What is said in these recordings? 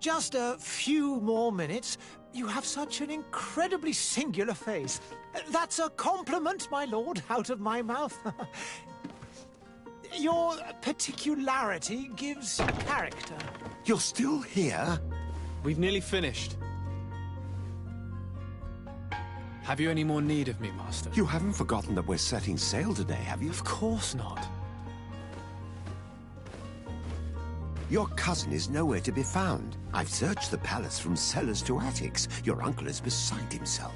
Just a few more minutes. You have such an incredibly singular face. That's a compliment, my lord, out of my mouth. Your particularity gives you character. You're still here? We've nearly finished. Have you any more need of me, Master? You haven't forgotten that we're setting sail today, have you? Of course not. Your cousin is nowhere to be found. I've searched the palace from cellars to attics. Your uncle is beside himself.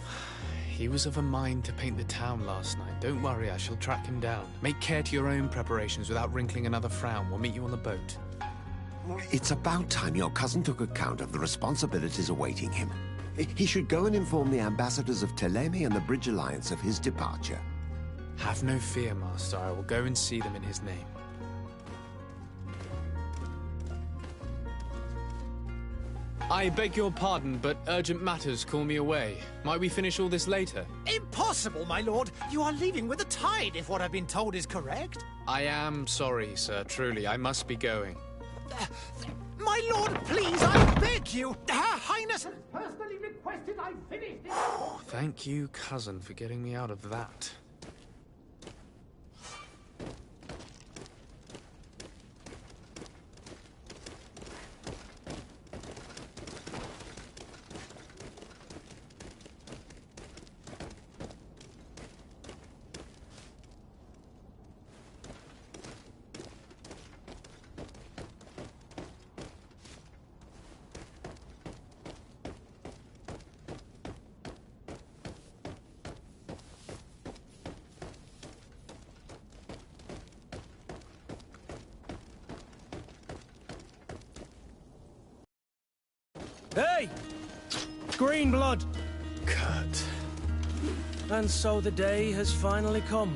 He was of a mind to paint the town last night. Don't worry, I shall track him down. Make care to your own preparations without wrinkling another frown. We'll meet you on the boat. It's about time your cousin took account of the responsibilities awaiting him. He should go and inform the ambassadors of Teleme and the Bridge Alliance of his departure. Have no fear, Master. I will go and see them in his name. I beg your pardon, but urgent matters call me away. Might we finish all this later? Impossible, my lord. You are leaving with the tide, if what I've been told is correct. I am sorry, sir. Truly, I must be going. My lord, please, I beg you. Her Highness has personally requested I finish this. Thank you, cousin, for getting me out of that. Hey! Green blood! Kurt. And so the day has finally come.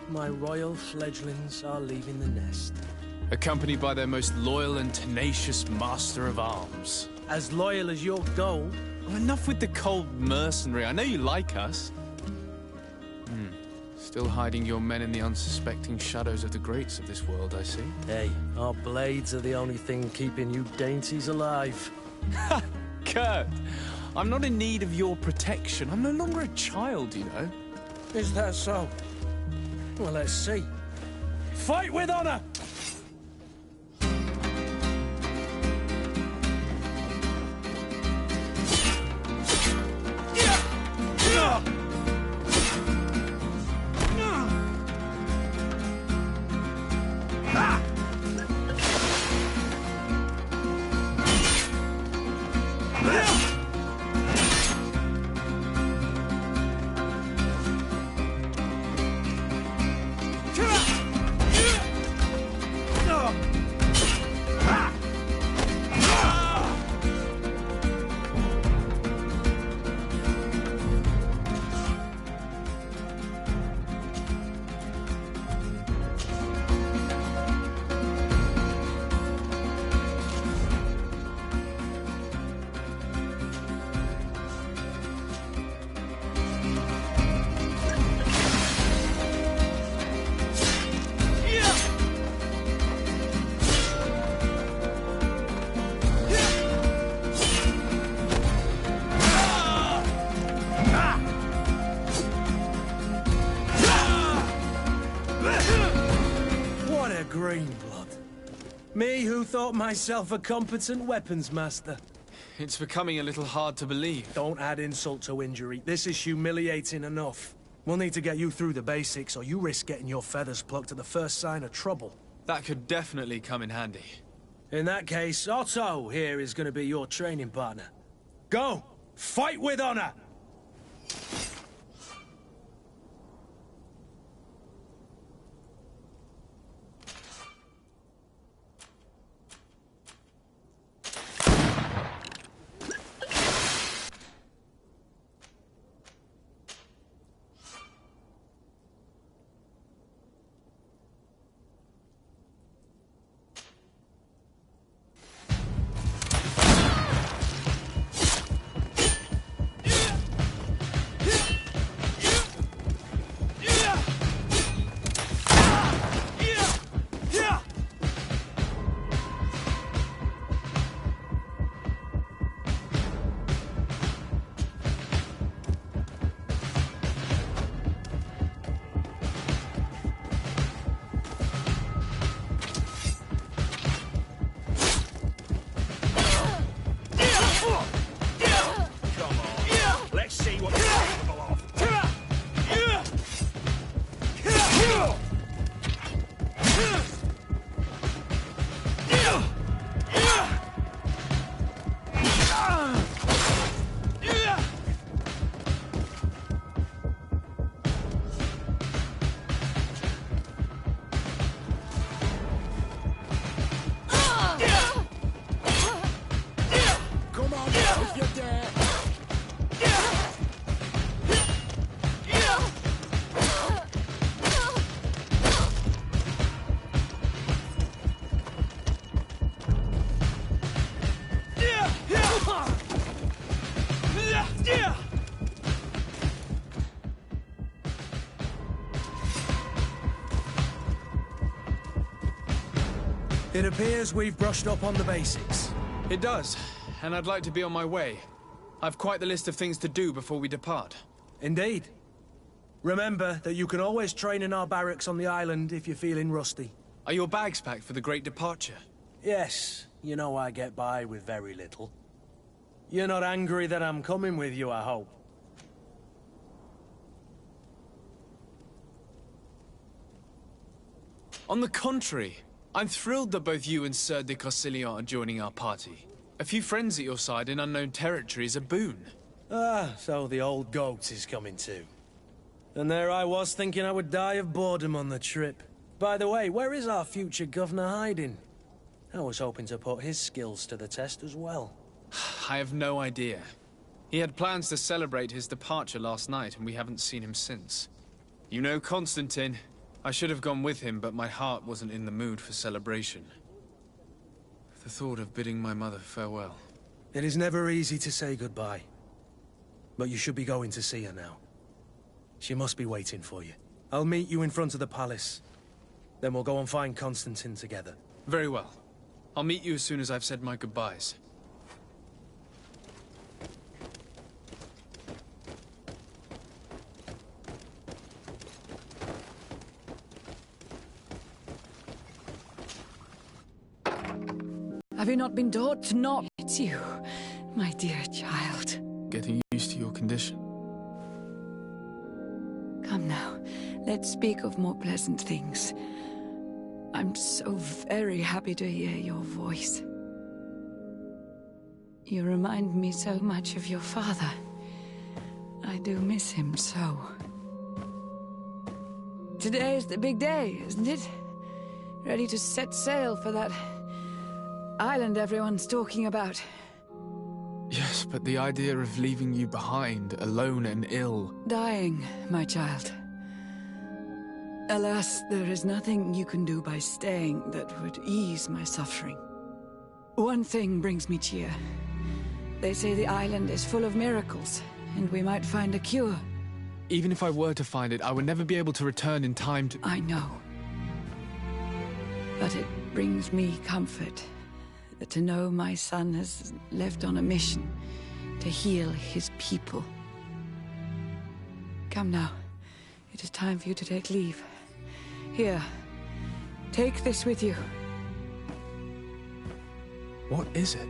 My royal fledglings are leaving the nest. Accompanied by their most loyal and tenacious master of arms. As loyal as your gold. Well, enough with the cold mercenary. I know you like us. Still hiding your men in the unsuspecting shadows of the greats of this world, I see. Hey, our blades are the only thing keeping you dainties alive. Ha! Kurt! I'm not in need of your protection. I'm no longer a child, you know. Is that so? Well, let's see. Fight with honor! Green blood. Me who thought myself a competent weapons master. It's becoming a little hard to believe. Don't add insult to injury. This is humiliating enough. We'll need to get you through the basics, or you risk getting your feathers plucked at the first sign of trouble. That could definitely come in handy. In that case, Otto here is going to be your training partner. Go! Fight with honor! It appears we've brushed up on the basics. It does, and I'd like to be on my way. I've quite the list of things to do before we depart. Indeed. Remember that you can always train in our barracks on the island if you're feeling rusty. Are your bags packed for the great departure? Yes, you know I get by with very little. You're not angry that I'm coming with you, I hope. On the contrary, I'm thrilled that both you and Sir de Corsillon are joining our party. A few friends at your side in unknown territory is a boon. Ah, so the old goat is coming too. And there I was thinking I would die of boredom on the trip. By the way, where is our future governor hiding? I was hoping to put his skills to the test as well. I have no idea. He had plans to celebrate his departure last night, and we haven't seen him since. You know Constantine. I should have gone with him, but my heart wasn't in the mood for celebration. The thought of bidding my mother farewell. It is never easy to say goodbye. But you should be going to see her now. She must be waiting for you. I'll meet you in front of the palace. Then we'll go and find Constantine together. Very well. I'll meet you as soon as I've said my goodbyes. Have you not been taught to not? It's you, my dear child. Getting used to your condition. Come now, let's speak of more pleasant things. I'm so very happy to hear your voice. You remind me so much of your father. I do miss him so. Today is the big day, isn't it? Ready to set sail for that island everyone's talking about. Yes, but the idea of leaving you behind, alone and ill... Dying, my child. Alas, there is nothing you can do by staying that would ease my suffering. One thing brings me cheer. They say the island is full of miracles, and we might find a cure. Even if I were to find it, I would never be able to return in time to... I know. But it brings me comfort to know my son has left on a mission to heal his people. Come now. It is time for you to take leave. Here, take this with you. What is it?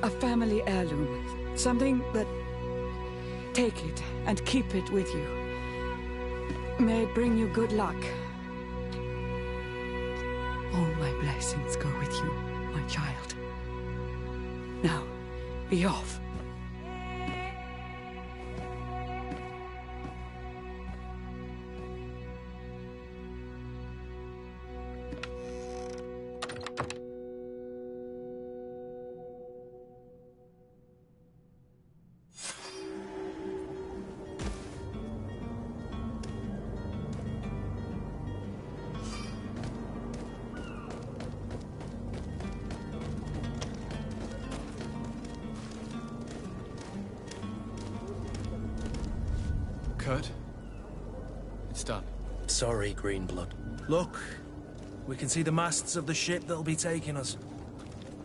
A family heirloom. Something that... Take it and keep it with you. May it bring you good luck. All my blessings go with you, my child. Now, be off. Kurt? It's done. Sorry, Greenblood. Look, we can see the masts of the ship that'll be taking us.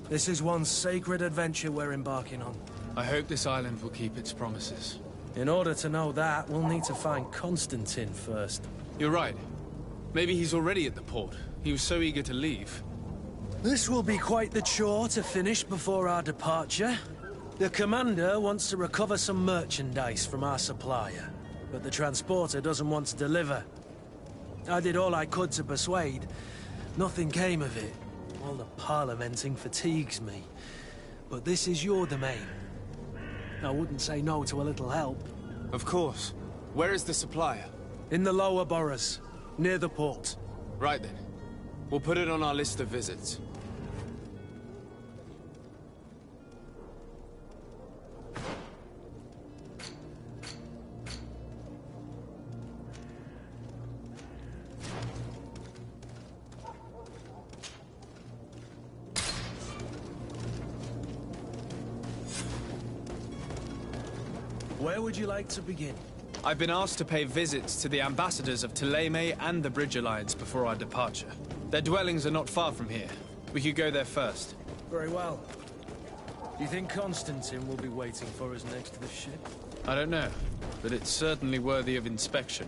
This is one sacred adventure we're embarking on. I hope this island will keep its promises. In order to know that, we'll need to find Constantine first. You're right. Maybe he's already at the port. He was so eager to leave. This will be quite the chore to finish before our departure. The commander wants to recover some merchandise from our supplier. but the transporter doesn't want to deliver. I did all I could to persuade. Nothing came of it. All the parliamenting fatigues me. But this is your domain. I wouldn't say no to a little help. Of course. Where is the supplier? In the lower boroughs, near the port. Right then. We'll put it on our list of visits. Where would you like to begin? I've been asked to pay visits to the ambassadors of Thélème and the Bridge Alliance before our departure. Their dwellings are not far from here. We could go there first. Very well. Do you think Constantine will be waiting for us next to the ship? I don't know, but it's certainly worthy of inspection.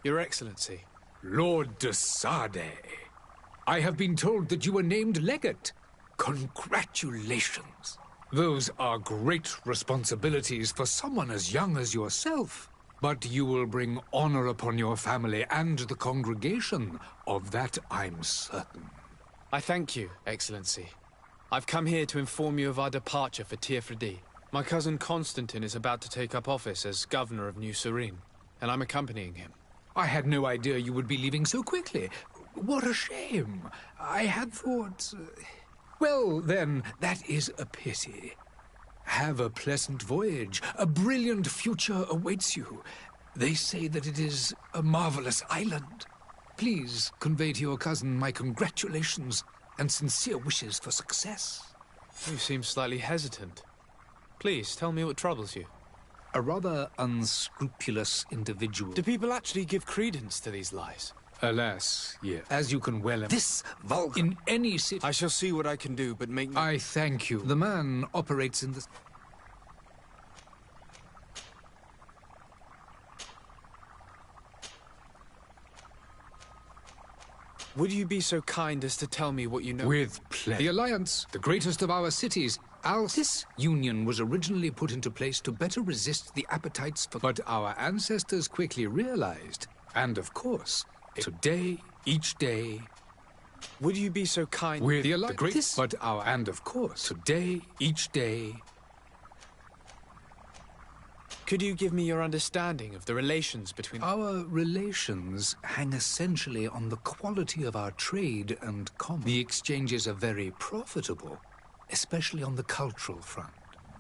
Your Excellency. Lord de Sade, I have been told that you were named legate. Congratulations. Those are great responsibilities for someone as young as yourself. But you will bring honor upon your family and the congregation. Of that I'm certain. I thank you, Excellency. I've come here to inform you of our departure for Tiefredi. My cousin Constantine is about to take up office as governor of New Serene, and I'm accompanying him. I had no idea you would be leaving so quickly. What a shame. I had thought... Well, then, that is a pity. Have a pleasant voyage. A brilliant future awaits you. They say that it is a marvelous island. Please convey to your cousin my congratulations and sincere wishes for success. You seem slightly hesitant. Please, tell me what troubles you. A rather unscrupulous individual. Do people actually give credence to these lies? Alas, yes. As you can well... This vulgar... In any city... I shall see what I can do, but make... I thank you. The man operates in the... Would you be so kind as to tell me what you know? With pleasure. The Alliance, the greatest of our cities. This union was originally put into place to better resist the appetites for... But our ancestors quickly realized, and of course, today, each day... Would you be so kind... With the Alliance, but our... And of course, today, each day... Could you give me your understanding of the relations between... Our relations hang essentially on the quality of our trade and commerce. The exchanges are very profitable, especially on the cultural front.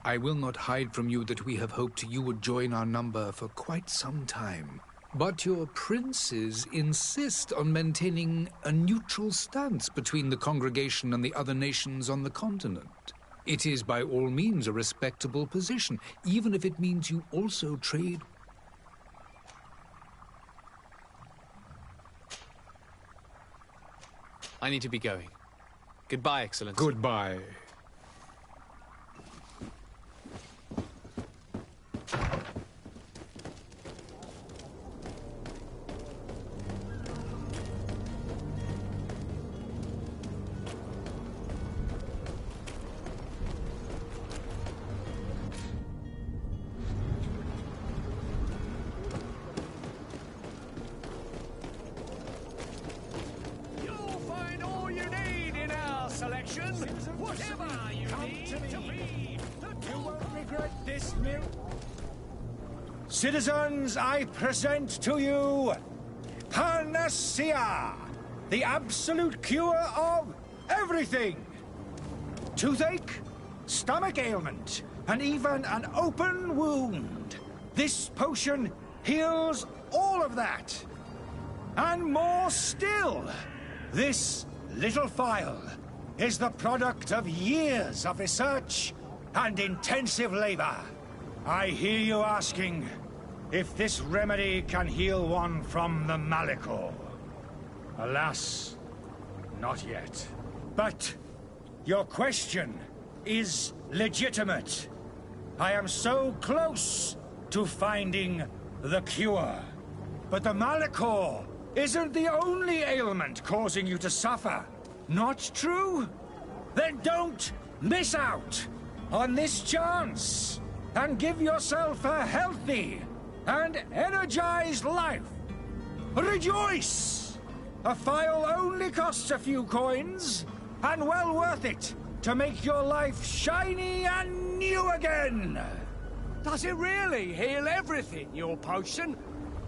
I will not hide from you that we have hoped you would join our number for quite some time. But your princes insist on maintaining a neutral stance between the congregation and the other nations on the continent. It is by all means a respectable position, even if it means you also trade. I need to be going. Goodbye, Excellency. Goodbye. Citizens, I present to you Panacea, the absolute cure of everything. Toothache, stomach ailment, and even an open wound. This potion heals all of that. And more still. This little phial is the product of years of research and intensive labor. I hear you asking if this remedy can heal one from the Malachor. Alas, not yet. But your question is legitimate. I am so close to finding the cure. But the Malachor isn't the only ailment causing you to suffer. Not true? Then don't miss out on this chance and give yourself a healthy and energized life. Rejoice! A phial only costs a few coins, and well worth it to make your life shiny and new again. Does it really heal everything, your potion?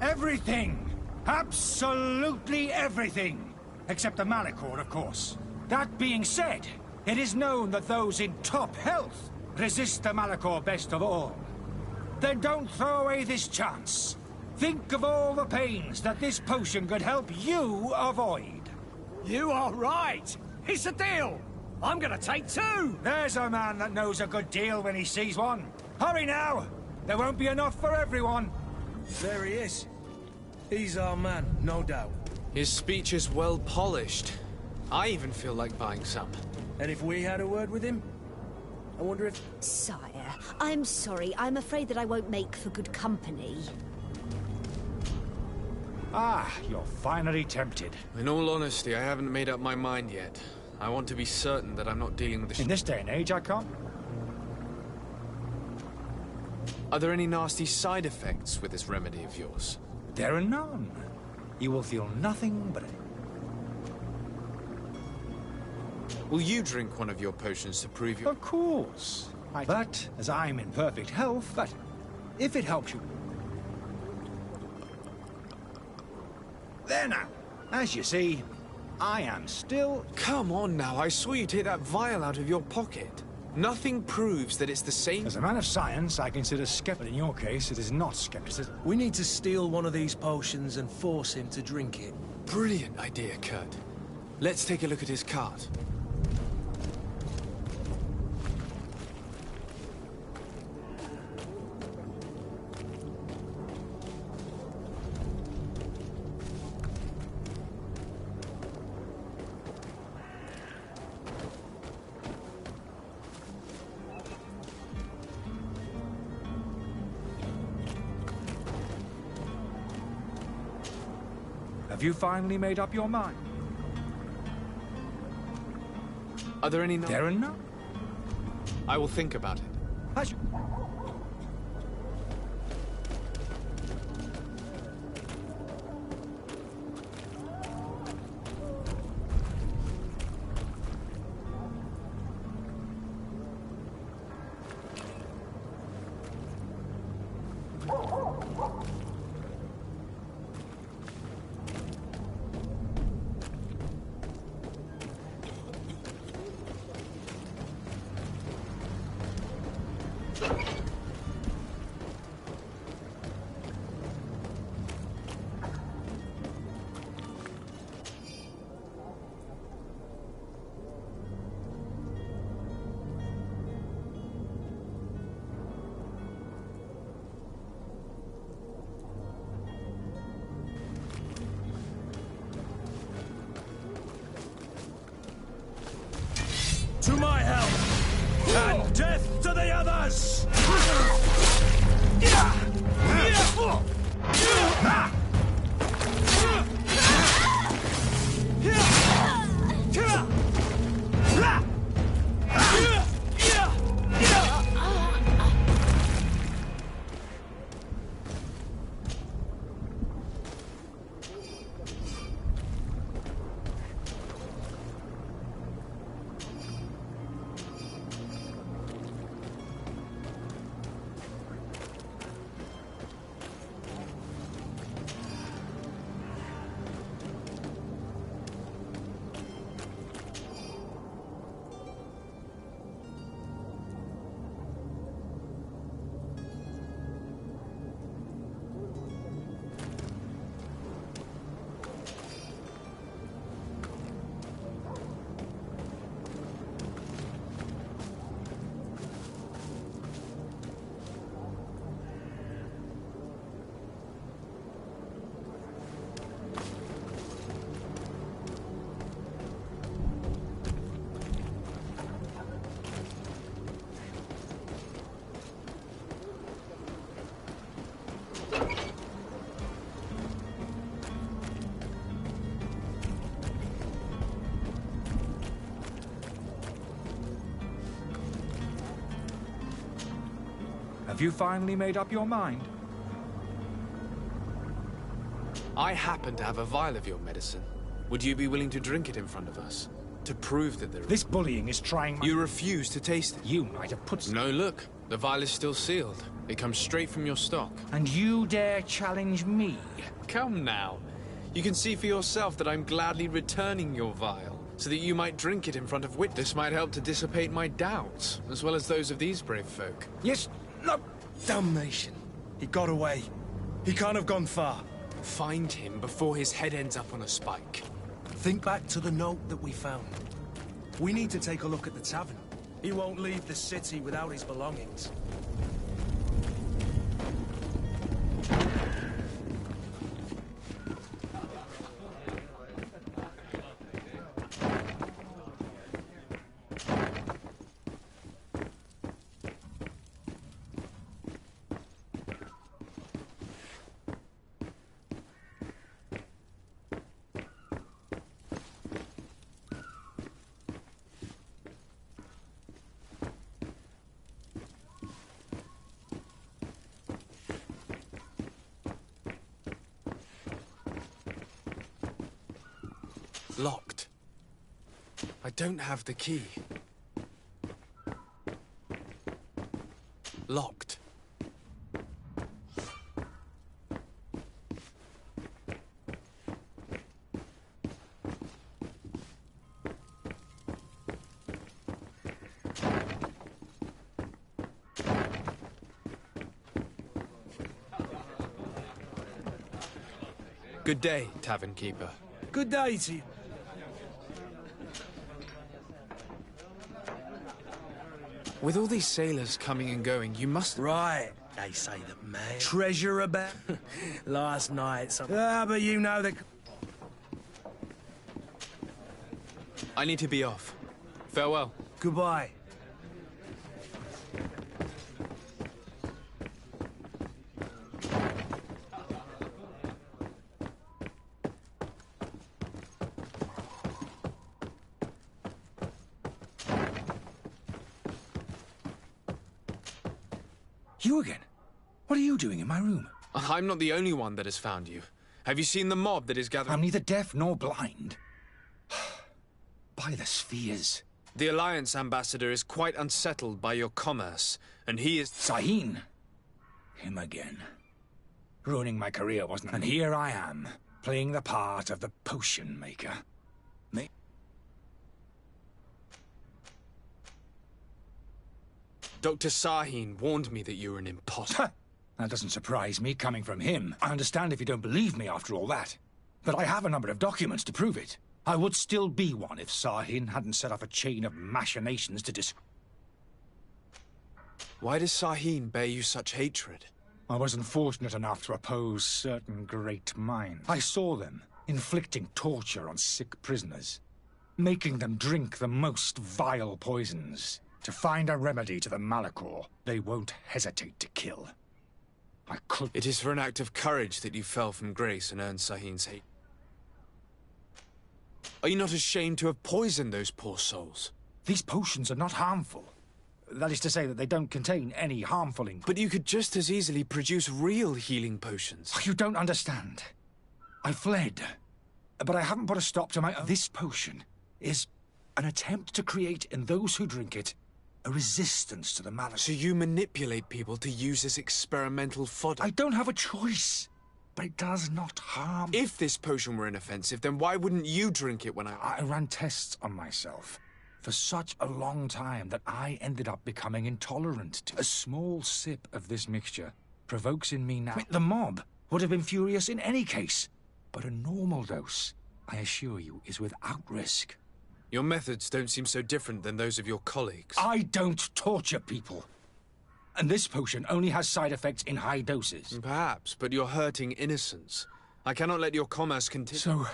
Everything. Absolutely everything. Except the Malachor, of course. That being said, it is known that those in top health resist the Malachor best of all. Then don't throw away this chance. Think of all the pains that this potion could help you avoid. You are right. It's a deal. I'm gonna take 2. There's a man that knows a good deal when he sees one. Hurry now. There won't be enough for everyone. There he is. He's our man, no doubt. His speech is well polished. I even feel like buying some. And if we had a word with him? I wonder if... Sire, I'm sorry. I'm afraid that I won't make for good company. Ah, you're finally tempted. In all honesty, I haven't made up my mind yet. I want to be certain that I'm not dealing with In this day and age, I can't. Are there any nasty side effects with this remedy of yours? There are none. You will feel nothing but... Will you drink one of your potions to prove your... Of course. But, as I'm in perfect health, but if it helps you... There now. As you see, I am still... Come on now, I saw you take that vial out of your pocket. Nothing proves that it's the same... As a man of science, I consider skepticism. In your case, it is not skepticism. We need to steal one of these potions and force him to drink it. Brilliant idea, Kurt. Let's take a look at his cart. Have you finally made up your mind? Are there any... There are none. I will think about it. As you... To my help! And death to the others! Have you finally made up your mind? I happen to have a vial of your medicine. Would you be willing to drink it in front of us? To prove that there is... This bullying is trying my... You refuse to taste it. You might have put... No, look. The vial is still sealed. It comes straight from your stock. And you dare challenge me? Come now. You can see for yourself that I'm gladly returning your vial, so that you might drink it in front of witness. This might help to dissipate my doubts, as well as those of these brave folk. Yes, no... Damnation. He got away. He can't have gone far. Find him before his head ends up on a spike. Think back to the note that we found. We need to take a look at the tavern. He won't leave the city without his belongings. Locked. I don't have the key. Locked. Good day, tavern keeper. Good day to you. With all these sailors coming and going, you must... Right. They say that man... Treasure about... Last night, something... Ah, but you know that... I need to be off. Farewell. Goodbye. You again? What are you doing in my room? I'm not the only one that has found you. Have you seen the mob that is gathering? I'm neither deaf nor blind. By the spheres. The Alliance ambassador is quite unsettled by your commerce, and he is... Sahin. Him again. Ruining my career, wasn't it? And here I am, playing the part of the potion maker. Me? Dr. Sahin warned me that you were an imposter. That doesn't surprise me, coming from him. I understand if you don't believe me after all that. But I have a number of documents to prove it. I would still be one if Sahin hadn't set off a chain of machinations to Why does Sahin bear you such hatred? I wasn't fortunate enough to oppose certain great minds. I saw them inflicting torture on sick prisoners, making them drink the most vile poisons. To find a remedy to the Malachor, they won't hesitate to kill. I could... It is for an act of courage that you fell from grace and earned Sahin's hate. Are you not ashamed to have poisoned those poor souls? These potions are not harmful. That is to say that they don't contain any harmful ingredients. But you could just as easily produce real healing potions. You don't understand. I fled, but I haven't put a stop to my own. This potion is an attempt to create in those who drink it a resistance to the malady. So you manipulate people to use as experimental fodder? I don't have a choice, but it does not harm. If this potion were inoffensive, then why wouldn't you drink it when I ran tests on myself for such a long time that I ended up becoming intolerant to. A small sip of this mixture provokes in me now... I mean, the mob would have been furious in any case, but a normal dose, I assure you, is without risk. Your methods don't seem so different than those of your colleagues. I don't torture people. And this potion only has side effects in high doses. Perhaps, but you're hurting innocents. I cannot let your commerce continue. So...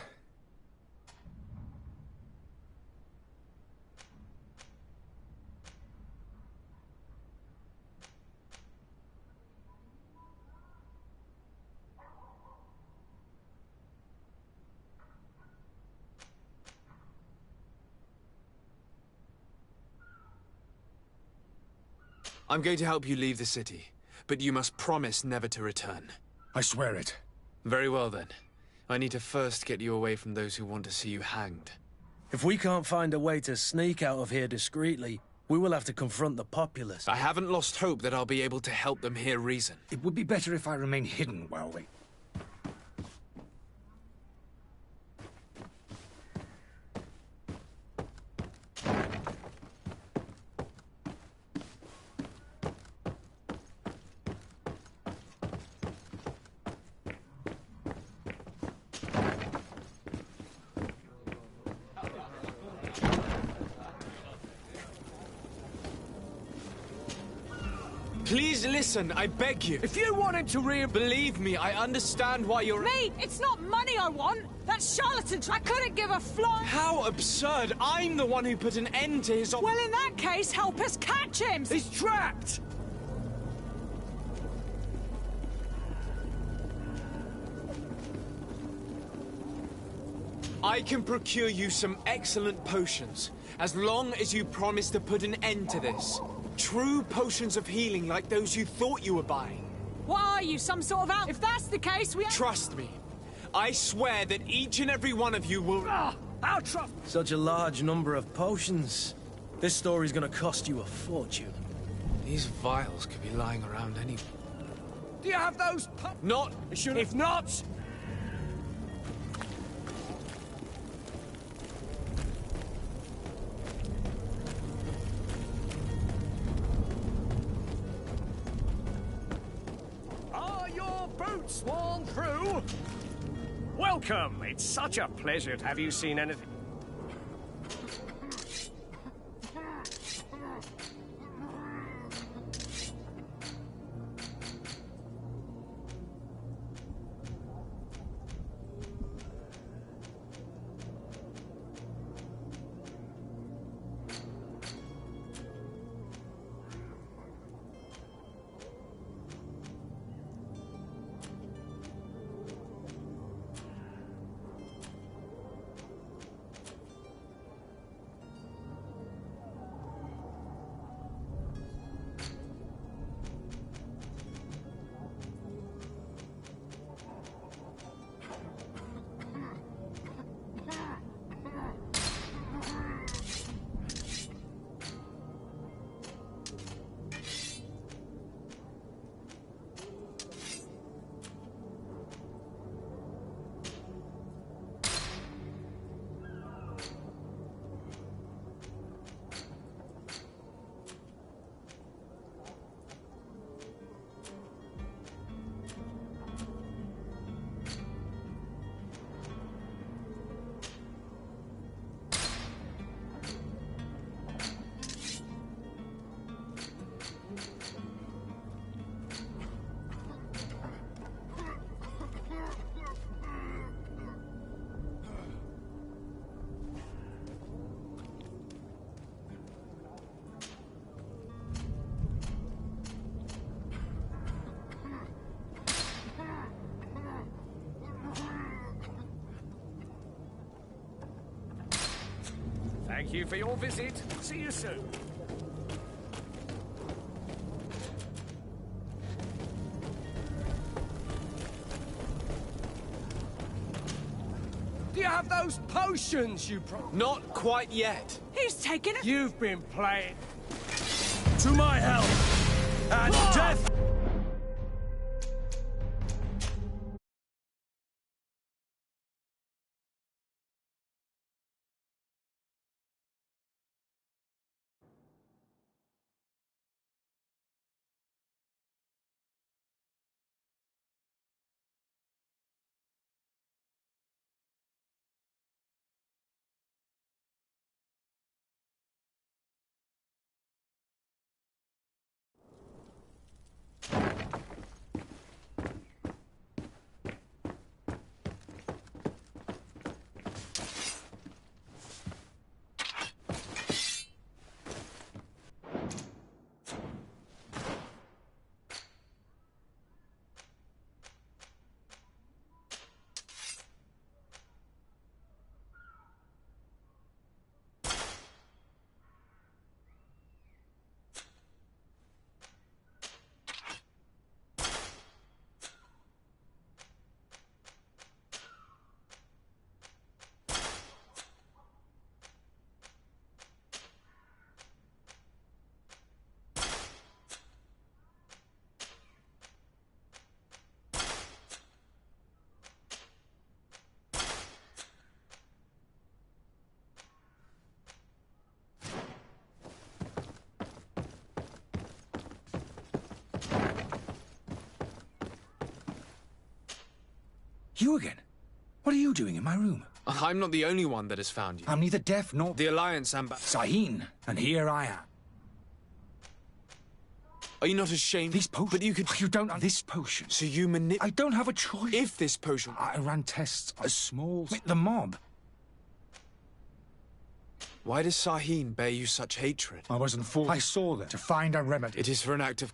I'm going to help you leave the city. but you must promise never to return. I swear it. Very well then. I need to first get you away from those who want to see you hanged. If we can't find a way to sneak out of here discreetly, we will have to confront the populace. I haven't lost hope that I'll be able to help them hear reason. It would be better if I remain hidden while we... Please listen, I beg you. If you want him to Believe me, I understand why you're... Me! It's not money I want! That's charlatans! I couldn't give a flying... How absurd! I'm the one who put an end to his... Well, in that case, help us catch him! He's trapped! I can procure you some excellent potions, as long as you promise to put an end to this. True potions of healing like those you thought you were buying. What are you, some sort of out? If that's the case, we... Trust me. I swear that each and every one of you will... I'll trust... Such a large number of potions. This story's gonna cost you a fortune. These vials could be lying around anywhere. Do you have those Not... If not... Are your boots worn through? Welcome! It's such a pleasure to have you seen anything. Thank you for your visit. See you soon. Do you have those potions you Not quite yet. He's taken it. You've been playing. To my help! And death! You again? What are you doing in my room? I'm not the only one that has found you. I'm neither deaf nor... The Alliance Sahin, and here I am. Are you not ashamed? These potions... But you could... You don't... This potion... So you I don't have a choice. If this potion... I ran tests on small... The mob. Why does Sahin bear you such hatred? I wasn't fooled. I saw them to find a remedy. It is for an act of...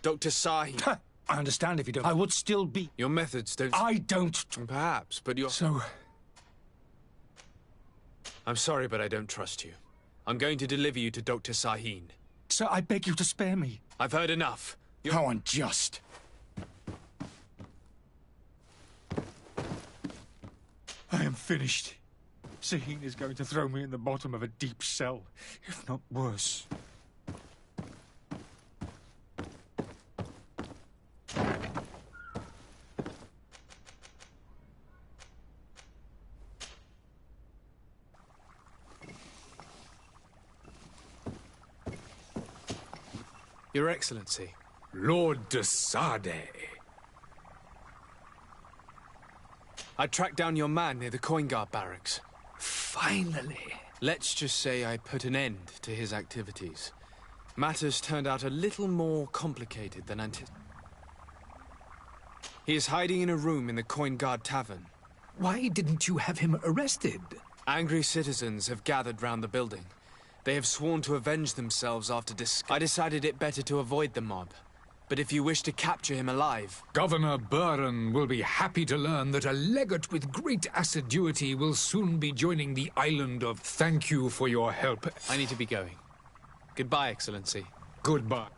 Dr. Sahin. I understand if you don't. I would still be... Your methods don't... I don't... Perhaps, but you're... So... I'm sorry, but I don't trust you. I'm going to deliver you to Dr. Sahin. Sir, I beg you to spare me. I've heard enough. How unjust. I am finished. Sahin is going to throw me in the bottom of a deep cell, if not worse. Your Excellency. Lord de Sade. I tracked down your man near the Coin Guard barracks. Finally. Let's just say I put an end to his activities. Matters turned out a little more complicated than anticipated. He is hiding in a room in the Coin Guard Tavern. Why didn't you have him arrested? Angry citizens have gathered round the building. They have sworn to avenge themselves after I decided it better to avoid the mob. But if you wish to capture him alive... Governor Buren will be happy to learn that a legate with great assiduity will soon be joining the island of... Thank you for your help. I need to be going. Goodbye, Excellency. Goodbye.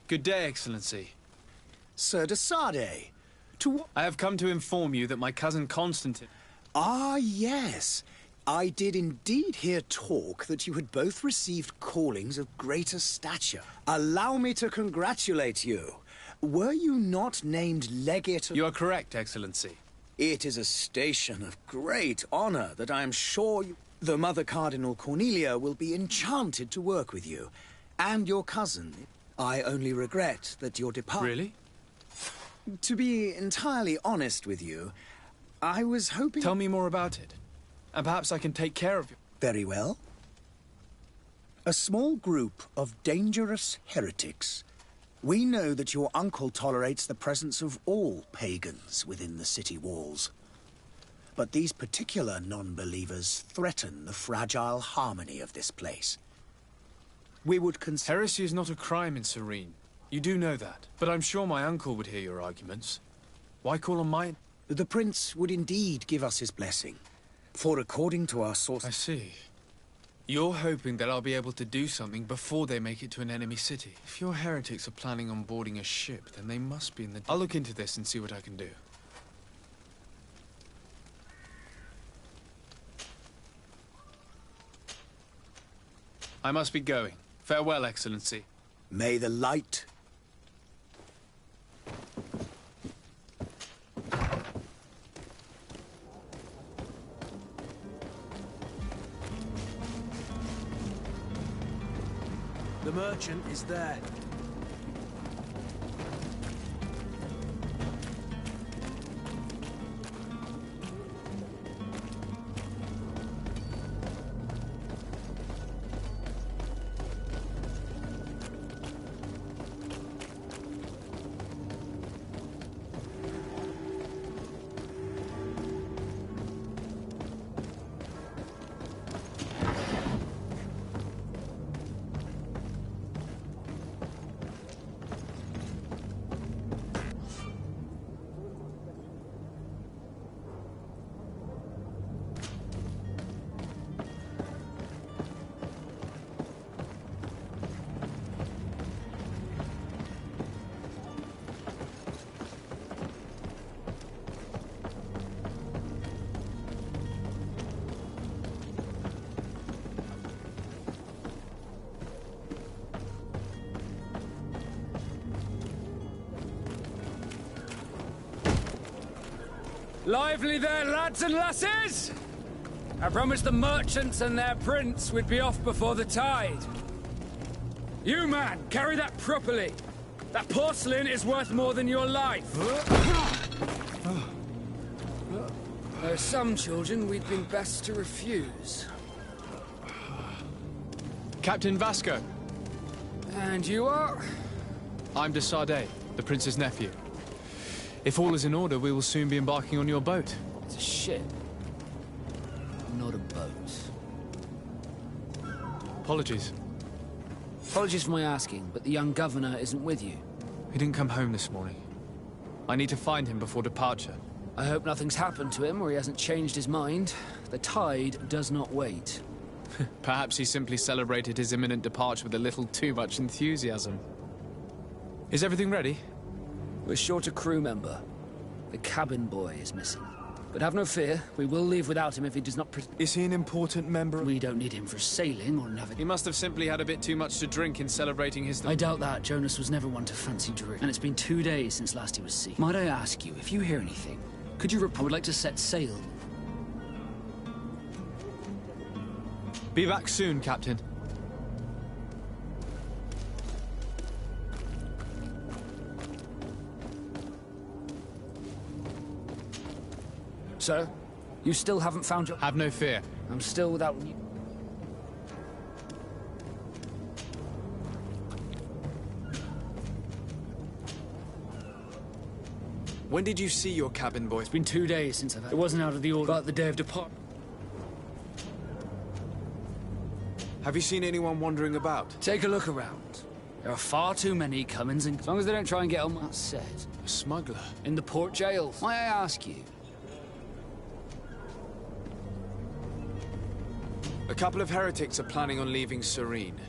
Good day, Excellency. Sir de Sade, I have come to inform you that my cousin Constantine... Ah, yes. I did indeed hear talk that you had both received callings of greater stature. Allow me to congratulate you. Were you not named legate of... You are correct, Excellency. It is a station of great honor that I am sure you... The Mother Cardinal Cornelia will be enchanted to work with you. And your cousin. I only regret that your departure... Really? To be entirely honest with you, I was hoping... Tell me more about it. And perhaps I can take care of you. Very well. A small group of dangerous heretics. We know that your uncle tolerates the presence of all pagans within the city walls. But these particular non-believers threaten the fragile harmony of this place. We would consider... Heresy is not a crime in Serene. You do know that. But I'm sure my uncle would hear your arguments. Why call on mine? The prince would indeed give us his blessing. For according to our source... I see. You're hoping that I'll be able to do something before they make it to an enemy city. If your heretics are planning on boarding a ship, then they must be in the... I'll look into this and see what I can do. I must be going. Farewell, Excellency. May the light... The merchant is there. Lively there, lads and lasses! I promised the merchants and their prince we'd be off before the tide. You, man, carry that properly. That porcelain is worth more than your life. There are some children we'd been best to refuse. Captain Vasco. And you are? I'm de Sardet, the prince's nephew. If all is in order, we will soon be embarking on your boat. It's a ship. Not a boat. Apologies. Apologies for my asking, but the young governor isn't with you. He didn't come home this morning. I need to find him before departure. I hope nothing's happened to him or he hasn't changed his mind. The tide does not wait. Perhaps he simply celebrated his imminent departure with a little too much enthusiasm. Is everything ready? We're short a crew member. The cabin boy is missing. But have no fear, we will leave without him if he does not Is he an important member? We don't need him for sailing or navigation. He must have simply had a bit too much to drink in celebrating his... I doubt that. Jonas was never one to fancy drink. And it's been 2 days since last he was seen. Might I ask you, if you hear anything, could you report? I would like to set sail. Be back soon, Captain. Sir, you still haven't found your... Have no fear. I'm still without... When did you see your cabin boy? It's been 2 days since I've had... It wasn't out of the order, but the day of depart... Have you seen anyone wandering about? Take a look around. There are far too many comings and... As long as they don't try and get on that set. A smuggler? In the port jails. May I ask you? A couple of heretics are planning on leaving Serene.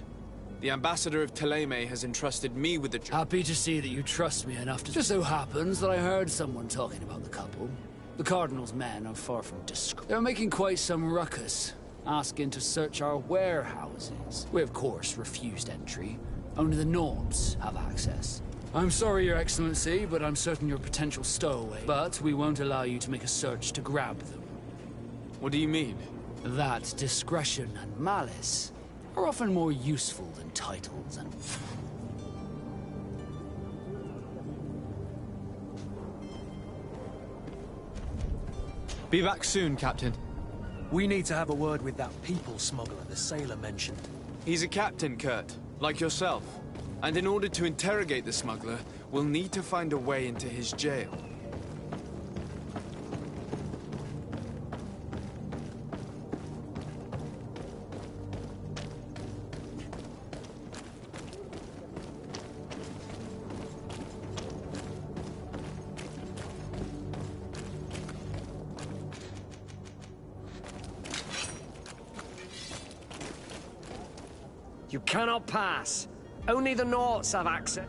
The ambassador of Thélème has entrusted me with the job. Happy to see that you trust me enough to... Just so happens that I heard someone talking about the couple. The Cardinal's men are far from discreet. They're making quite some ruckus, asking to search our warehouses. We, of course, refused entry. Only the Nords have access. I'm sorry, Your Excellency, but I'm certain you're a potential stowaway. But we won't allow you to make a search to grab them. What do you mean? That discretion and malice are often more useful than titles and... Be back soon, Captain. We need to have a word with that people smuggler the sailor mentioned. He's a captain, Kurt, like yourself. And in order to interrogate the smuggler, we'll need to find a way into his jail. You cannot pass. Only the Nords have access.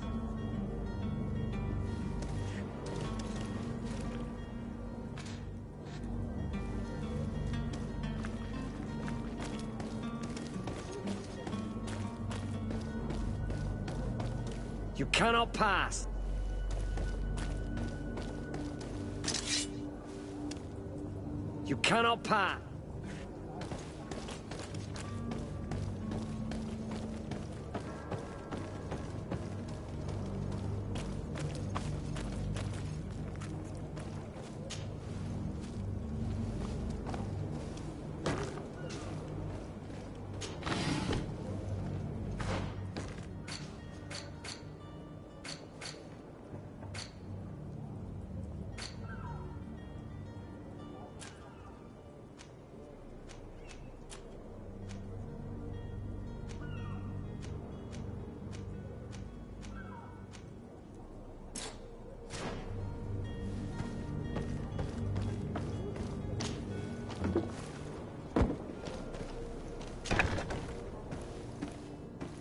You cannot pass. You cannot pass.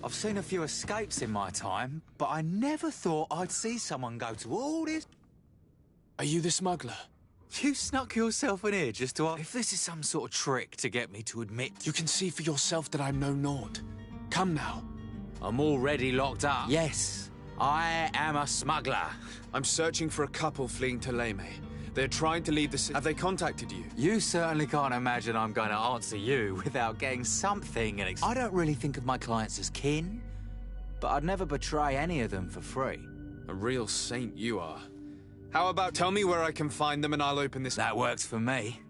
I've seen a few escapes in my time, but I never thought I'd see someone go to all this... Are you the smuggler? You snuck yourself in here just to... If this is some sort of trick to get me to admit... You can see for yourself that I'm no Nord. Come now. I'm already locked up. Yes, I am a smuggler. I'm searching for a couple fleeing Thélème. They're trying to leave the city. Have they contacted you? You certainly can't imagine I'm going to answer you without getting something. I don't really think of my clients as kin, but I'd never betray any of them for free. A real saint you are. How about tell me where I can find them and I'll open this... That works for me.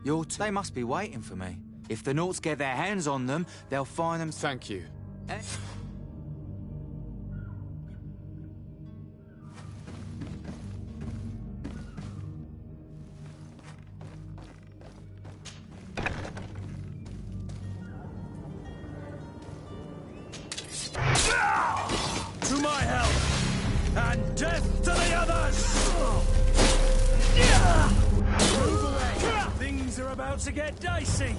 They must be waiting for me. If the Naughts get their hands on them, they'll find them... Thank you. To my help, and death to the others! Move away! Things are about to get dicey!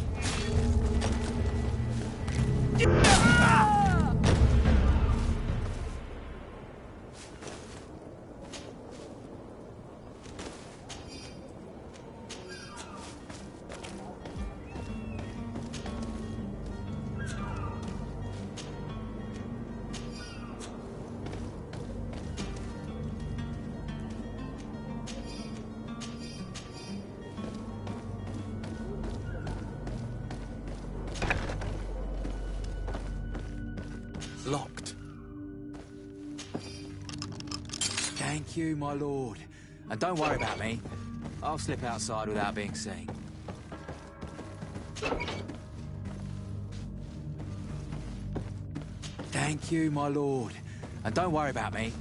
Locked. Thank you, my lord. And don't worry about me. I'll slip outside without being seen. Thank you, my lord. And don't worry about me.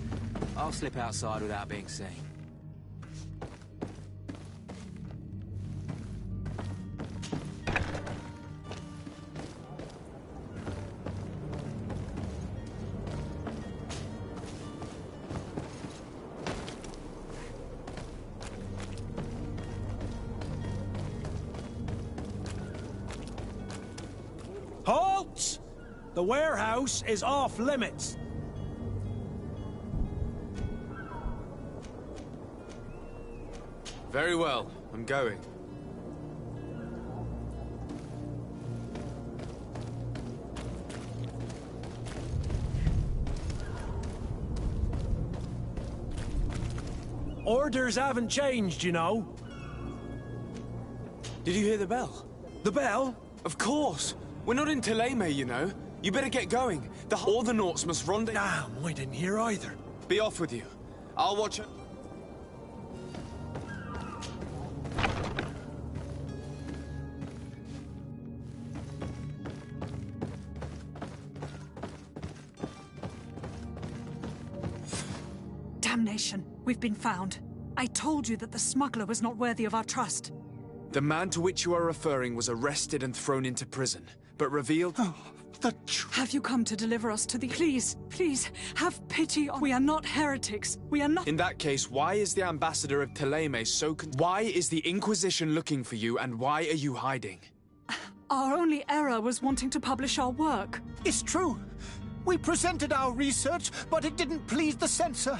I'll slip outside without being seen. Halt! The warehouse is off limits. Very well. I'm going. Orders haven't changed, you know. Did you hear the bell? The bell? Of course. We're not in Thélème, you know. You better get going. All the Naughts must rendezvous. Damn, we didn't hear either. Be off with you. I'll watch it. Damnation. We've been found. I told you that the smuggler was not worthy of our trust. The man to which you are referring was arrested and thrown into prison, but revealed... Oh, have you come to deliver us to the... Please, please, have pity on... We are not heretics. We are not... In that case, why is the ambassador of Thélème so... Why is the Inquisition looking for you, and why are you hiding? Our only error was wanting to publish our work. It's true. We presented our research, but it didn't please the censor.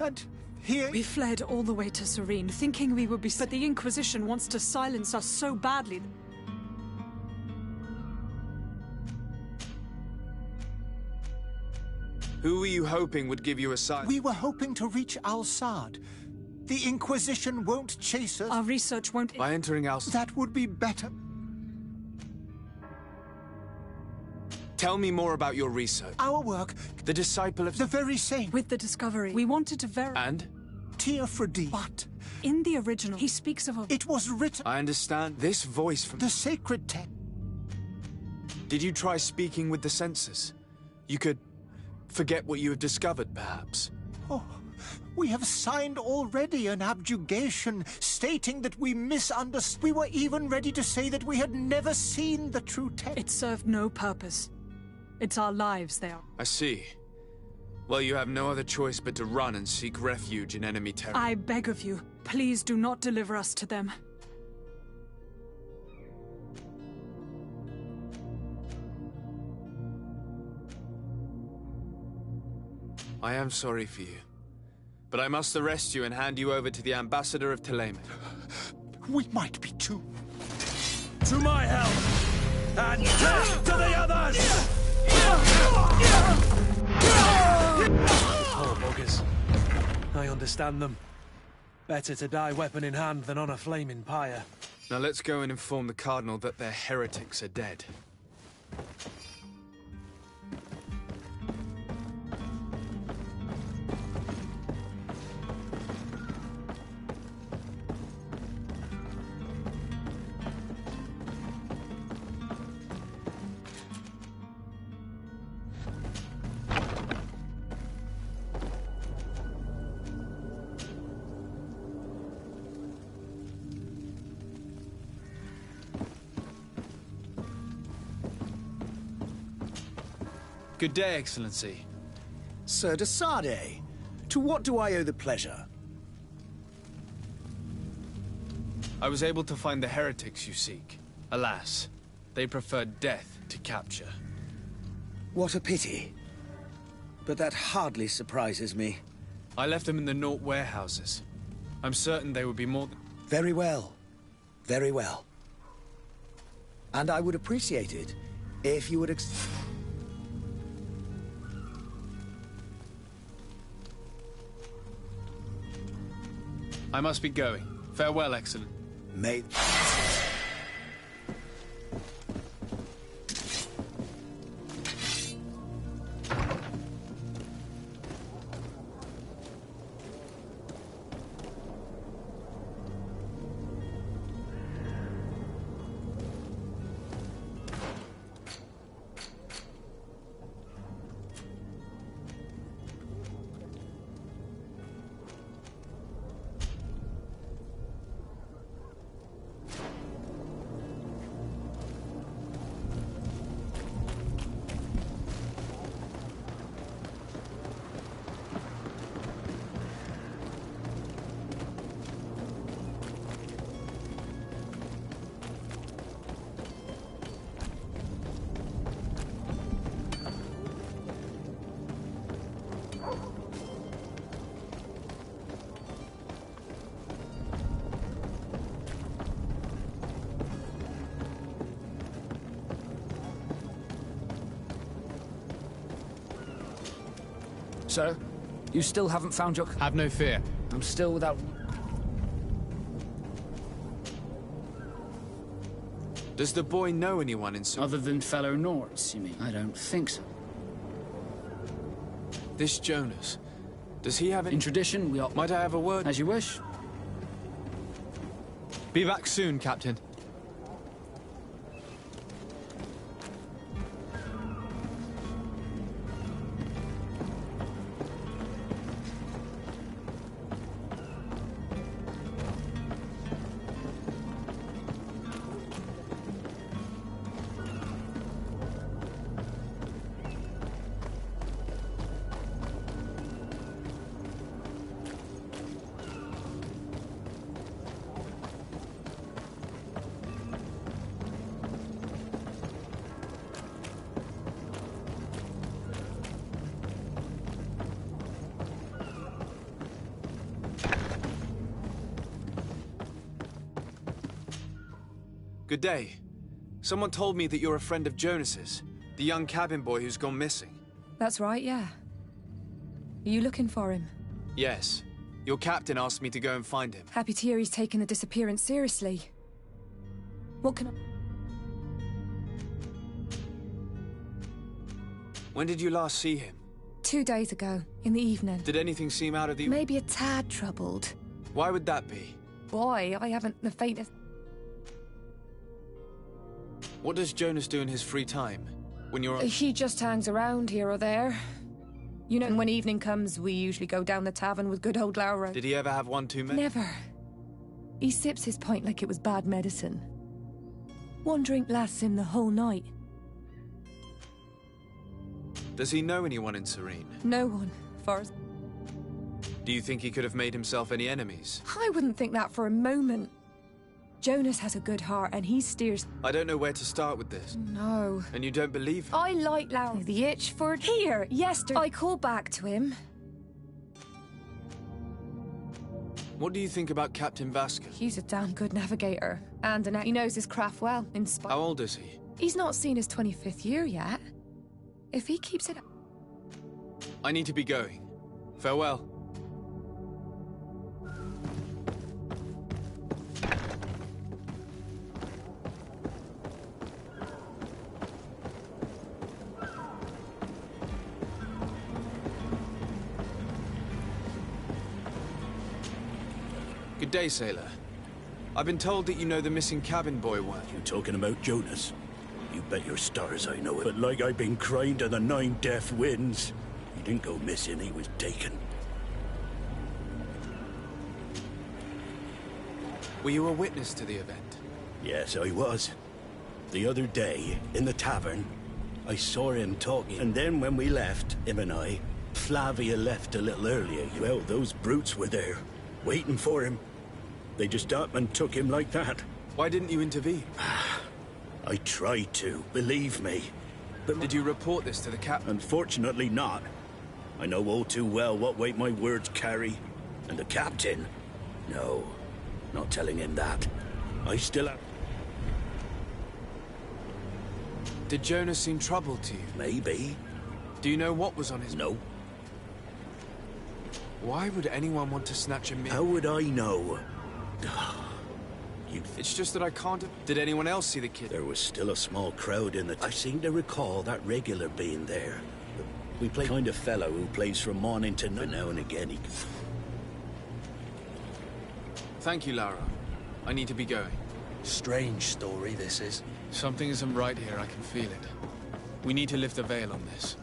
And here... We fled all the way to Serene, thinking we would be... But the Inquisition wants to silence us so badly... Who were you hoping would give you a sign? We were hoping to reach Al-Sad. The Inquisition won't chase us. Our research won't... By entering Al-Sad... That would be better. Tell me more about your research. Our work... The disciple of... The very same. With the discovery, we wanted to verify... And? Teofredi. But... In the original, he speaks of a... It was written... I understand. This voice from... The sacred text. Did you try speaking with the censors? You could... forget what you have discovered, perhaps. Oh, we have signed already an abjugation stating that we misunderstood. We were even ready to say that we had never seen the true text. It served no purpose. It's our lives they are. I see. Well, you have no other choice but to run and seek refuge in enemy territory. I beg of you, please do not deliver us to them. I am sorry for you, but I must arrest you and hand you over to the ambassador of Thélème. We might be too. To my help, and death to the others! Poor buggers. I understand them. Better to die weapon in hand than on a flaming pyre. Now let's go and inform the Cardinal that their heretics are dead. Good day, Excellency. Sir de Sade, to what do I owe the pleasure? I was able to find the heretics you seek. Alas, they preferred death to capture. What a pity. But that hardly surprises me. I left them in the Nort warehouses. I'm certain they would be more than... Very well. Very well. And I would appreciate it if you would I must be going. Farewell, Excellent. May... Sir, you still haven't found your... Have no fear. I'm still without... Does the boy know anyone in... Other than fellow Norts, you mean? I don't think so. This Jonas, does he have... In tradition, we are... Might I have a word? As you wish. Be back soon, Captain. Good day. Someone told me that you're a friend of Jonas's, the young cabin boy who's gone missing. That's right, yeah. Are you looking for him? Yes. Your captain asked me to go and find him. Happy to hear he's taken the disappearance seriously. What can I... When did you last see him? 2 days ago, in the evening. Did anything seem out of the... Maybe a tad troubled. Why would that be? Boy, I haven't the faintest... What does Jonas do in his free time? When you're... He just hangs around here or there. You know, when evening comes, we usually go down the tavern with good old Laura. Did he ever have one too many? Never. He sips his pint like it was bad medicine. One drink lasts him the whole night. Does he know anyone in Serene? No one, far as... Do you think he could have made himself any enemies? I wouldn't think that for a moment. Jonas has a good heart, and he steers... I don't know where to start with this. No. And you don't believe him? I like Laura. The itch for... Here, yesterday. I called back to him. What do you think about Captain Vasca? He's a damn good navigator. And he knows his craft well, in spite... How old is he? He's not seen his 25th year yet. If he keeps it up... I need to be going. Farewell. Good day, sailor. I've been told that you know the missing cabin boy well. You talking about Jonas? You bet your stars I know it. But like I've been crying to the 9 deaf winds, he didn't go missing, he was taken. Were you a witness to the event? Yes, I was. The other day, in the tavern, I saw him talking. And then when we left, him and I, Flavia left a little earlier. Well, those brutes were there, waiting for him. They just up and took him like that. Why didn't you intervene? I tried to, believe me. But did you report this to the captain? Unfortunately not. I know all too well what weight my words carry. And the captain? No, not telling him that. I still have... Did Jonas seem troubled to you? Maybe. Do you know what was on his... No. Why would anyone want to snatch him in? How would I know? It's just that I can't... Did anyone else see the kid? There was still a small crowd in the... I seem to recall that regular being there. We play kind of fellow who plays from morning to night. Now and again he... Thank you, Lara. I need to be going. Strange story, this is. Something isn't right here, I can feel it. We need to lift the veil on this.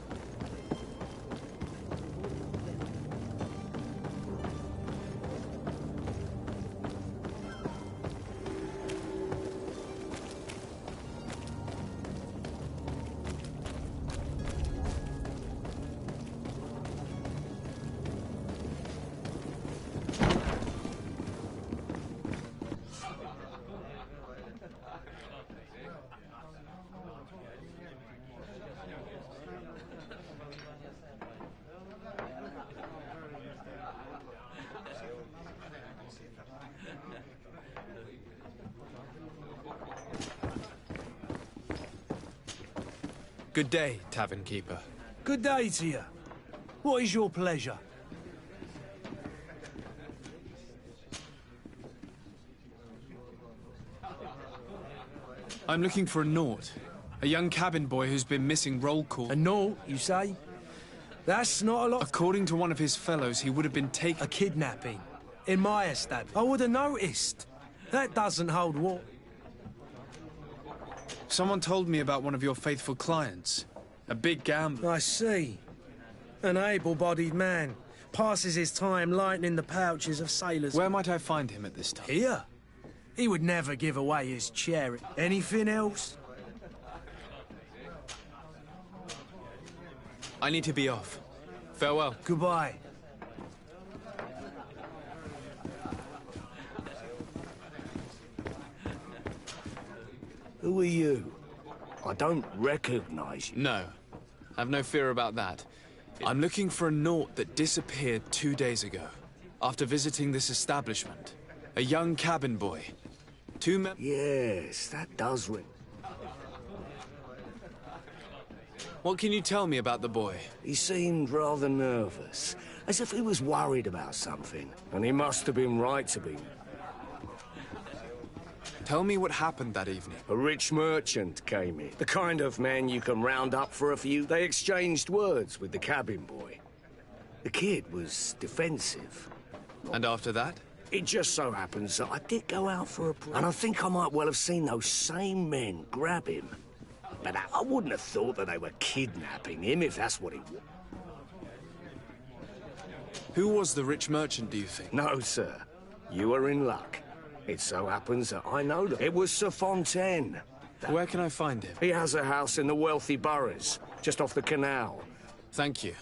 Good day, tavern keeper. Good day to you. What is your pleasure? I'm looking for a Naut. A young cabin boy who's been missing roll call. A Naut, you say? That's not a lot... According to one of his fellows, he would have been taken... A kidnapping. In my establishment. I would have noticed. That doesn't hold water. Someone told me about one of your faithful clients. A big gambler. I see. An able-bodied man. Passes his time lightening the pouches of sailors. Where might I find him at this time? Here. He would never give away his chariot. Anything else? I need to be off. Farewell. Goodbye. Who are you? I don't recognize you. No. Have no fear about that. I'm looking for a Naut that disappeared 2 days ago, after visiting this establishment. A young cabin boy. Yes, that does ring. What can you tell me about the boy? He seemed rather nervous, as if he was worried about something. And he must have been right to be. Tell me what happened that evening. A rich merchant came in. The kind of man you can round up for a few. They exchanged words with the cabin boy. The kid was defensive. And after that? It just so happens that I did go out for a... And I think I might well have seen those same men grab him. But I wouldn't have thought that they were kidnapping him, if that's what he was. Who was the rich merchant, do you think? No, sir. You are in luck. It so happens that I know them. It was Sir Fontaine. Where can I find him? He has a house in the wealthy boroughs, just off the canal. Thank you.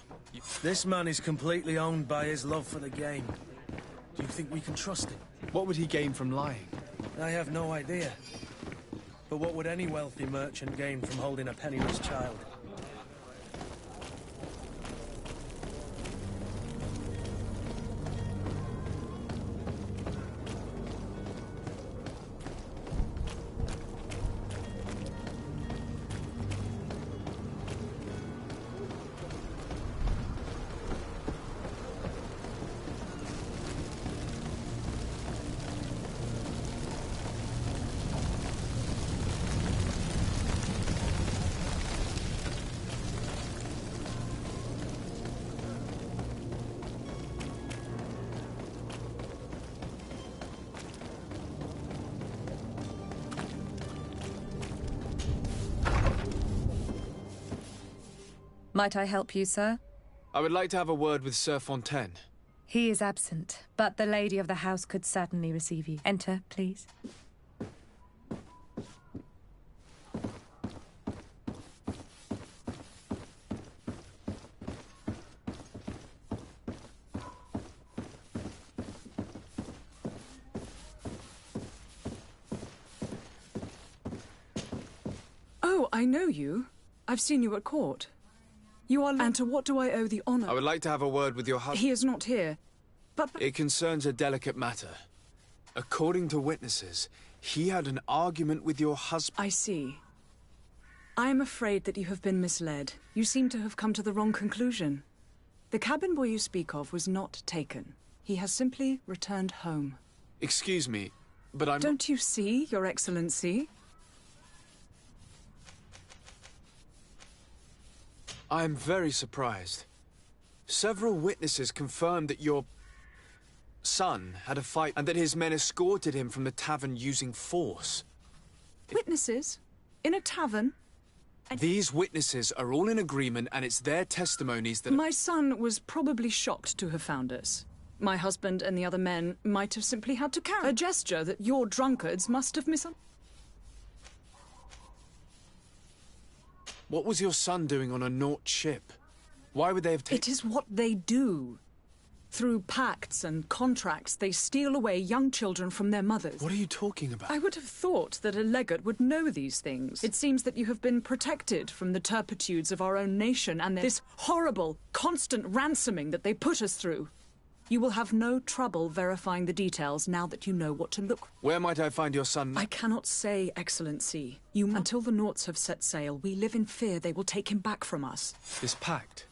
This man is completely owned by his love for the game. Do you think we can trust him? What would he gain from lying? I have no idea. But what would any wealthy merchant gain from holding a penniless child? Might I help you, sir? I would like to have a word with Sir Fontaine. He is absent, but the lady of the house could certainly receive you. Enter, please. Oh, I know you. I've seen you at court. You are... And to what do I owe the honor? I would like to have a word with your husband. He is not here. But... It concerns a delicate matter. According to witnesses, he had an argument with your husband. I see. I am afraid that you have been misled. You seem to have come to the wrong conclusion. The cabin boy you speak of was not taken. He has simply returned home. Excuse me, but I'm... Don't you see, Your Excellency? I am very surprised. Several witnesses confirmed that your son had a fight and that his men escorted him from the tavern using force. Witnesses? In a tavern? These witnesses are all in agreement, and it's their testimonies that... My son was probably shocked to have found us. My husband and the other men might have simply had to carry a gesture that your drunkards must have misunderstood. What was your son doing on a Naut ship? Why would they have taken... It is what they do. Through pacts and contracts, they steal away young children from their mothers. What are you talking about? I would have thought that a legate would know these things. It seems that you have been protected from the turpitudes of our own nation and this horrible, constant ransoming that they put us through. You will have no trouble verifying the details now that you know what to look for. Where might I find your son? I cannot say, Excellency. Until the Nauts have set sail, we live in fear they will take him back from us. This pact?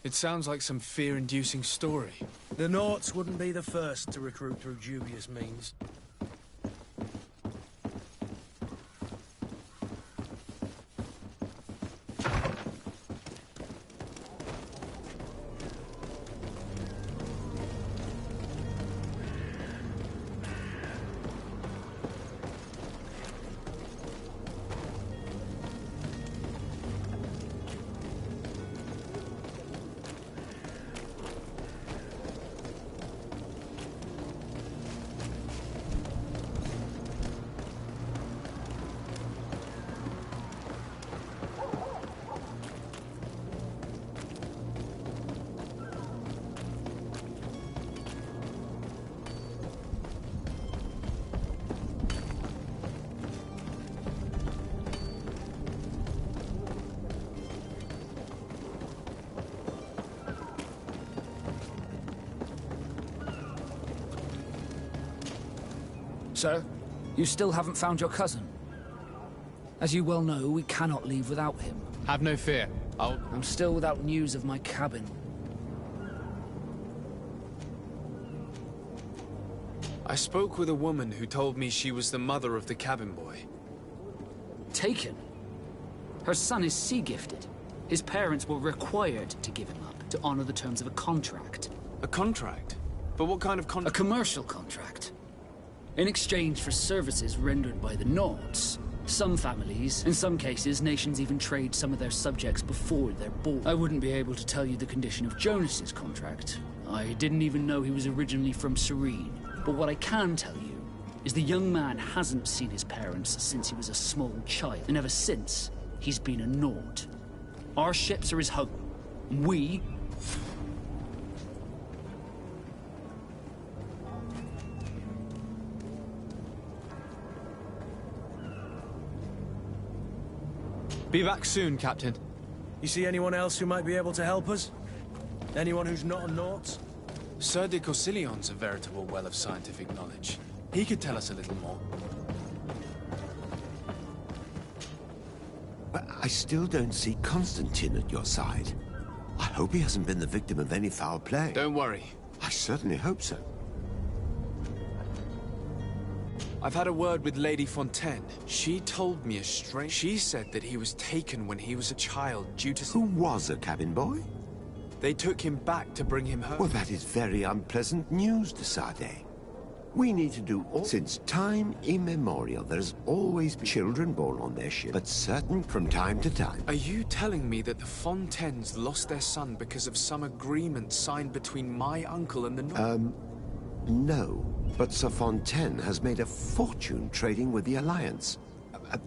It sounds like some fear-inducing story. The Nauts wouldn't be the first to recruit through dubious means. So, you still haven't found your cousin? As you well know, we cannot leave without him. Have no fear. I'm still without news of my cabin. I spoke with a woman who told me she was the mother of the cabin boy. Taken? Her son is sea-gifted. His parents were required to give him up to honor the terms of a contract. A contract? But what kind of contract? A commercial contract. In exchange for services rendered by the Nauts. Some families, in some cases, nations even trade some of their subjects before they're born. I wouldn't be able to tell you the condition of Jonas's contract. I didn't even know he was originally from Serene. But what I can tell you is the young man hasn't seen his parents since he was a small child. And ever since, he's been a Naut. Our ships are his home. We... Be back soon, Captain. You see anyone else who might be able to help us? Anyone who's not a Naut? Sir de Corsillion's a veritable well of scientific knowledge. He could tell us a little more. But I still don't see Constantine at your side. I hope he hasn't been the victim of any foul play. Don't worry. I certainly hope so. I've had a word with Lady Fontaine. She told me a strange... She said that he was taken when he was a child due to... Who was a cabin boy? They took him back to bring him home. Well, that is very unpleasant news, de Sade. We need to do all... Since time immemorial, there's always been children born on their ship, but certain from time to time. Are you telling me that the Fontaines lost their son because of some agreement signed between my uncle and the... No. But Sir Fontaine has made a fortune trading with the Alliance.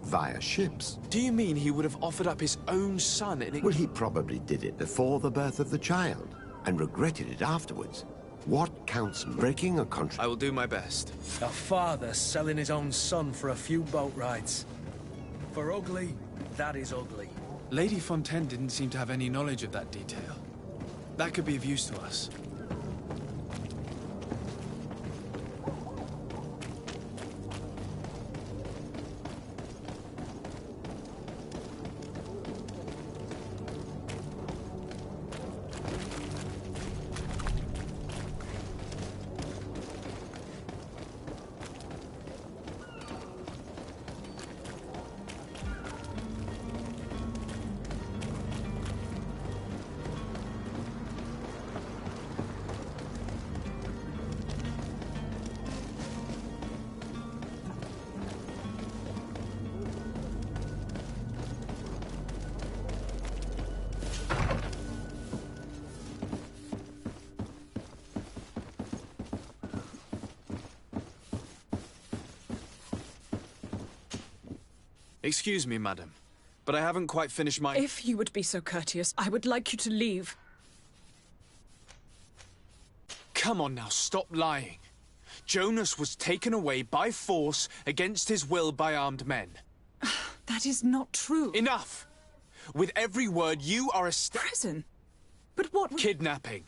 Via ships. Do you mean he would have offered up his own son in... Well, he probably did it before the birth of the child, and regretted it afterwards. What counts breaking a contract? I will do my best. A father selling his own son for a few boat rides. For ugly, that is ugly. Lady Fontaine didn't seem to have any knowledge of that detail. That could be of use to us. Excuse me, madam, but I haven't quite finished my... If you would be so courteous, I would like you to leave. Come on now, stop lying. Jonas was taken away by force against his will by armed men. That is not true. Enough! With every word, you are a... Prison? But what... Kidnapping.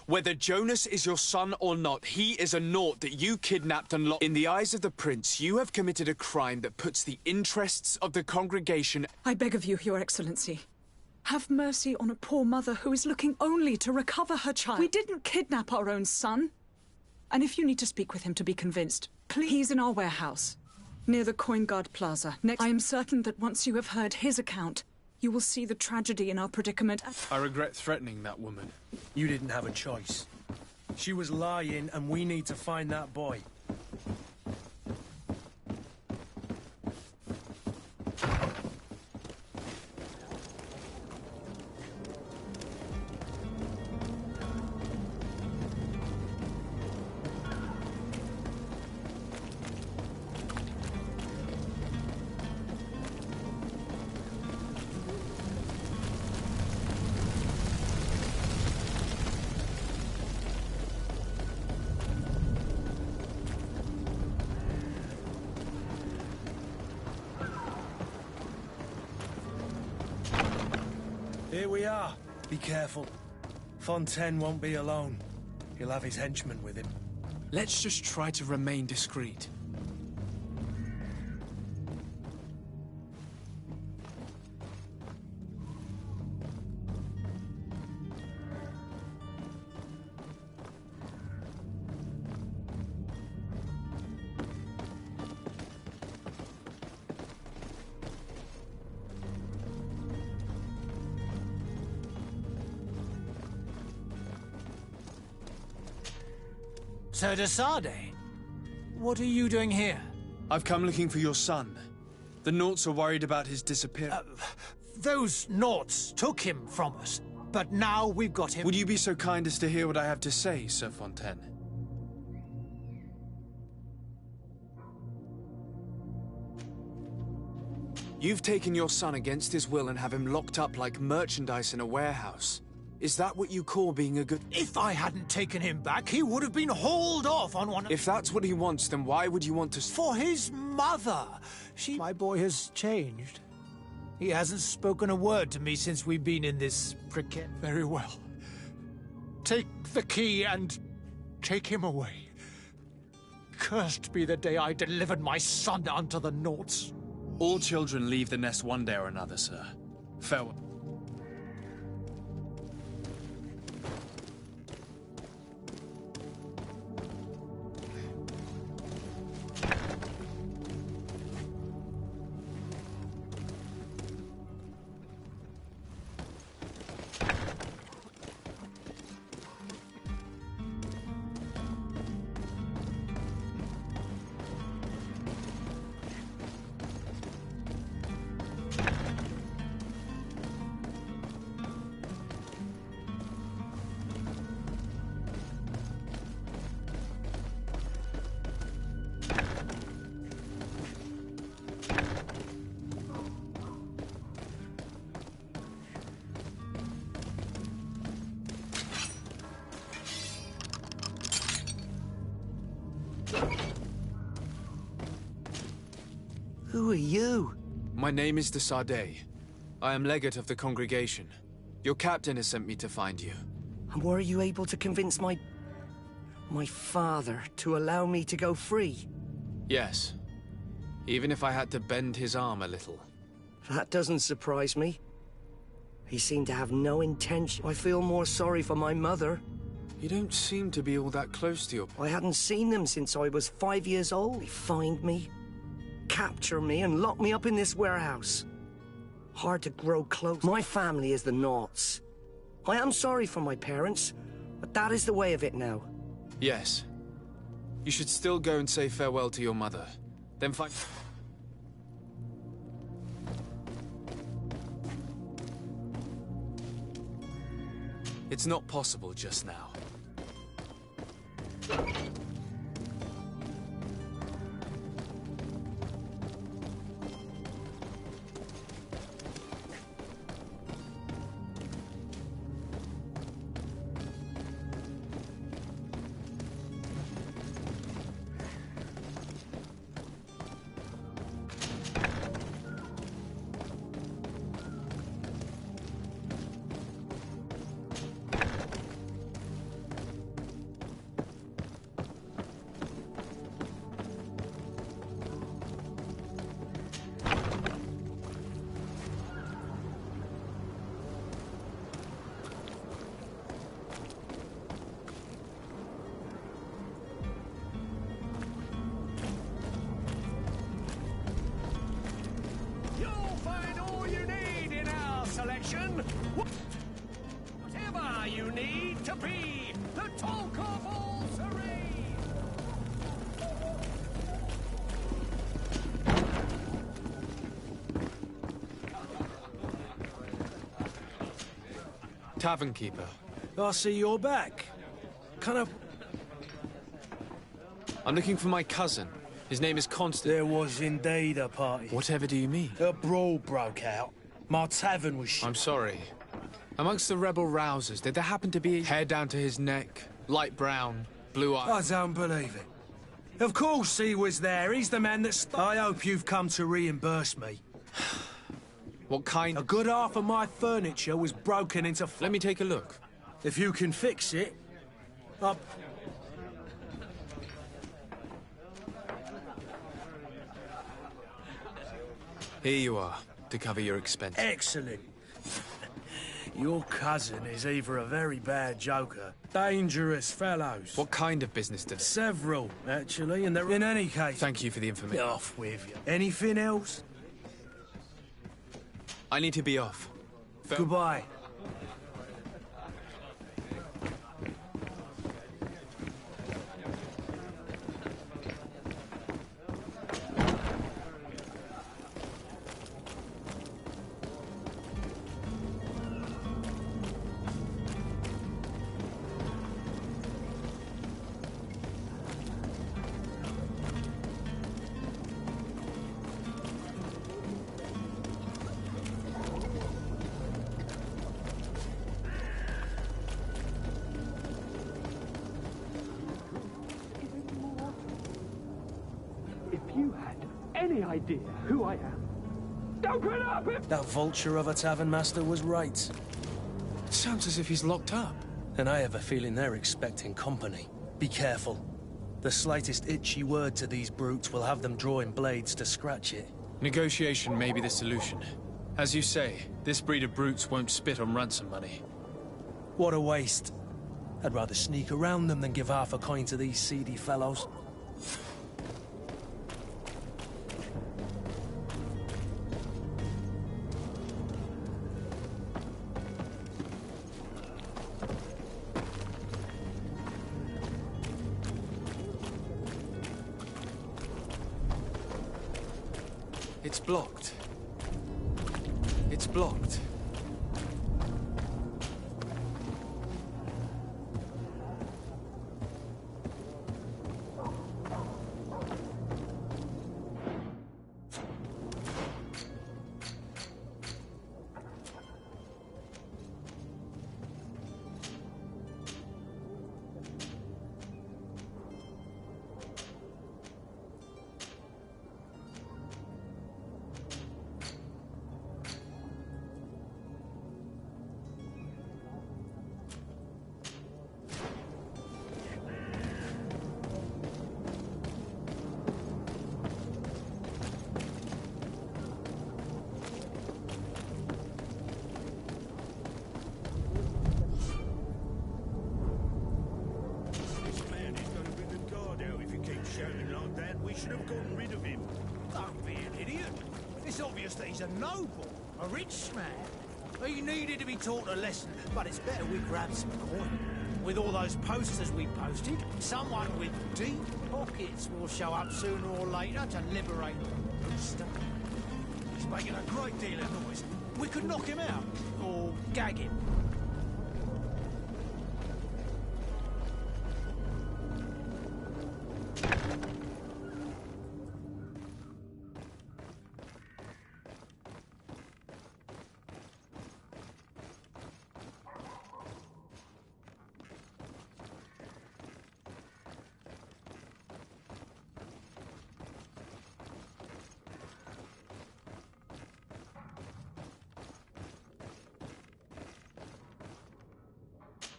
Whether Jonas is your son or not, he is a naught that you kidnapped and locked. In the eyes of the prince, you have committed a crime that puts the interests of the congregation... I beg of you, Your Excellency. Have mercy on a poor mother who is looking only to recover her child. We didn't kidnap our own son. And if you need to speak with him to be convinced, please... He's in our warehouse, near the Coin Guard Plaza. Next, I am certain that once you have heard his account, you will see the tragedy in our predicament. I regret threatening that woman. You didn't have a choice. She was lying, and we need to find that boy. Here we are. Be careful. Fontaine won't be alone. He'll have his henchmen with him. Let's just try to remain discreet. Sir de Sade, what are you doing here? I've come looking for your son. The Naughts are worried about his disappearance. Those Naughts took him from us, but now we've got him. Would you be so kind as to hear what I have to say, Sir Fontaine? You've taken your son against his will and have him locked up like merchandise in a warehouse. Is that what you call being a good... If I hadn't taken him back, he would have been hauled off on one... If that's what he wants, then why would you want to... For his mother! My boy has changed. He hasn't spoken a word to me since we've been in this precarious... Very well. Take the key and take him away. Cursed be the day I delivered my son unto the Naughts. All children leave the nest one day or another, sir. Farewell. Who are you? My name is de Sardet. I am legate of the congregation. Your captain has sent me to find you. And were you able to convince my father to allow me to go free? Yes. Even if I had to bend his arm a little. That doesn't surprise me. He seemed to have no intention. I feel more sorry for my mother. You don't seem to be all that close to your... I hadn't seen them since I was 5 years old. They find me, capture me, and lock me up in this warehouse. Hard to grow close. My family is the Naughts. I am sorry for my parents, but that is the way of it now. Yes. You should still go and say farewell to your mother. Then find... It's not possible just now. Whatever you need to be the talk of all Serene. Tavern keeper. I see you're back. I'm looking for my cousin. His name is Constant. There was indeed a party. Whatever do you mean? A brawl broke out. My tavern was I'm sorry. Amongst the rebel rousers, did there happen to be hair down to his neck, light brown, blue eyes? I don't believe it. Of course he was there. He's the man that... I hope you've come to reimburse me. What kind? A good half of my furniture was broken into... Let me take a look. If you can fix it, Here you are, to cover your expenses. Excellent. Your cousin is either a very bad joker, dangerous fellows. What kind of business did... Several, actually, and they're... In any case... Thank you for the information. Off with you. Anything else? I need to be off. Goodbye. Idea who I am. Don't put up! That vulture of a tavern master was right. It sounds as if he's locked up. And I have a feeling they're expecting company. Be careful. The slightest itchy word to these brutes will have them drawing blades to scratch it. Negotiation may be the solution. As you say, this breed of brutes won't spit on ransom money. What a waste. I'd rather sneak around them than give half a coin to these seedy fellows. It's blocked. It's blocked. said we should have gotten rid of him. Don't be an idiot. It's obvious that he's a noble, a rich man. He needed to be taught a lesson, but it's better we grab some coin. With all those posters we posted, someone with deep pockets will show up sooner or later to liberate the rooster. He's making a great deal of noise. We could knock him out, or gag him.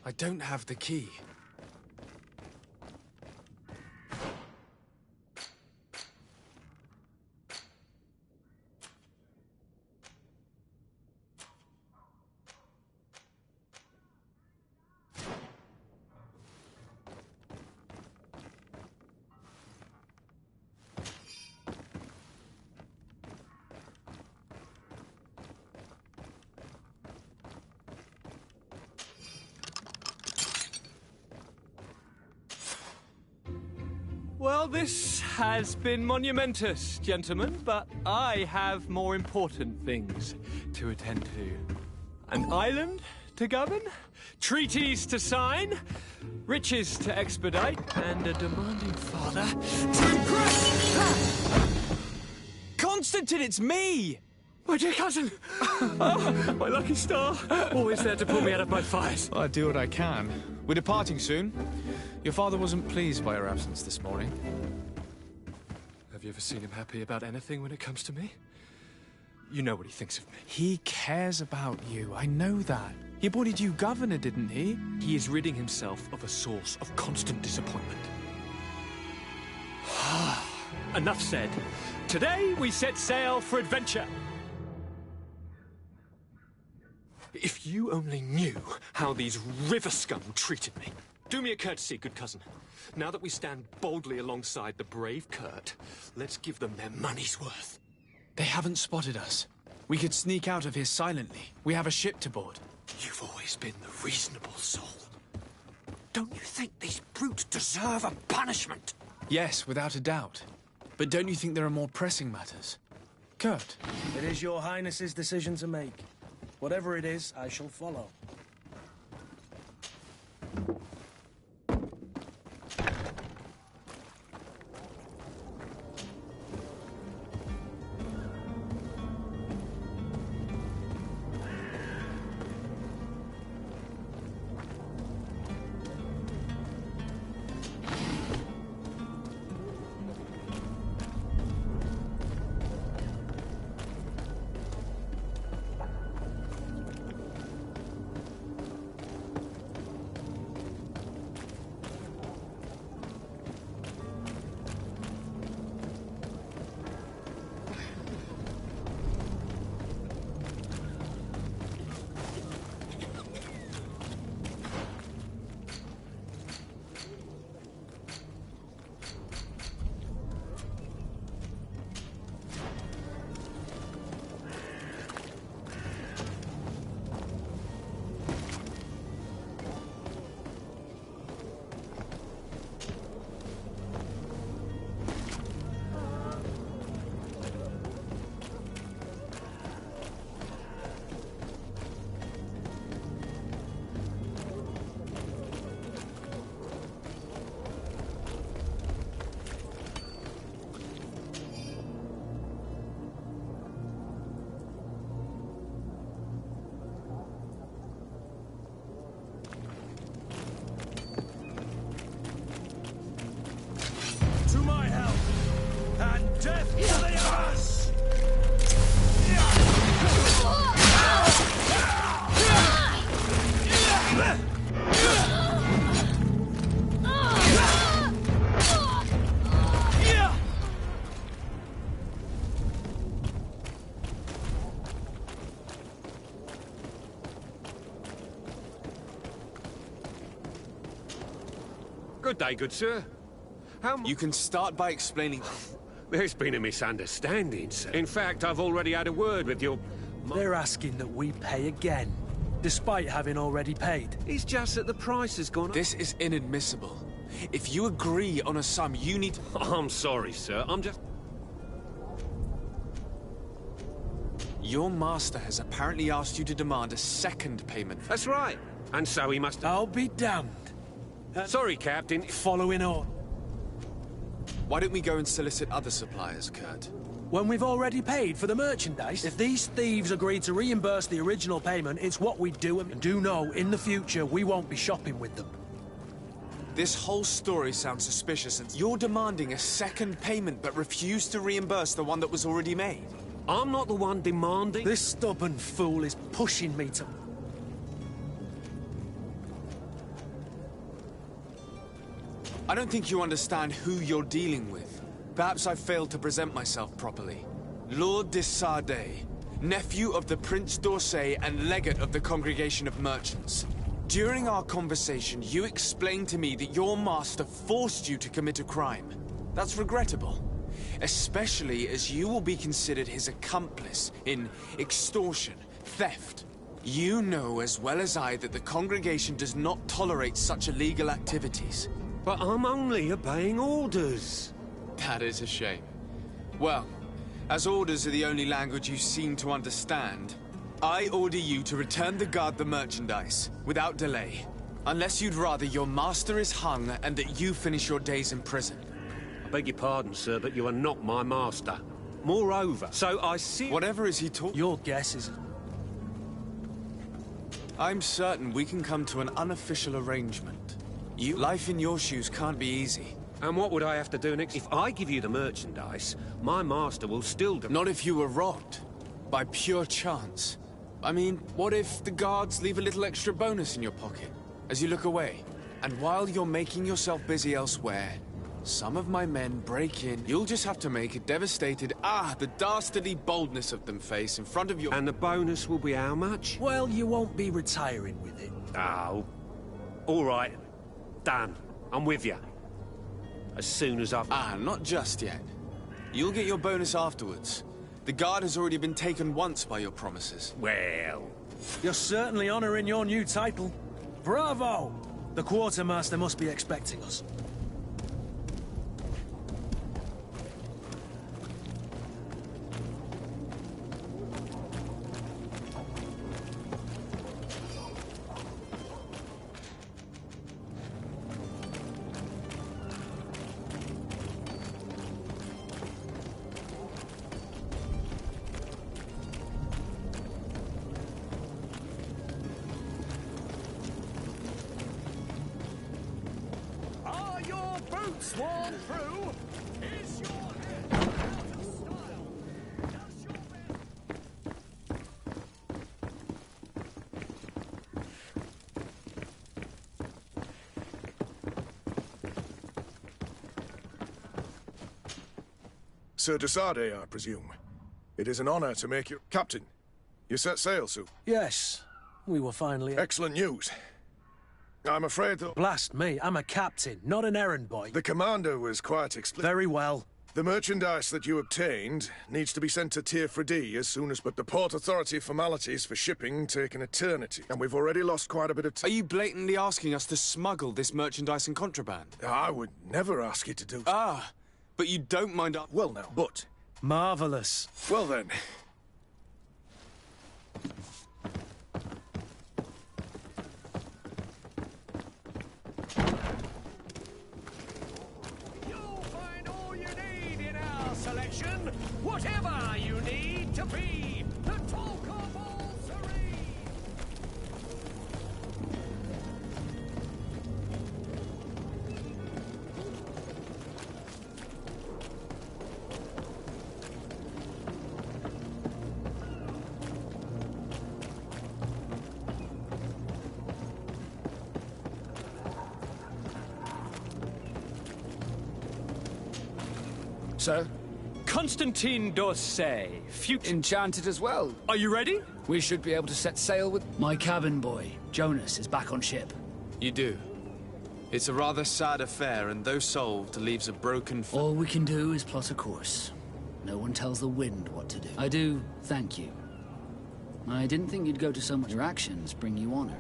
I don't have the key. Well, this has been monumentous, gentlemen, but I have more important things to attend to. An island to govern, treaties to sign, riches to expedite, and a demanding father to impress. Constantine, it's me! My dear cousin! Oh, my lucky star! Always there to pull me out of my fires. Well, I do what I can. We're departing soon. Your father wasn't pleased by your absence this morning. Have you ever seen him happy about anything when it comes to me? You know what he thinks of me. He cares about you, I know that. He appointed you governor, didn't he? He is ridding himself of a source of constant disappointment. Enough said. Today we set sail for adventure. If you only knew how these river scum treated me. Do me a courtesy, good cousin. Now that we stand boldly alongside the brave Kurt, let's give them their money's worth. They haven't spotted us. We could sneak out of here silently. We have a ship to board. You've always been the reasonable soul. Don't you think these brutes deserve a punishment? Yes, without a doubt. But don't you think there are more pressing matters? Kurt? It is your highness's decision to make. Whatever it is, I shall follow. Good day, good sir. You can start by explaining... There's been a misunderstanding, sir. In fact, I've already had a word with your... They're asking that we pay again, despite having already paid. It's just that the price has gone up. This is inadmissible. If you agree on a sum, you need... I'm sorry, sir. I'm just... Your master has apparently asked you to demand a second payment. That's right. And so he must... I'll be damned. Sorry, Captain. Following on. Why don't we go and solicit other suppliers, Kurt? When we've already paid for the merchandise? If these thieves agree to reimburse the original payment, it's what we do, and do know, in the future, we won't be shopping with them. This whole story sounds suspicious, and you're demanding a second payment but refuse to reimburse the one that was already made. I'm not the one demanding. This stubborn fool is pushing me to... I don't think you understand who you're dealing with. Perhaps I failed to present myself properly. Lord de Sardet, nephew of the Prince d'Orsay and legate of the Congregation of Merchants. During our conversation, you explained to me that your master forced you to commit a crime. That's regrettable. Especially as you will be considered his accomplice in extortion, theft. You know as well as I that the congregation does not tolerate such illegal activities. But I'm only obeying orders. That is a shame. Well, as orders are the only language you seem to understand, I order you to return the guard the merchandise, without delay. Unless you'd rather your master is hung and that you finish your days in prison. I beg your pardon, sir, but you are not my master. Moreover, so I see... Whatever is he talking... Your guess is... I'm certain we can come to an unofficial arrangement. Life in your shoes can't be easy. And what would I have to do next? If I give you the merchandise, my master will still... Not if you were robbed. By pure chance. I mean, what if the guards leave a little extra bonus in your pocket as you look away? And while you're making yourself busy elsewhere, some of my men break in. You'll just have to make a devastated, the dastardly boldness of them face in front of your... And the bonus will be how much? Well, you won't be retiring with it. Oh. All right. Done. I'm with you. As soon as I've... not just yet. You'll get your bonus afterwards. The guard has already been taken once by your promises. Well... You're certainly honoring your new title. Bravo! The quartermaster must be expecting us. Sworn through? Is your head out of style? Does your Sir de Sardet, I presume. It is an honor to make you... Captain, you set sail soon? Yes, we were finally... Excellent news. I'm afraid that... Blast me, I'm a captain, not an errand boy. The commander was quite explicit. Very well. The merchandise that you obtained needs to be sent to Tier D as soon as... But the Port Authority formalities for shipping take an eternity, and we've already lost quite a bit of time. Are you blatantly asking us to smuggle this merchandise and contraband? I would never ask you to do... But you don't mind... Well now, but... Marvelous. Well then... selection, whatever you need to be the talk of all Serene. Sir? Constantine d'Orsay, future... Enchanted as well. Are you ready? We should be able to set sail with... My cabin boy, Jonas, is back on ship. You do? It's a rather sad affair, and though solved, leaves a broken... All we can do is plot a course. No one tells the wind what to do. I do thank you. I didn't think you'd go to so much. Your actions bring you honor.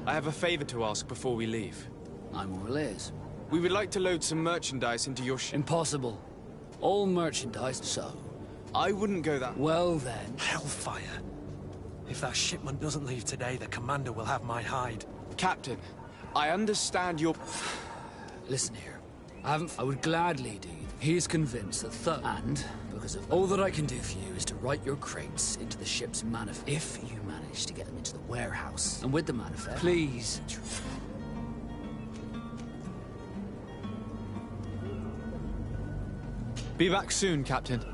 I have a favor to ask before we leave. I'm all ears. We would like to load some merchandise into your ship. Impossible. All merchandise, so. I wouldn't go that... Well then. Hellfire. If that shipment doesn't leave today, the commander will have my hide. Captain, I understand your... Listen here. I would gladly do. He's convinced that and, because of all that I can do for you is to write your crates into the ship's manifest. If you manage to get them into the warehouse, and with the manifest, please... Be back soon, Captain.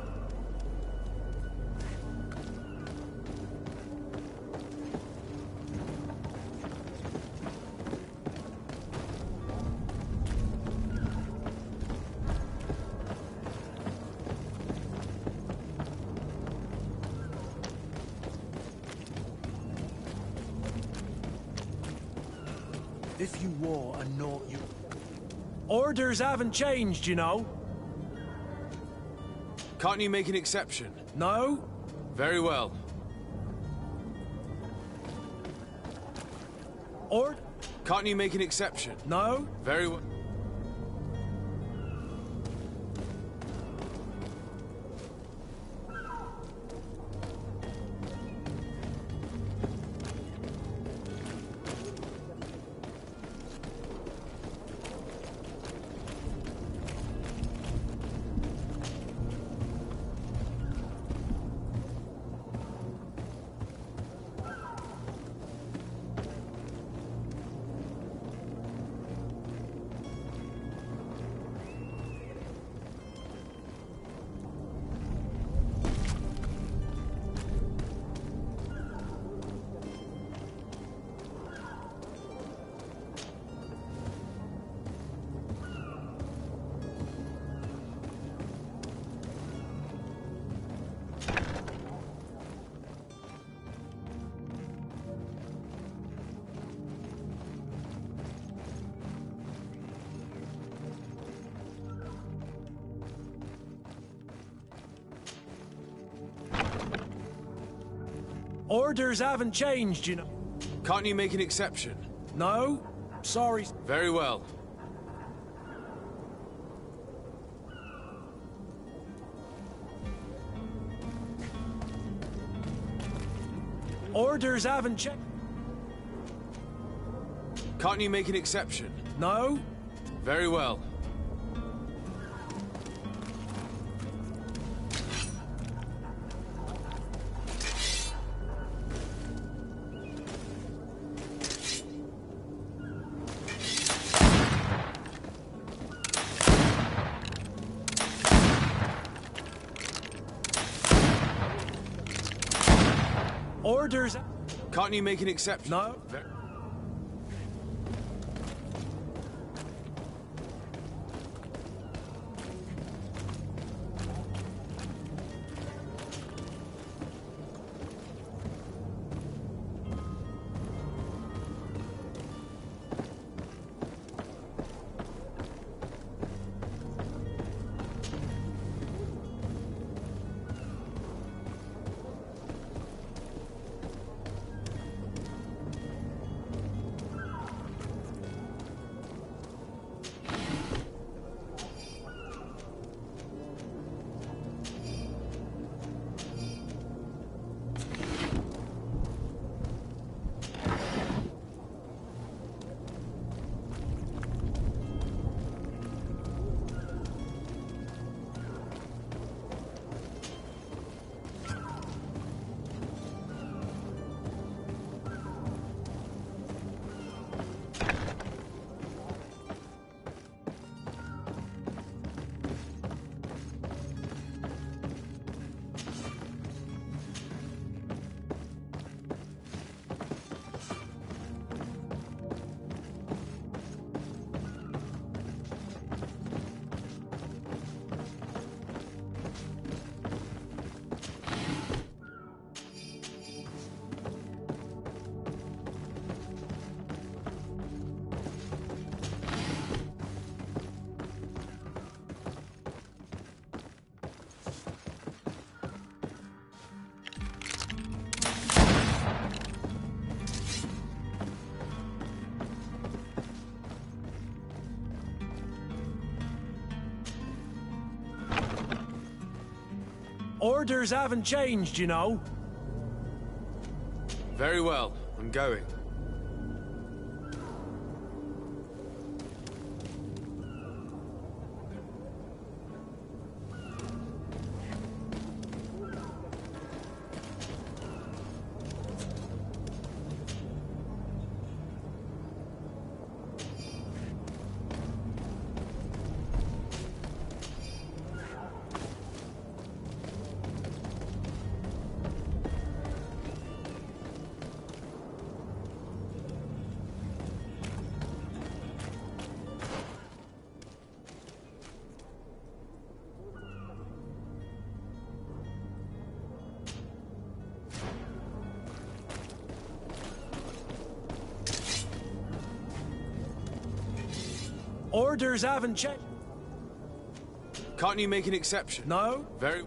If you wore a note, you... Orders haven't changed, you know. Can't you make an exception? No. Very well. Can't you make an exception? No. Very well. Orders haven't changed, you know. Can't you make an exception? No. Sorry. Very well. Orders haven't changed. Can't you make an exception? No. Very well. Orders... Can't you make an exception? No. Orders haven't changed, you know. Very well, I'm going. Orders haven't changed. Can't you make an exception? No? Very...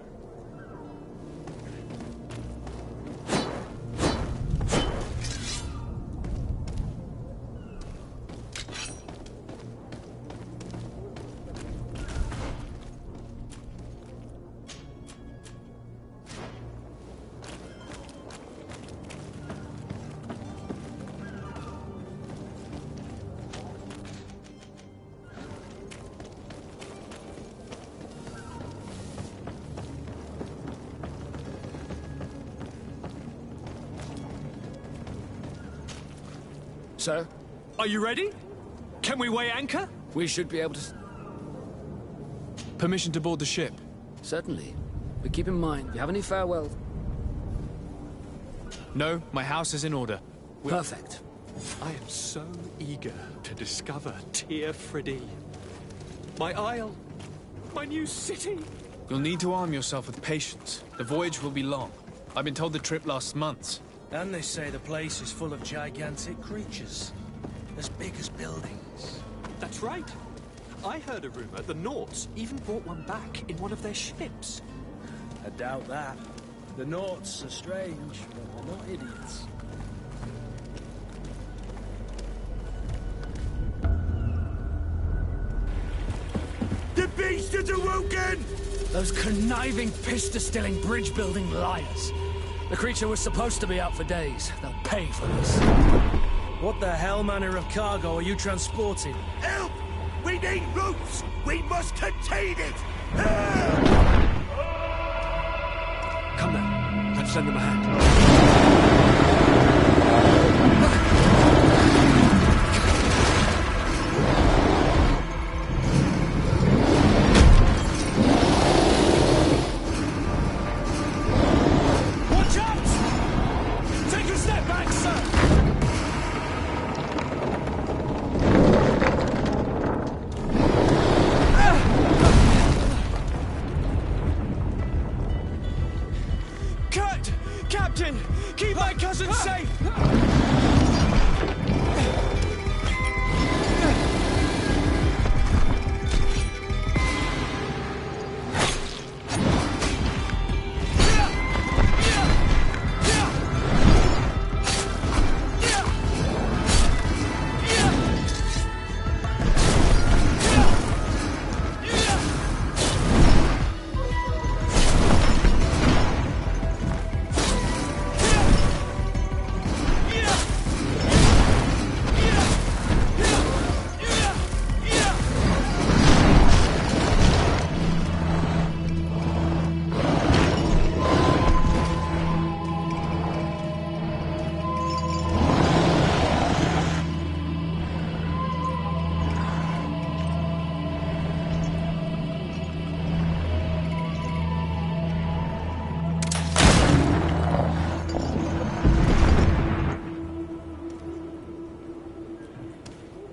Sir? Are you ready? Can we weigh anchor? We should be able to... Permission to board the ship? Certainly. But keep in mind, if you have any farewell... No, my house is in order. Perfect. I am so eager to discover Teer Fradee. My isle. My new city. You'll need to arm yourself with patience. The voyage will be long. I've been told the trip lasts months. And they say the place is full of gigantic creatures. As big as buildings. That's right. I heard a rumor the Nauts even brought one back in one of their ships. I doubt that. The Nauts are strange, but they're not idiots. The beast is awoken! Those conniving, piss-distilling, bridge-building liars. The creature was supposed to be out for days. They'll pay for this. What the hell manner of cargo are you transporting? Help! We need routes! We must contain it! Come now. Let's lend them a hand. Captain! Keep my cousin safe!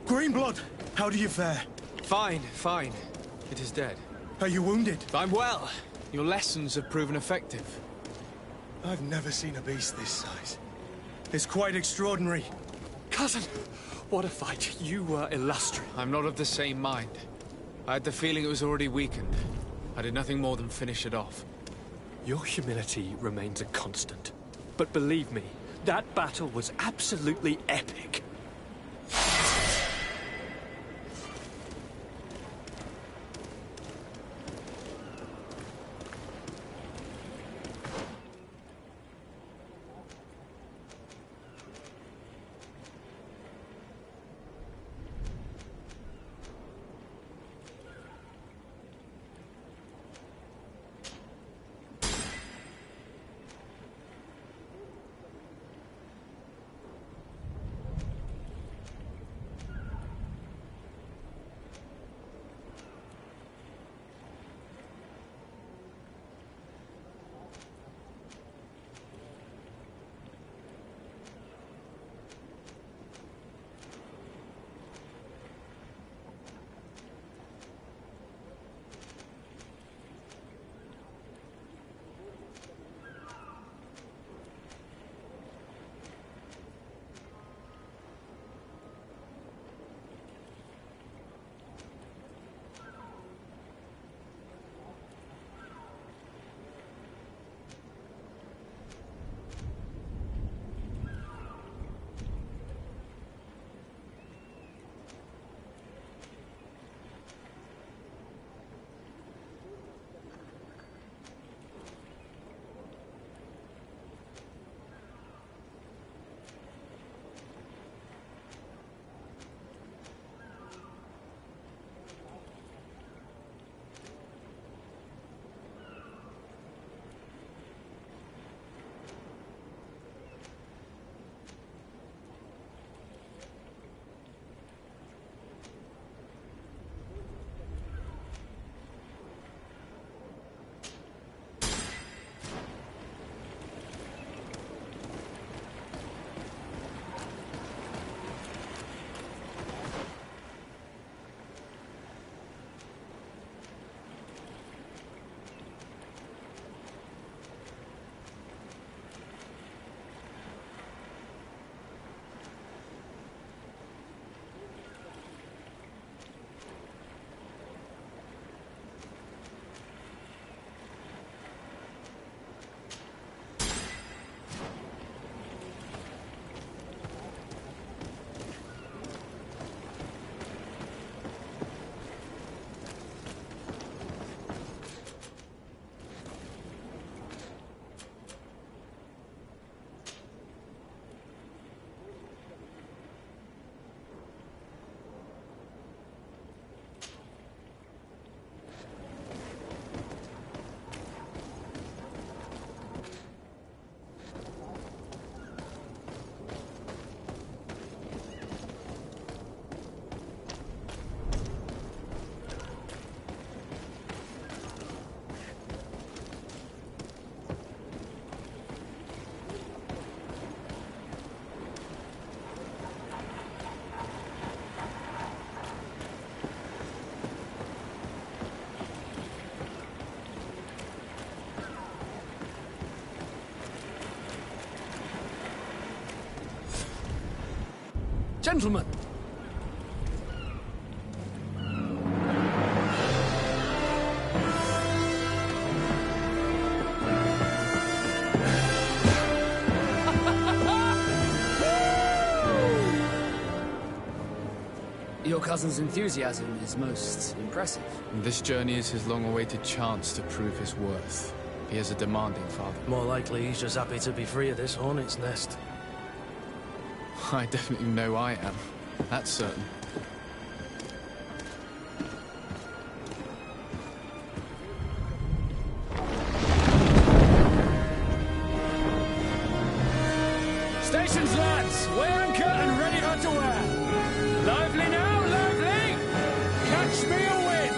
Greenblood, how do you fare? Fine, fine. It is dead. Are you wounded? I'm well. Your lessons have proven effective. I've never seen a beast this size. It's quite extraordinary. Cousin, what a fight. You were illustrious. I'm not of the same mind. I had the feeling it was already weakened. I did nothing more than finish it off. Your humility remains a constant. But believe me, that battle was absolutely epic. Gentlemen! Your cousin's enthusiasm is most impressive. This journey is his long-awaited chance to prove his worth. He is a demanding father. More likely he's just happy to be free of this hornet's nest. I definitely know I am. That's certain. Stations, lads! Wear and cut and ready her to wear! Lively now, lively! Catch me a win!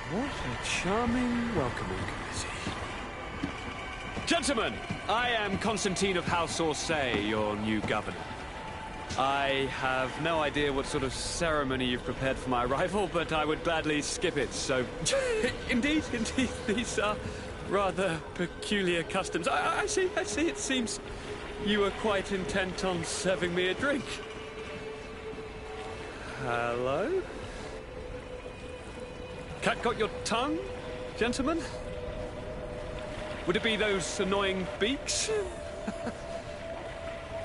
What a charming welcoming committee. Gentlemen, I am Constantine of House Orsay, your new governor. I have no idea what sort of ceremony you've prepared for my arrival, but I would gladly skip it, so... Indeed, these are rather peculiar customs. I see, it seems you were quite intent on serving me a drink. Hello? Cat got your tongue, gentlemen? Would it be those annoying beaks?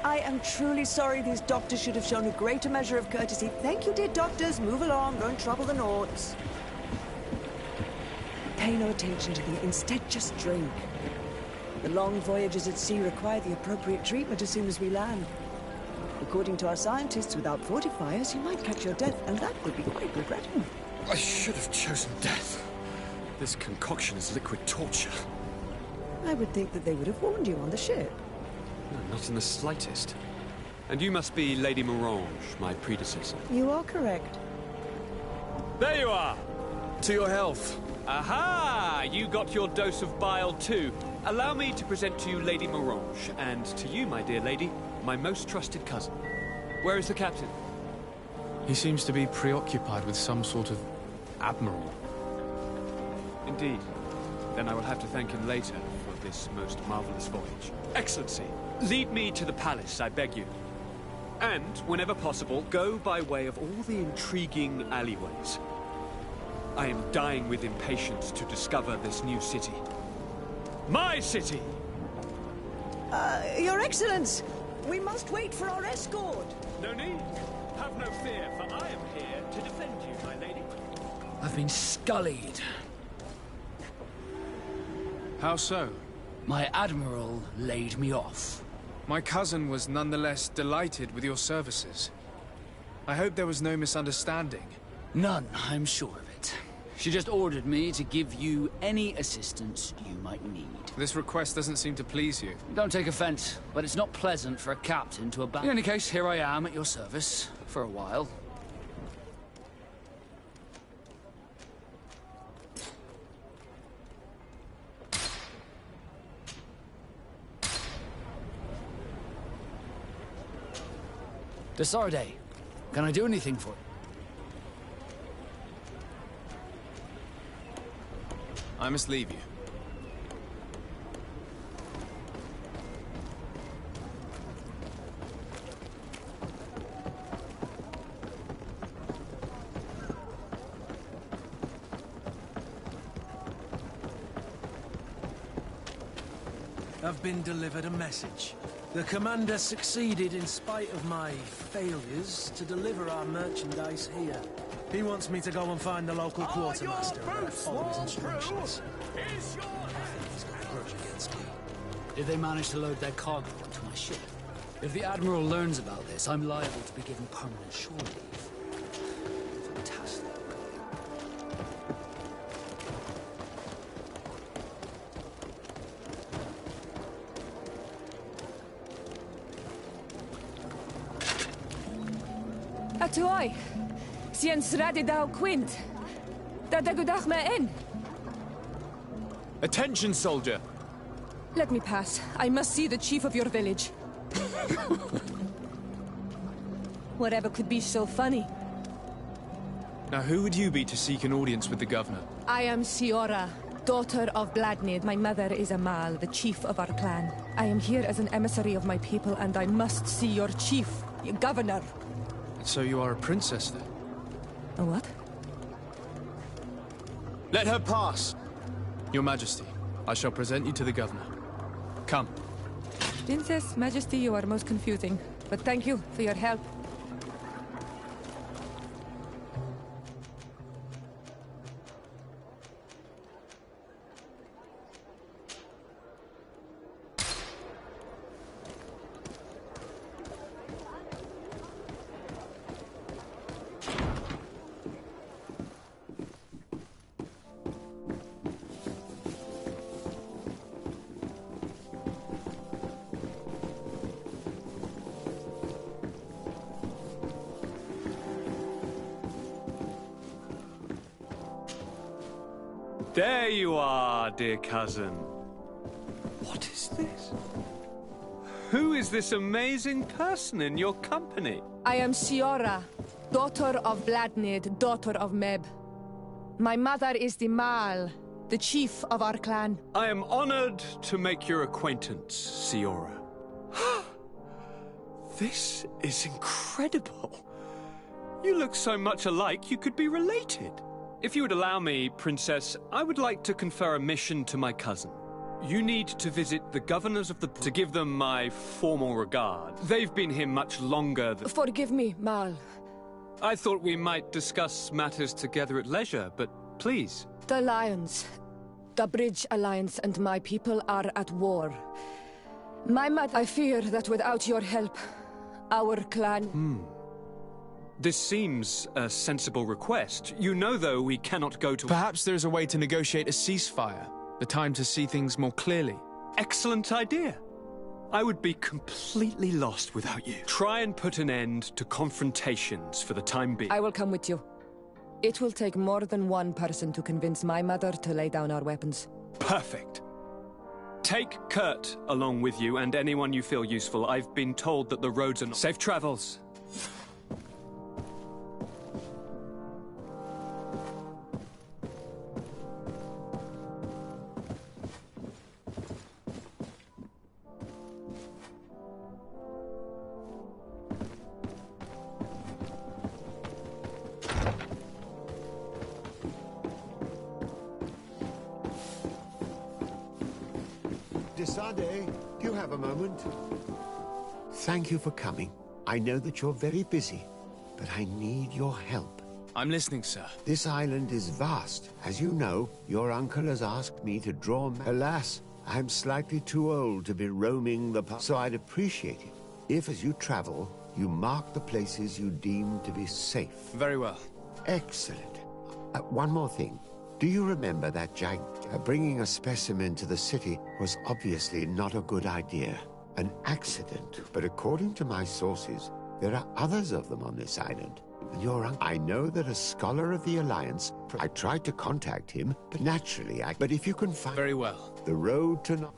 I am truly sorry. These doctors should have shown a greater measure of courtesy. Thank you, dear doctors. Move along. Don't trouble the Nords. Pay no attention to them. Instead, just drink. The long voyages at sea require the appropriate treatment as soon as we land. According to our scientists, without fortifiers, you might catch your death, and that would be quite regrettable. I should have chosen death. This concoction is liquid torture. I would think that they would have warned you on the ship. No, not in the slightest. And you must be Lady Morange, my predecessor. You are correct. There you are! To your health. Aha! You got your dose of bile too. Allow me to present to you Lady Morange, and to you, my dear lady, my most trusted cousin. Where is the captain? He seems to be preoccupied with some sort of admiral. Indeed. Then I will have to thank him later for this most marvelous voyage. Excellency, lead me to the palace, I beg you. And, whenever possible, go by way of all the intriguing alleyways. I am dying with impatience to discover this new city. My city! Your Excellence! We must wait for our escort! No need. Have no fear, for I am here to defend you, my lady. I've been scullied. How so? My admiral laid me off. My cousin was nonetheless delighted with your services. I hope there was no misunderstanding. None, I'm sure of it. She just ordered me to give you any assistance you might need. This request doesn't seem to please you. Don't take offense, but it's not pleasant for a captain to abandon. In any case, here I am at your service, for a while. Desarde, can I do anything for you? I must leave you. I've been delivered a message. The commander succeeded, in spite of my failures, to deliver our merchandise here. He wants me to go and find the local quartermaster and follow his instructions. I think he's got a grudge against me. Did they manage to load their cargo onto my ship? If the Admiral learns about this, I'm liable to be given permanent shore leave. Fantastic. Atuai, Sien Sradi Dao Quint. Dadagudach me in. Attention, soldier! Let me pass. I must see the chief of your village. Whatever could be so funny? Now, who would you be to seek an audience with the governor? I am Siora, daughter of Bladnid. My mother is Amal, the chief of our clan. I am here as an emissary of my people, and I must see your chief, your governor. So you are a princess, then? A what? Let her pass! Your Majesty, I shall present you to the governor. Come. Princess, Majesty, you are most confusing. But thank you for your help. There you are, dear cousin. What is this? Who is this amazing person in your company? I am Siora, daughter of Bladnid, daughter of Meb. My mother is the Mal, the chief of our clan. I am honored to make your acquaintance, Siora. This is incredible. You look so much alike you could be related. If you would allow me, Princess, I would like to confer a mission to my cousin. You need to visit the governors of the... to give them my formal regard. They've been here much longer than... Forgive me, Mal. I thought we might discuss matters together at leisure, but please. The Lions, the Bridge Alliance and my people are at war. My mother... I fear that without your help, our clan... This seems a sensible request. You know, though, we cannot go to... Perhaps there is a way to negotiate a ceasefire. The time to see things more clearly. Excellent idea. I would be completely lost without you. Try and put an end to confrontations for the time being. I will come with you. It will take more than one person to convince my mother to lay down our weapons. Perfect. Take Kurt along with you and anyone you feel useful. I've been told that the roads are not... Safe travels. Desade, do you have a moment? Thank you for coming. I know that you're very busy, but I need your help. I'm listening, sir. This island is vast. As you know, your uncle has asked me to draw... Alas, I'm slightly too old to be roaming the so I'd appreciate it if, as you travel, you mark the places you deem to be safe. Very well. Excellent. One more thing. Do you remember that bringing a specimen to the city was obviously not a good idea. An accident, but according to my sources, there are others of them on this island. And your uncle... I know that a scholar of the Alliance... I tried to contact him, but naturally But if you can find... Very well. The road to...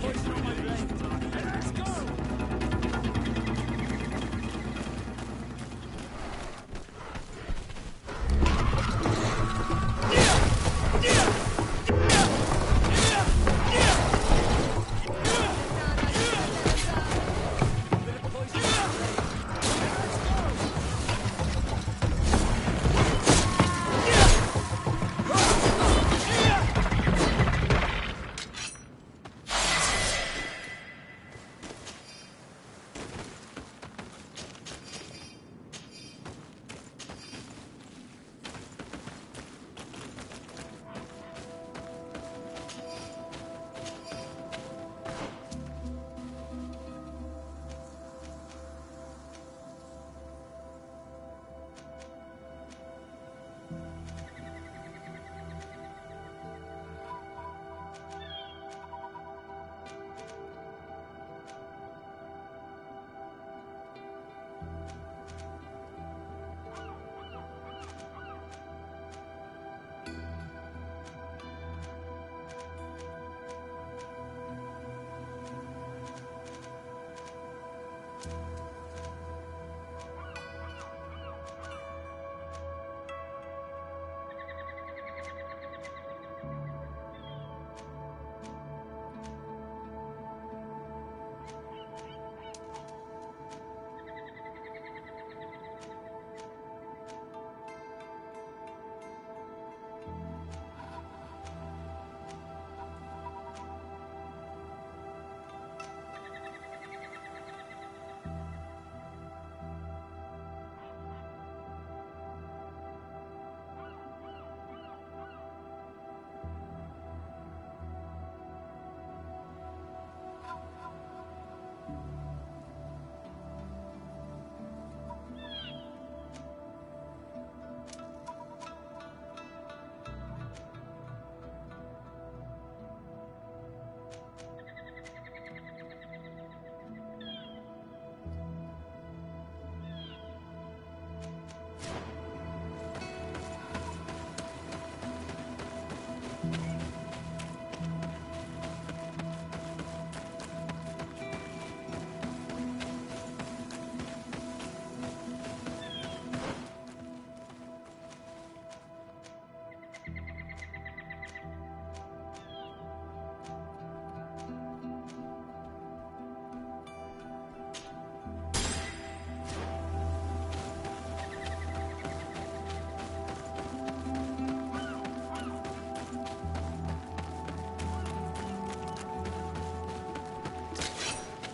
poison on my blade. Let's go!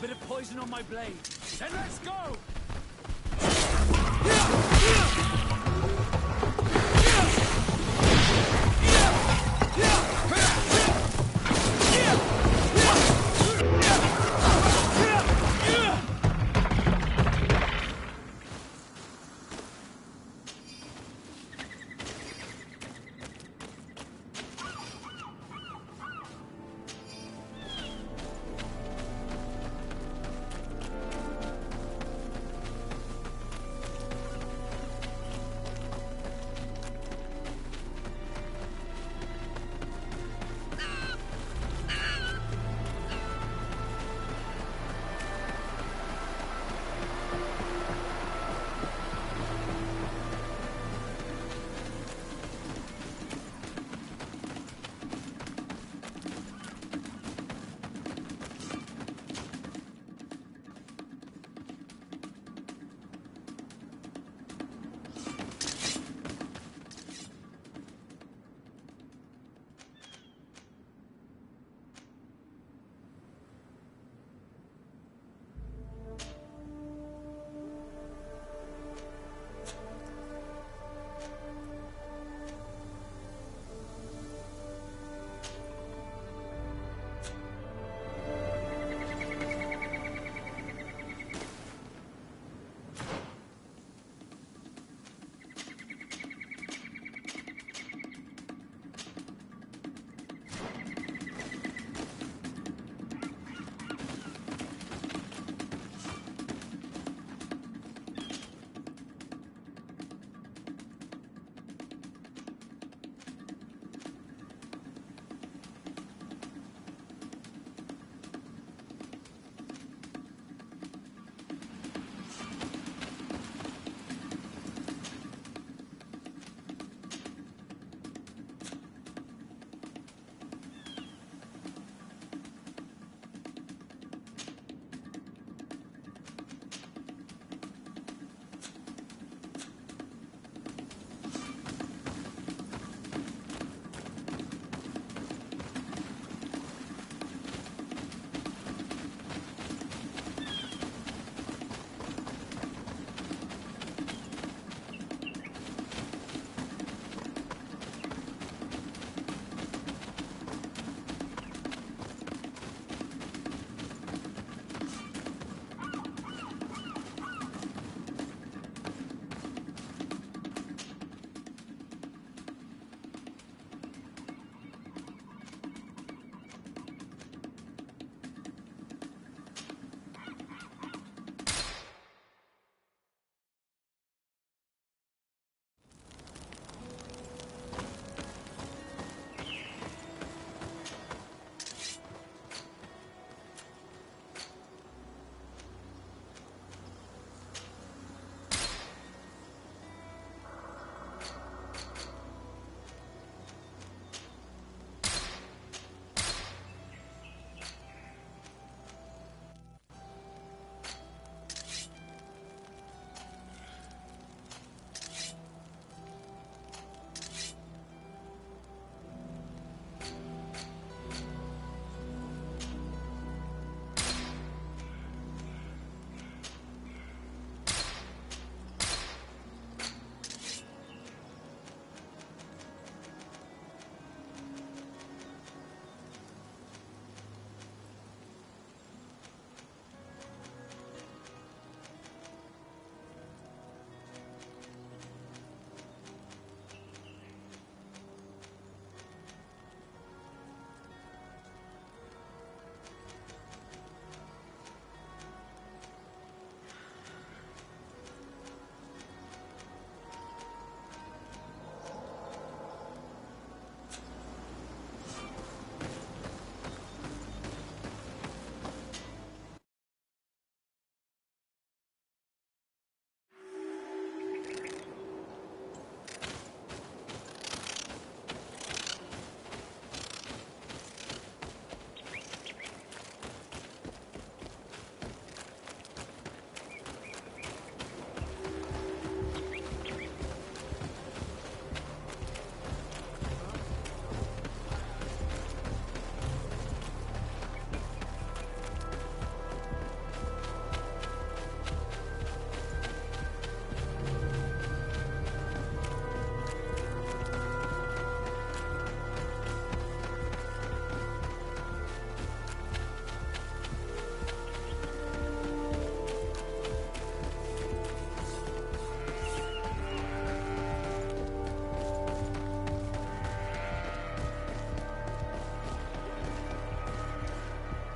Bit of poison on my blade. Then let's go!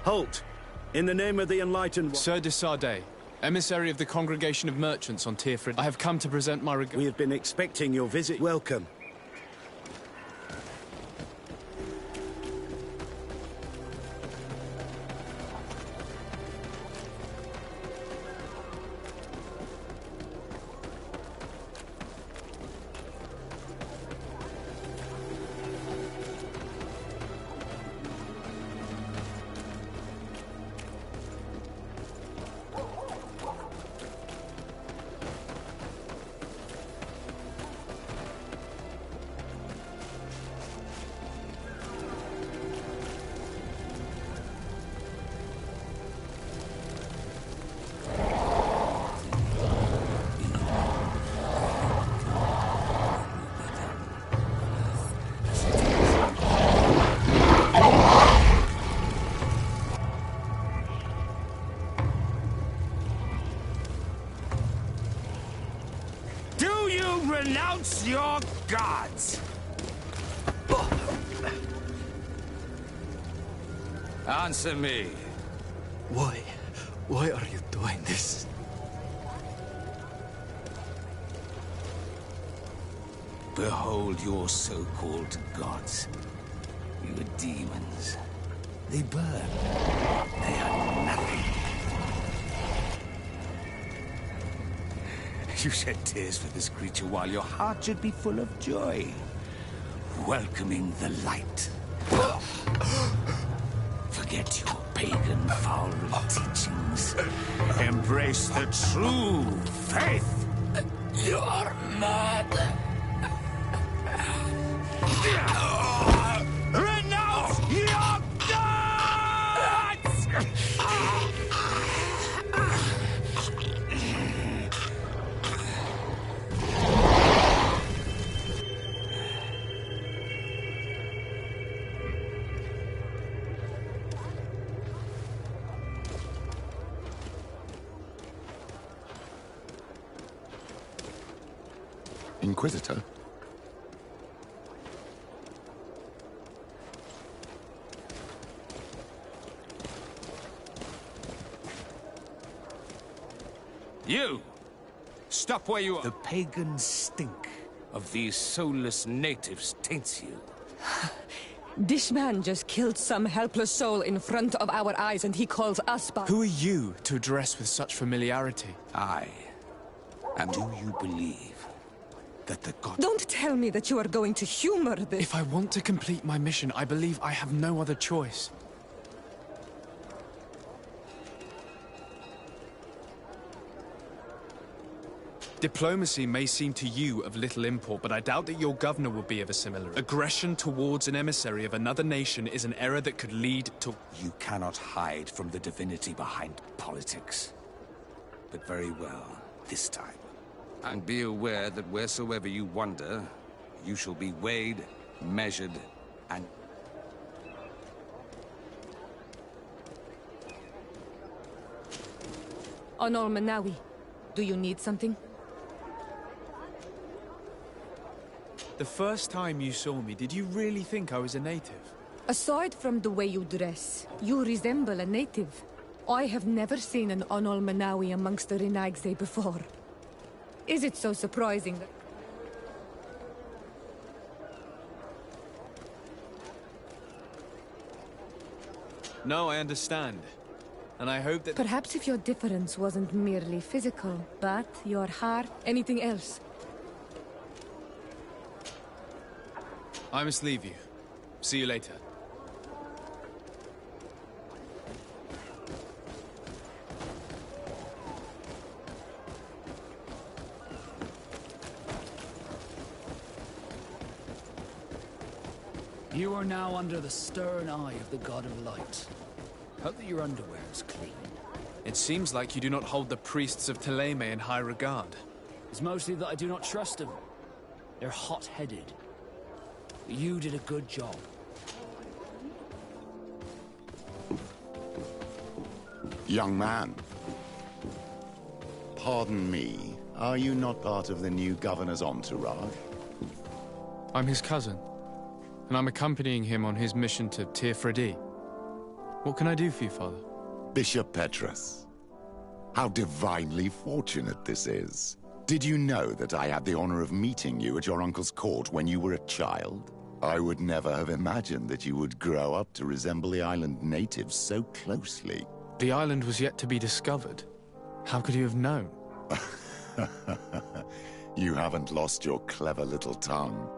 Halt! In the name of the Enlightened One. Sir de Sardet, emissary of the Congregation of Merchants on Tearford, I have come to present my We have been expecting your visit. Welcome. Renounce your gods! Answer me. Why? Why are you doing this? Behold your so-called gods. Your demons. They burn. They are nothing. You shed tears for this creature while your heart should be full of joy. Welcoming the light. Forget your pagan foul teachings. Embrace the true faith. You're mad. Renounce your gods! Inquisitor? You! Stop where you are. The pagan stink of these soulless natives taints you. This man just killed some helpless soul in front of our eyes, and he calls us back. Who are you to address with such familiarity? And do you believe that the god... Don't tell me that you are going to humor this. If I want to complete my mission, I believe I have no other choice. Diplomacy may seem to you of little import, but I doubt that your governor will be of a similar. Aggression towards an emissary of another nation is an error that could lead to... You cannot hide from the divinity behind politics. But very well, this time. And be aware that wheresoever you wander, you shall be weighed, measured, and... Honor Manawi, do you need something? The first time you saw me, did you really think I was a native? Aside from the way you dress, you resemble a native. I have never seen an Onol Manawi amongst the Renagse before. Is it so surprising that... No, I understand. And I hope that... Perhaps if your difference wasn't merely physical, but your heart, anything else. I must leave you. See you later. You are now under the stern eye of the God of Light. Hope that your underwear is clean. It seems like you do not hold the priests of Thélème in high regard. It's mostly that I do not trust them. They're hot-headed. You did a good job. Young man. Pardon me, are you not part of the new governor's entourage? I'm his cousin, and I'm accompanying him on his mission to Tearfred. What can I do for you, Father? Bishop Petrus. How divinely fortunate this is. Did you know that I had the honor of meeting you at your uncle's court when you were a child? I would never have imagined that you would grow up to resemble the island natives so closely. The island was yet to be discovered. How could you have known? You haven't lost your clever little tongue.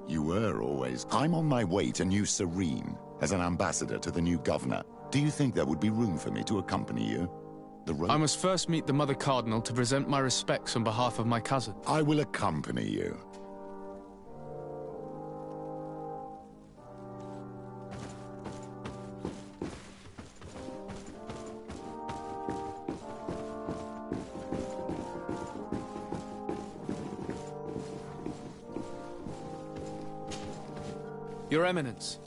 You were always... I'm on my way to New Serene as an ambassador to the new governor. Do you think there would be room for me to accompany you? I must first meet the Mother Cardinal to present my respects on behalf of my cousin. I will accompany you. Your Eminence,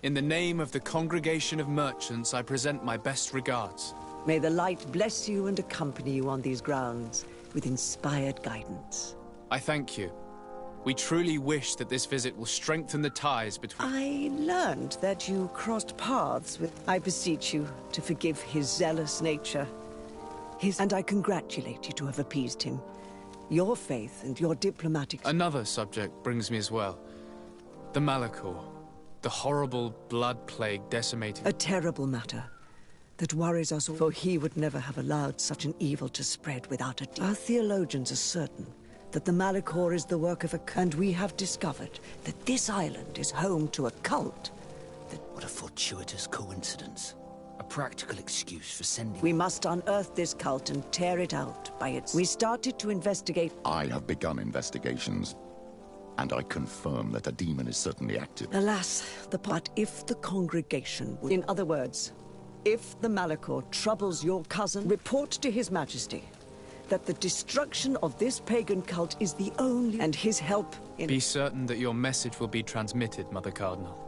in the name of the Congregation of Merchants, I present my best regards. May the light bless you and accompany you on these grounds with inspired guidance. I thank you. We truly wish that this visit will strengthen the ties between... I learned that you crossed paths with... I beseech you to forgive his zealous nature. And I congratulate you to have appeased him. Your faith and your diplomatic... Another subject brings me as well. The Malachor. The horrible blood plague decimating... A terrible matter that worries us all, for he would never have allowed such an evil to spread without a... Our theologians are certain that the Malachor is the work of a... And we have discovered that this island is home to a cult that... What a fortuitous coincidence. A practical excuse for sending... We must unearth this cult and tear it out by its... We started to investigate... I have begun investigations, and I confirm that a demon is certainly active. Alas, but if the congregation would... In other words, if the Malachor troubles your cousin, report to His Majesty that the destruction of this pagan cult is the only... and his help in... Be certain that your message will be transmitted, Mother Cardinal.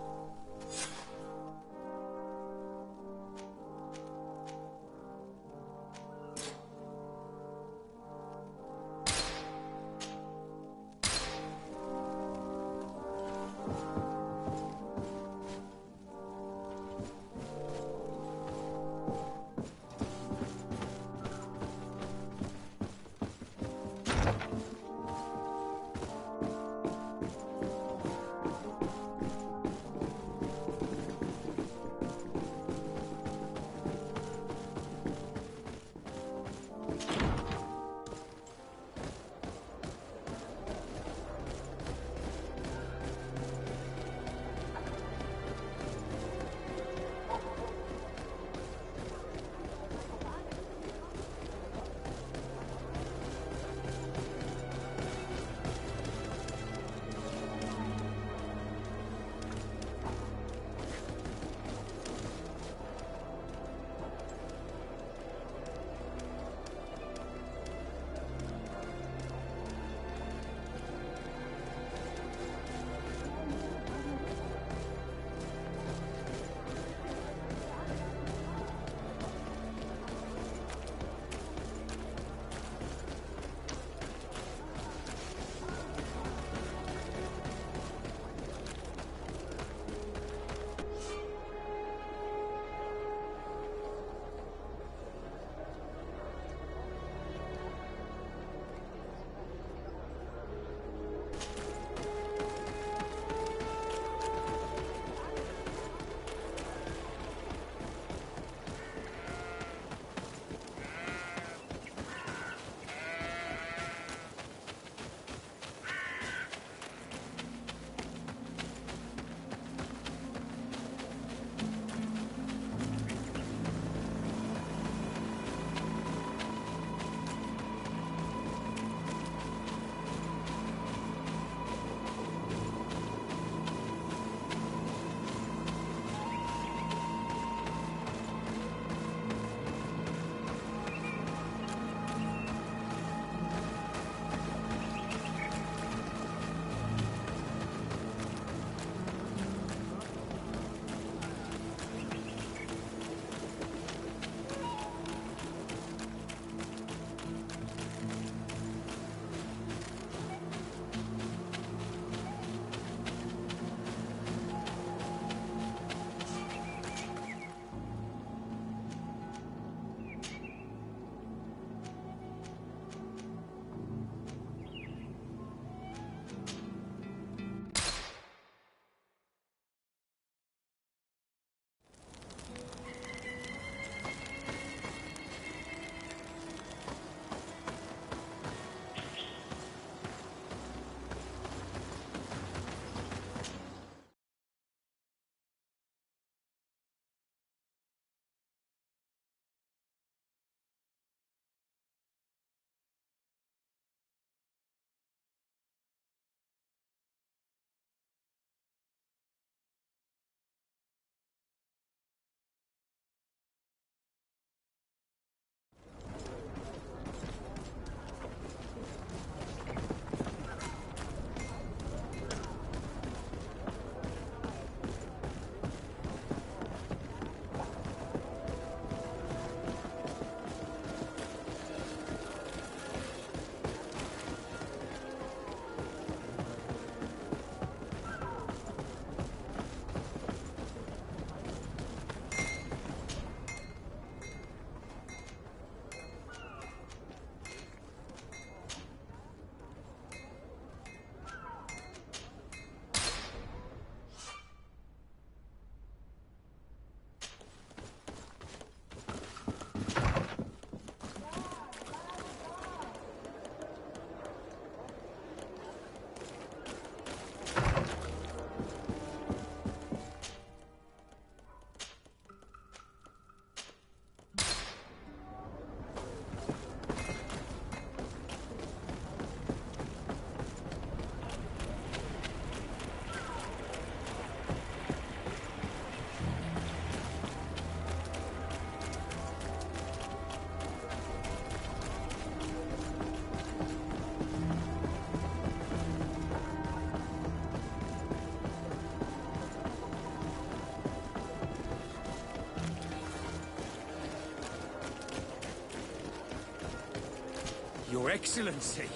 Your Excellency,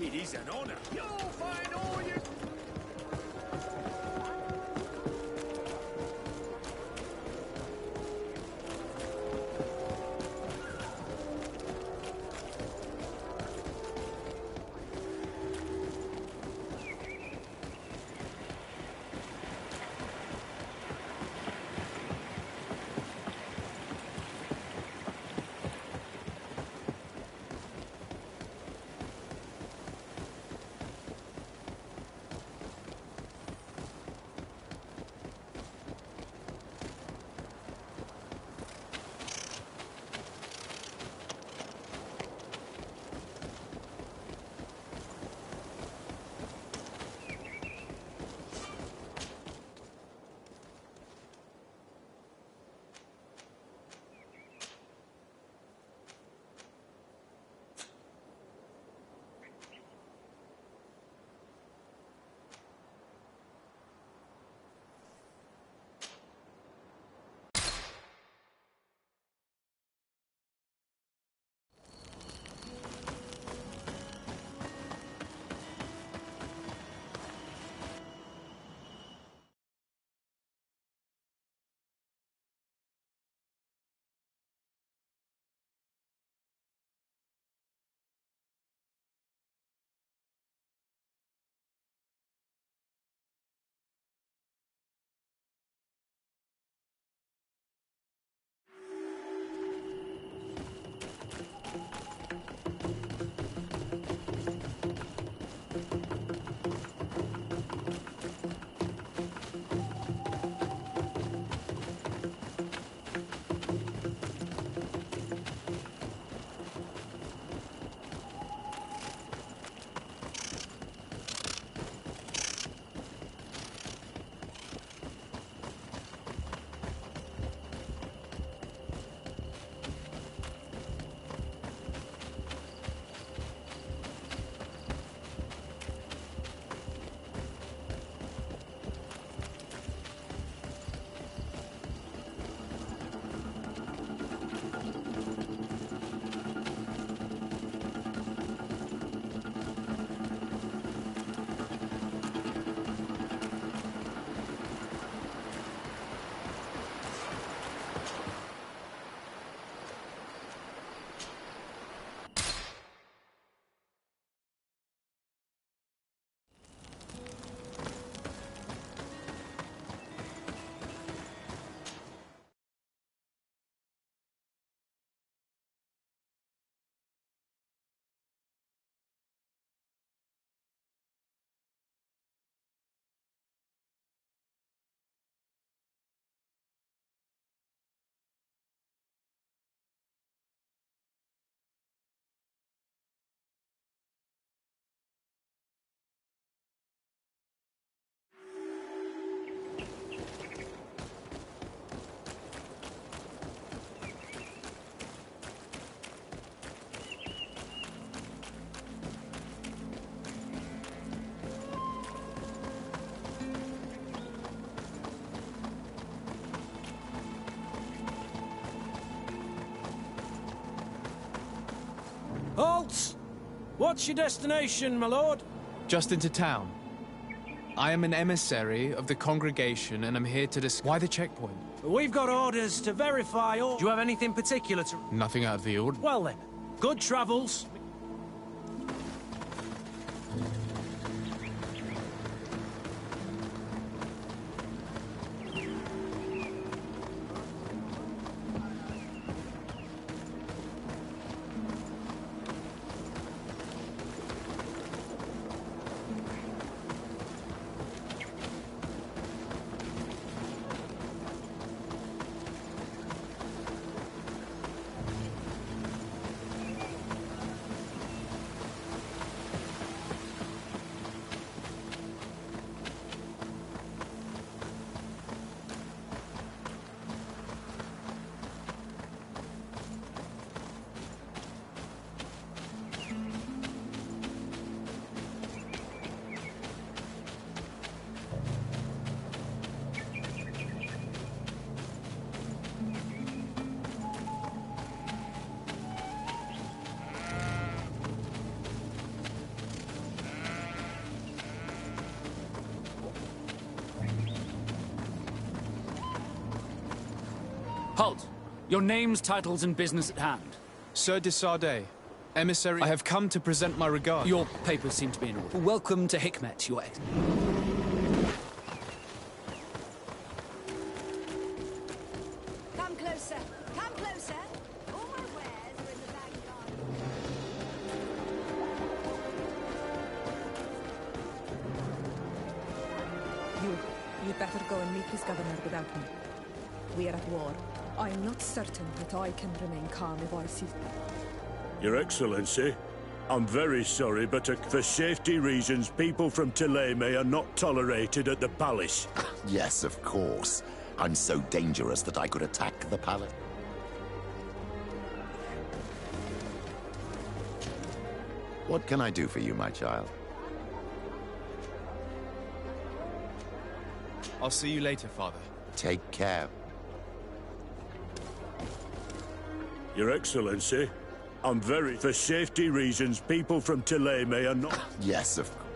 it is an honor. You'll find all you... Halt! What's your destination, my lord? Just into town. I am an emissary of the congregation, and I'm here to Why the checkpoint? We've got orders to verify all... Do you have anything particular to... Nothing out of the ordinary. Well then, good travels. Halt! Your names, titles, and business at hand. Sir de Sardet, emissary. I have come to present my regard. Your papers seem to be in order. Welcome to Hikmet, Your Excellency. Come closer. Come closer. All my wares are in the vanguard. You'd better go and meet his governor without me. We are at war. I'm not certain that I can remain calm if I see... Your Excellency, I'm very sorry, but for safety reasons, people from Thélème are not tolerated at the palace. Yes, of course. I'm so dangerous that I could attack the palace. What can I do for you, my child? I'll see you later, Father. Take care. Your Excellency, I'm very... For safety reasons, people from Thélème are not... Yes, of course.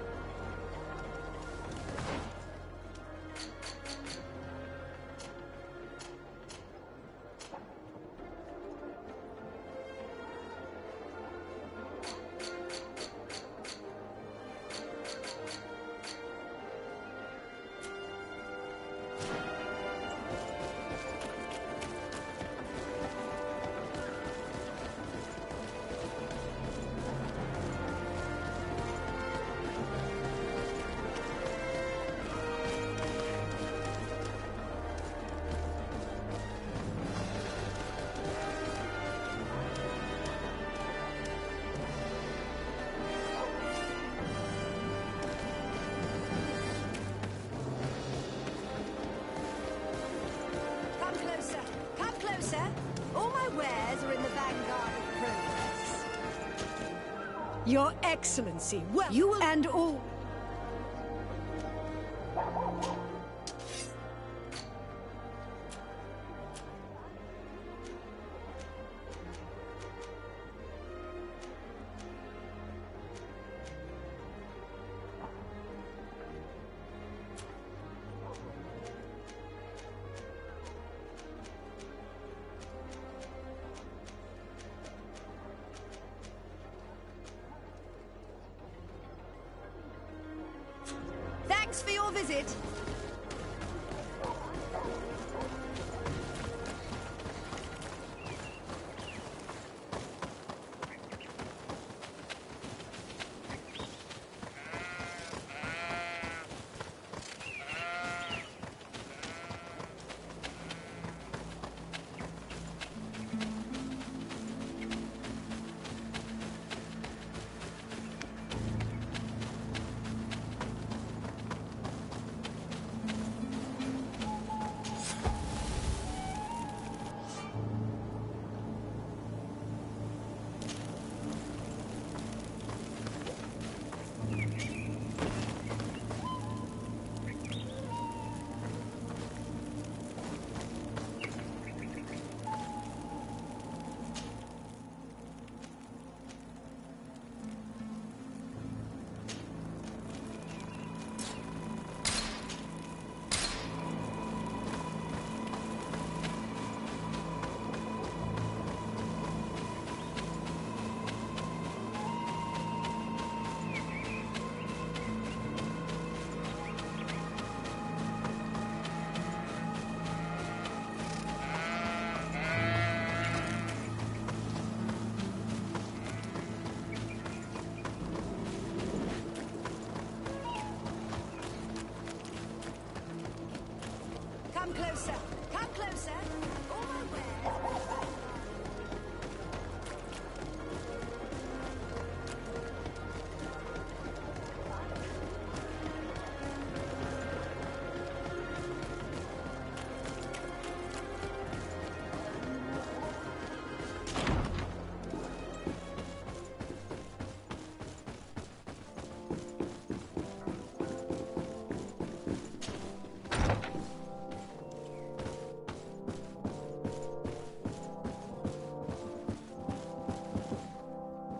Your Excellency, well, you will... And all... Thanks for your visit. Come closer. Come closer. All my wares.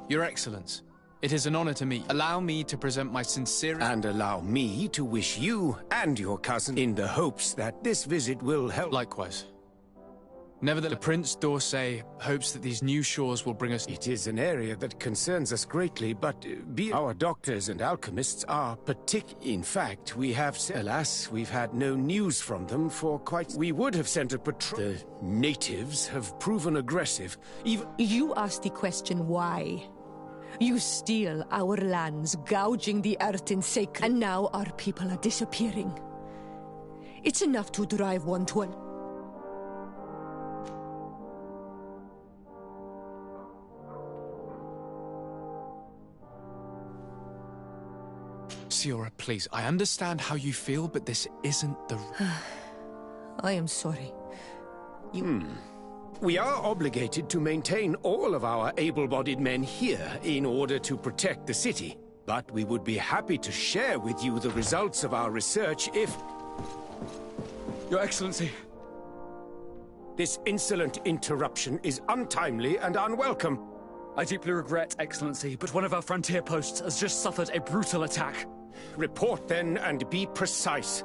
Your Excellence, it is an honor to meet. Allow me to present my sincere... And allow me to wish you and your cousin in the hopes that this visit will help... Likewise. Nevertheless, Prince d'Orsay hopes that these new shores will bring us... It is an area that concerns us greatly, but our doctors and alchemists are In fact, we have... Alas, we've had no news from them for quite... We would have sent a patrol... The natives have proven aggressive, even... You asked the question why. You steal our lands, gouging the earth in sacred... And now our people are disappearing. It's enough to drive one to a... Siora, please, I understand how you feel, but this isn't the... I am sorry. We are obligated to maintain all of our able-bodied men here in order to protect the city. But we would be happy to share with you the results of our research if... Your Excellency. This insolent interruption is untimely and unwelcome. I deeply regret, Excellency, but one of our frontier posts has just suffered a brutal attack. Report then, and be precise.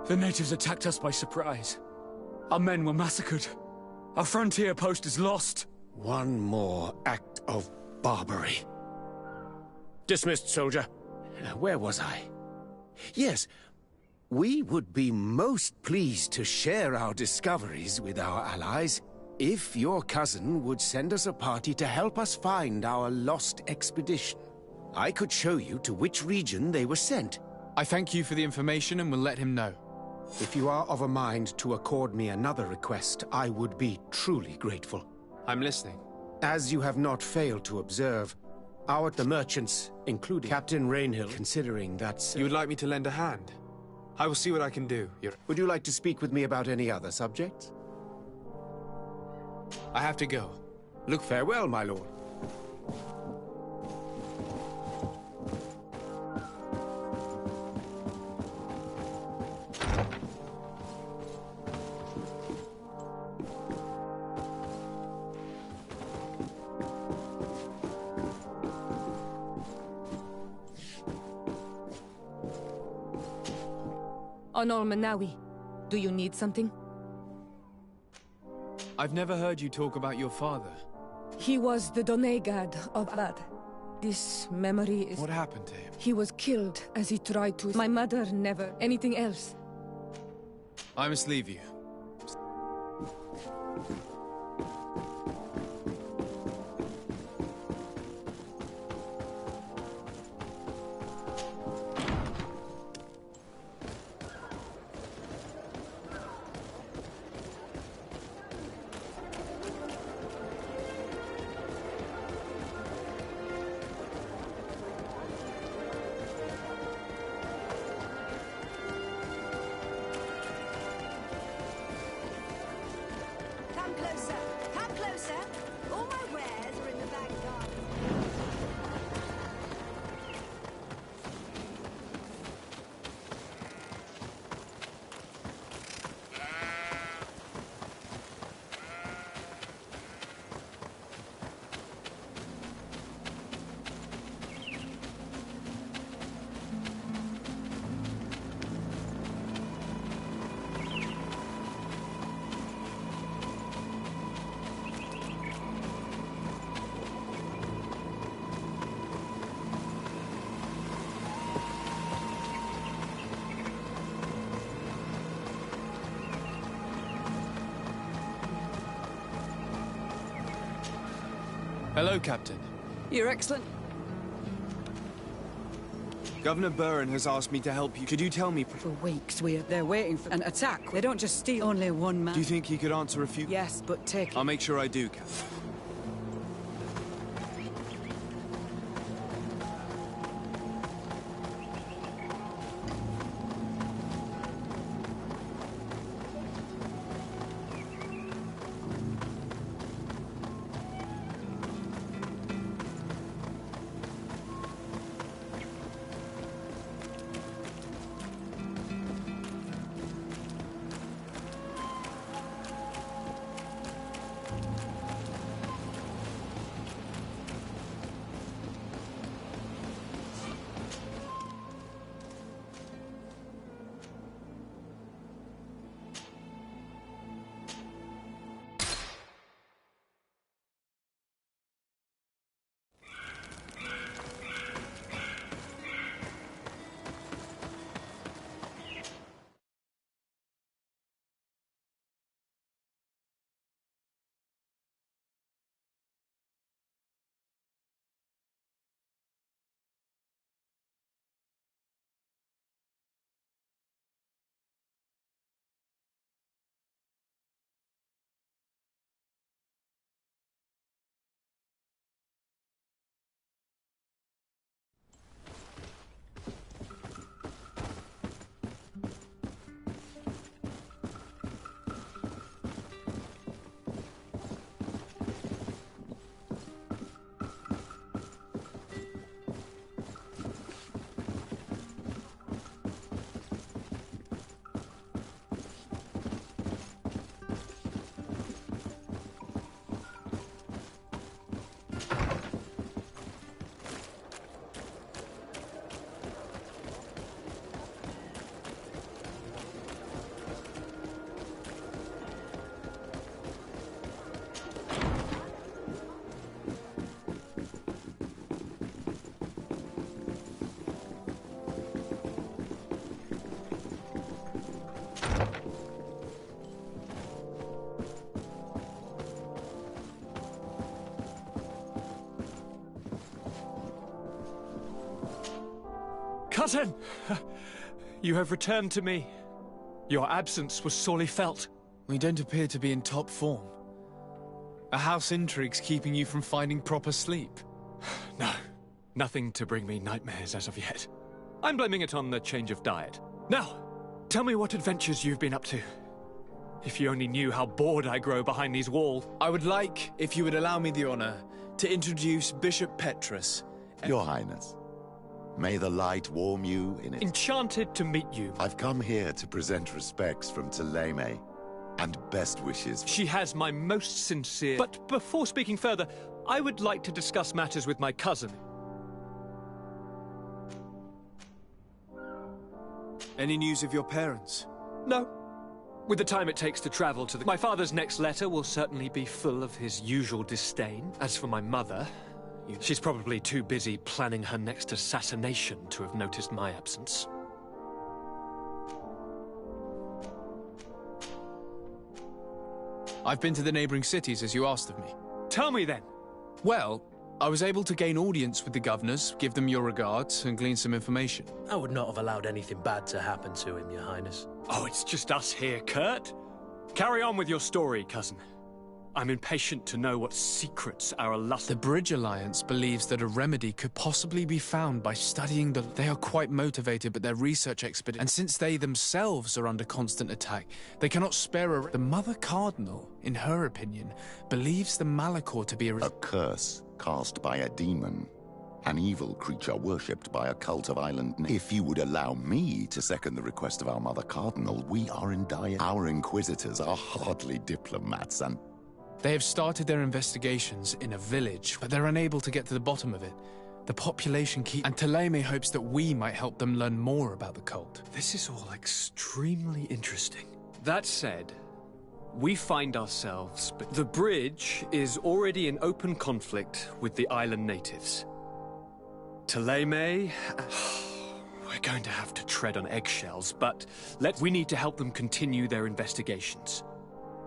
The natives attacked us by surprise. Our men were massacred. Our frontier post is lost. One more act of barbarity. Dismissed, soldier. Where was I? Yes, we would be most pleased to share our discoveries with our allies if your cousin would send us a party to help us find our lost expedition. I could show you to which region they were sent. I thank you for the information and will let him know. If you are of a mind to accord me another request, I would be truly grateful. I'm listening. As you have not failed to observe, the merchants, including Captain Rainhill, considering that... You would like me to lend a hand? I will see what I can do. Would you like to speak with me about any other subjects? I have to go. Look, farewell, my lord. Anol Manawi, do you need something? I've never heard you talk about your father. He was the Donegad of Abad. This memory is... What happened to him? He was killed as he tried to... My mother never... Anything else? I must leave you. Hello, Captain. Your Excellent. Governor Burren has asked me to help you. Could you tell me... For weeks, they're waiting for an attack. They don't just steal only one man. Do you think he could answer a few... Yes, but take... I'll make sure I do, Captain. Cousin! You have returned to me. Your absence was sorely felt. We don't appear to be in top form. A house intrigue's keeping you from finding proper sleep. No, nothing to bring me nightmares as of yet. I'm blaming it on the change of diet. Now, tell me what adventures you've been up to. If you only knew how bored I grow behind these walls. I would like, if you would allow me the honor, to introduce Bishop Petrus. Your Highness, may the light warm you in its... Enchanted to meet you. I've come here to present respects from Taleme, and best wishes. She has my most sincere... But before speaking further, I would like to discuss matters with my cousin. Any news of your parents? No. With the time it takes to travel to my father's next letter will certainly be full of his usual disdain. As for my mother, she's probably too busy planning her next assassination to have noticed my absence. I've been to the neighboring cities, as you asked of me. Tell me then. Well, I was able to gain audience with the governors, give them your regards, and glean some information. I would not have allowed anything bad to happen to him, Your Highness. Oh, it's just us here, Kurt. Carry on with your story, cousin. I'm impatient to know what secrets our The Bridge Alliance believes that a remedy could possibly be found by studying the... They are quite motivated, but their research expedition... And since they themselves are under constant attack, they cannot spare a... The Mother Cardinal, in her opinion, believes the Malachor to be a curse cast by a demon. An evil creature worshipped by a cult of island... If you would allow me to second the request of our Mother Cardinal, we are in dire... Our Inquisitors are hardly diplomats and... They have started their investigations in a village, but they're unable to get to the bottom of it. The population and Taleme hopes that we might help them learn more about the cult. This is all extremely interesting. That said, we find ourselves... The bridge is already in open conflict with the island natives. Taleme... We're going to have to tread on eggshells, but we need to help them continue their investigations.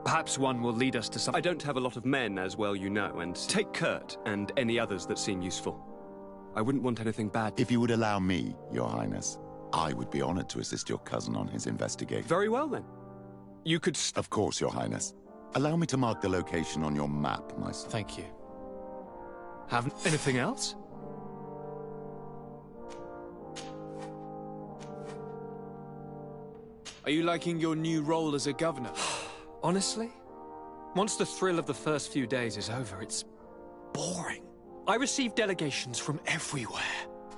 Perhaps one will lead us to some... I don't have a lot of men, as well you know, and take Kurt and any others that seem useful. I wouldn't want anything bad. If you would allow me, Your Highness, I would be honored to assist your cousin on his investigation. Very well, then. You could... Of course, Your Highness. Allow me to mark the location on your map, my son. Thank you. Have anything else? Are you liking your new role as a governor? Honestly, once the thrill of the first few days is over, it's boring. I receive delegations from everywhere.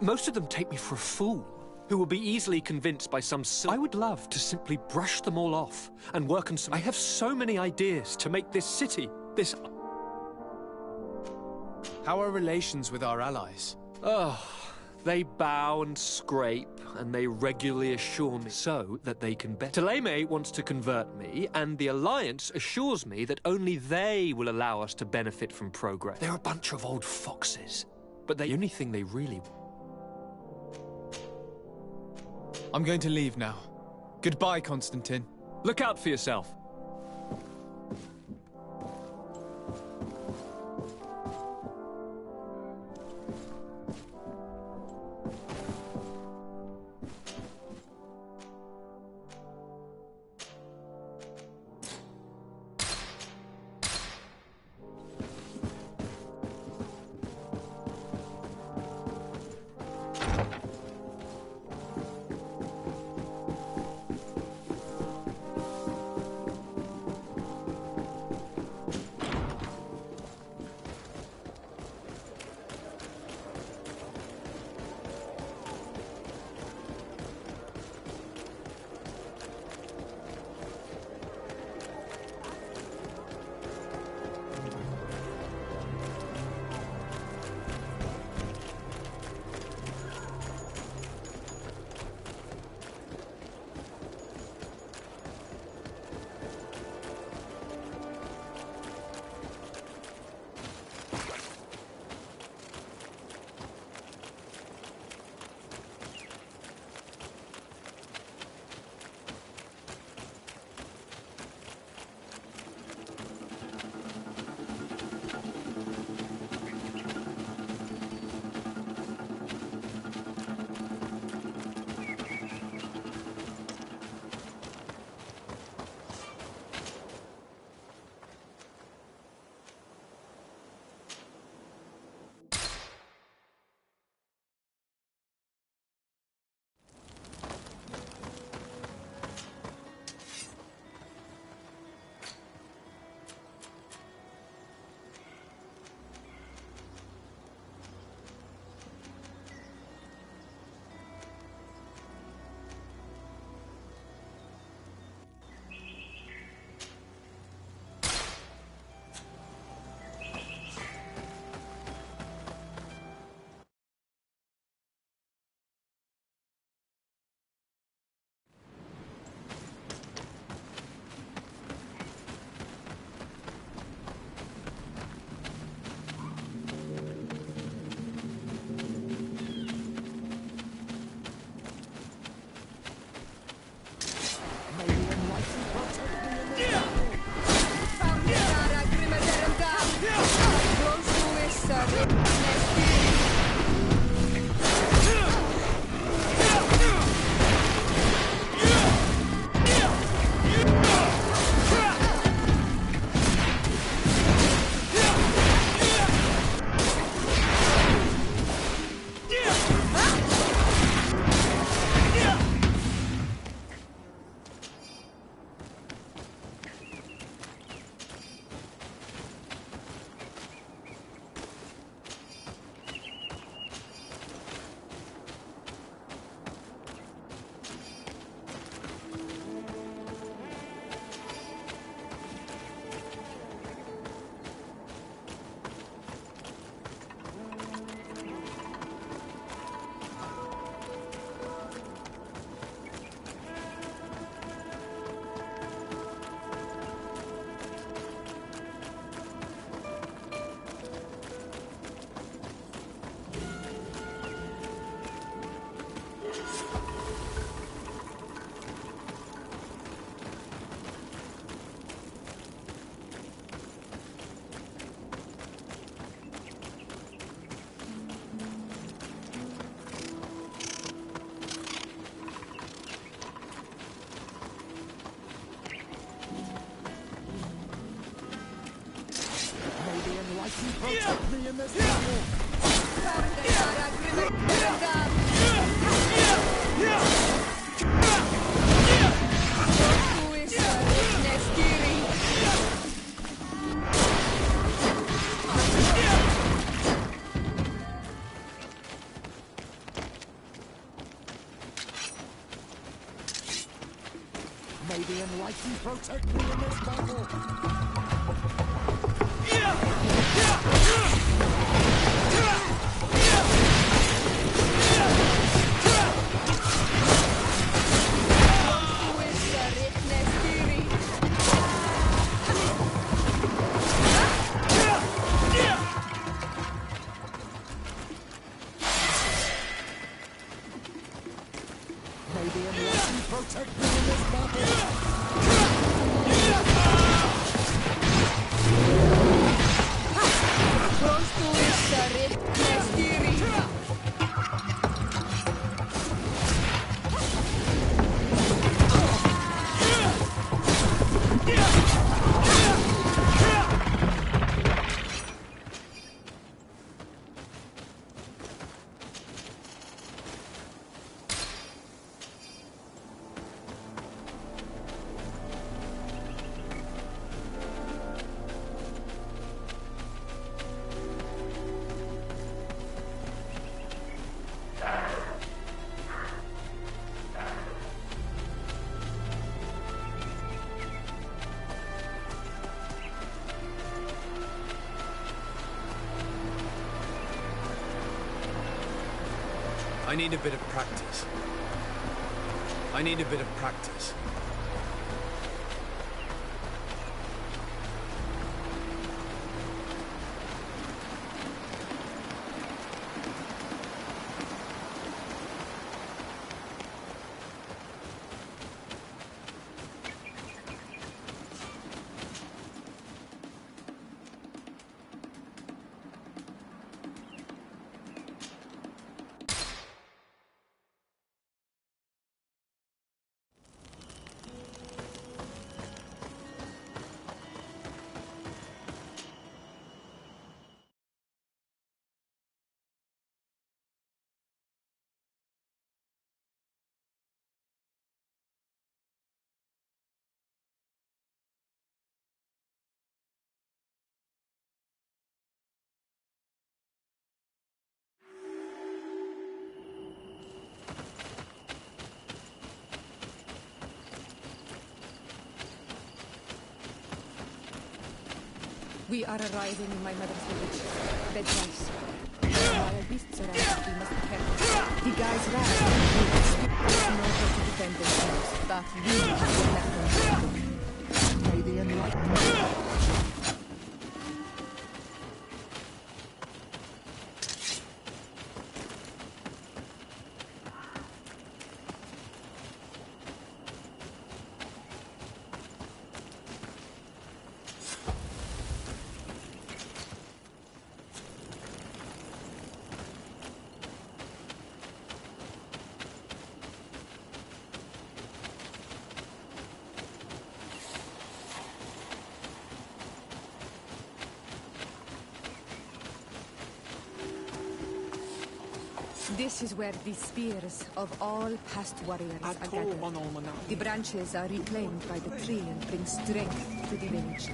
Most of them take me for a fool, who will be easily convinced by some... I would love to simply brush them all off and work on some... I have so many ideas to make this city, this... How are relations with our allies? Oh, they bow and scrape, and they regularly assure me so that they can bet. Taleme wants to convert me, and the Alliance assures me that only they will allow us to benefit from progress. They're a bunch of old foxes, but the only thing they really... I'm going to leave now. Goodbye, Constantine. Look out for yourself. enlighten, protect me in this battle! May the enlightened protect me in this battle! May the enlightened protect me in this battle! I need a bit of practice. I need a bit of practice. We are arriving in my mother's village. Bedrise. Wild beasts around. We must be careful. The guys ran. They know how to defend themselves, but we have been left on. May the enlightenment. This is where the spears of all past warriors are gathered. The branches are reclaimed by the tree and bring strength to the village.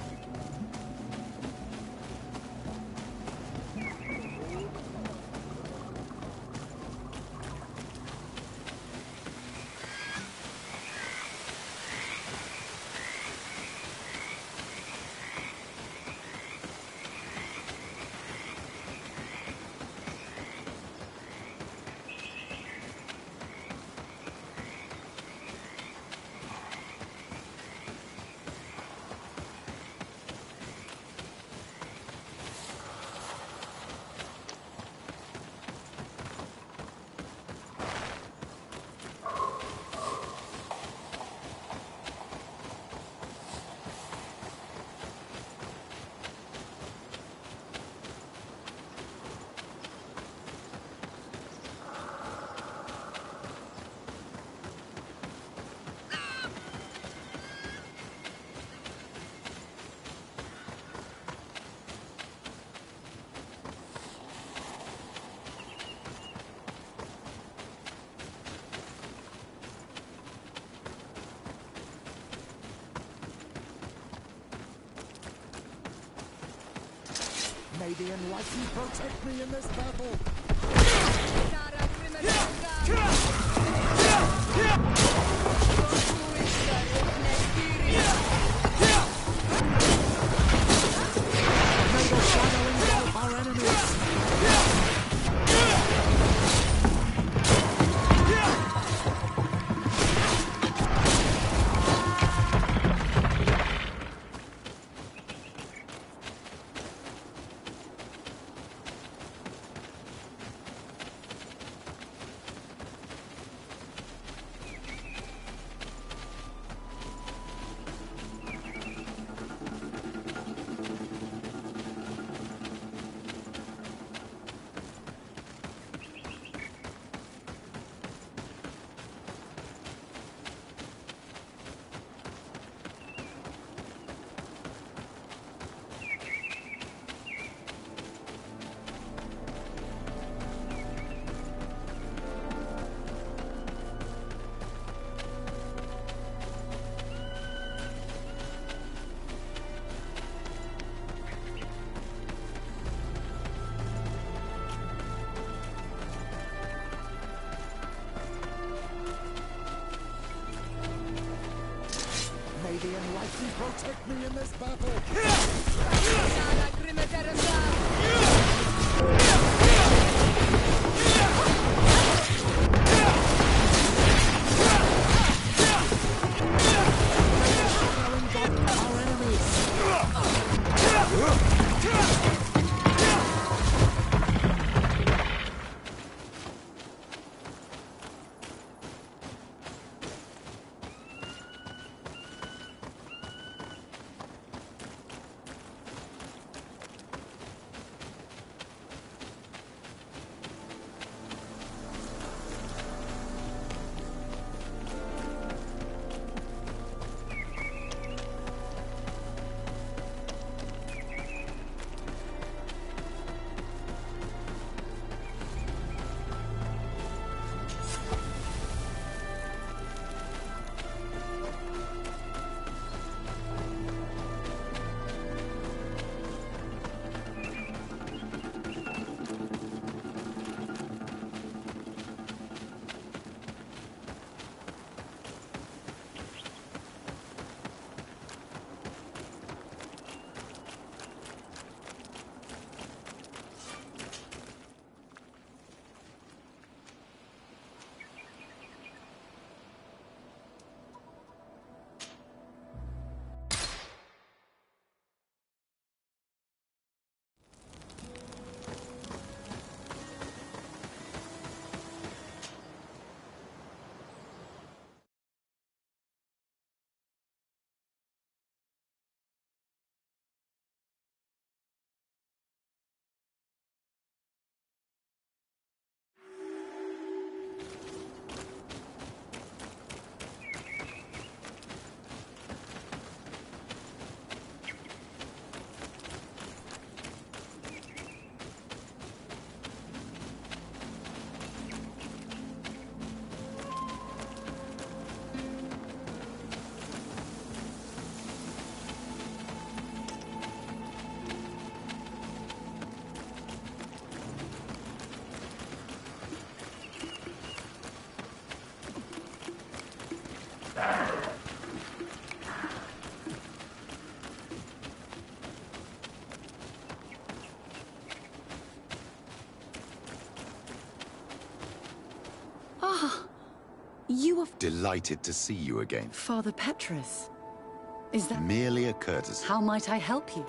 May the Enlightened protect me in this battle! May the shadow engulf our enemies! May the Enlightened protect me in this battle! Our enemies! You are... Delighted to see you again. Father Petrus. Is that... Merely a courtesy. How might I help you?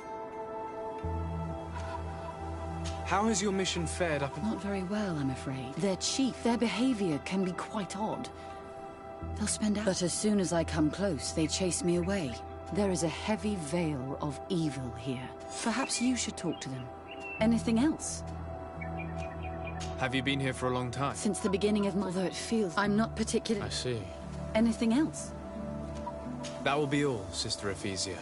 How has your mission fared up? Not very well, I'm afraid. Their chief, their behavior can be quite odd. They'll spend hours... But as soon as I come close, they chase me away. There is a heavy veil of evil here. Perhaps you should talk to them. Anything else? Have you been here for a long time? Since the beginning of my... Although it feels... I'm not particularly... I see. Anything else? That will be all, Sister Ephesia.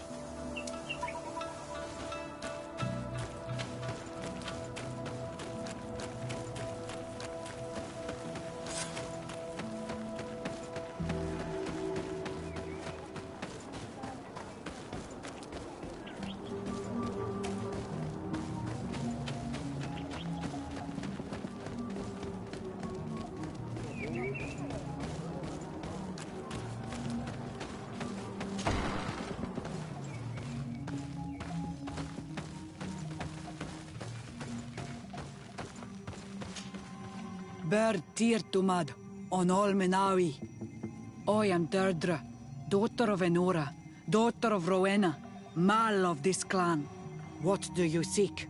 Bertir Tumad, on Olmenawi. I am Deirdre, daughter of Enora, daughter of Rowena, Mal of this clan. What do you seek?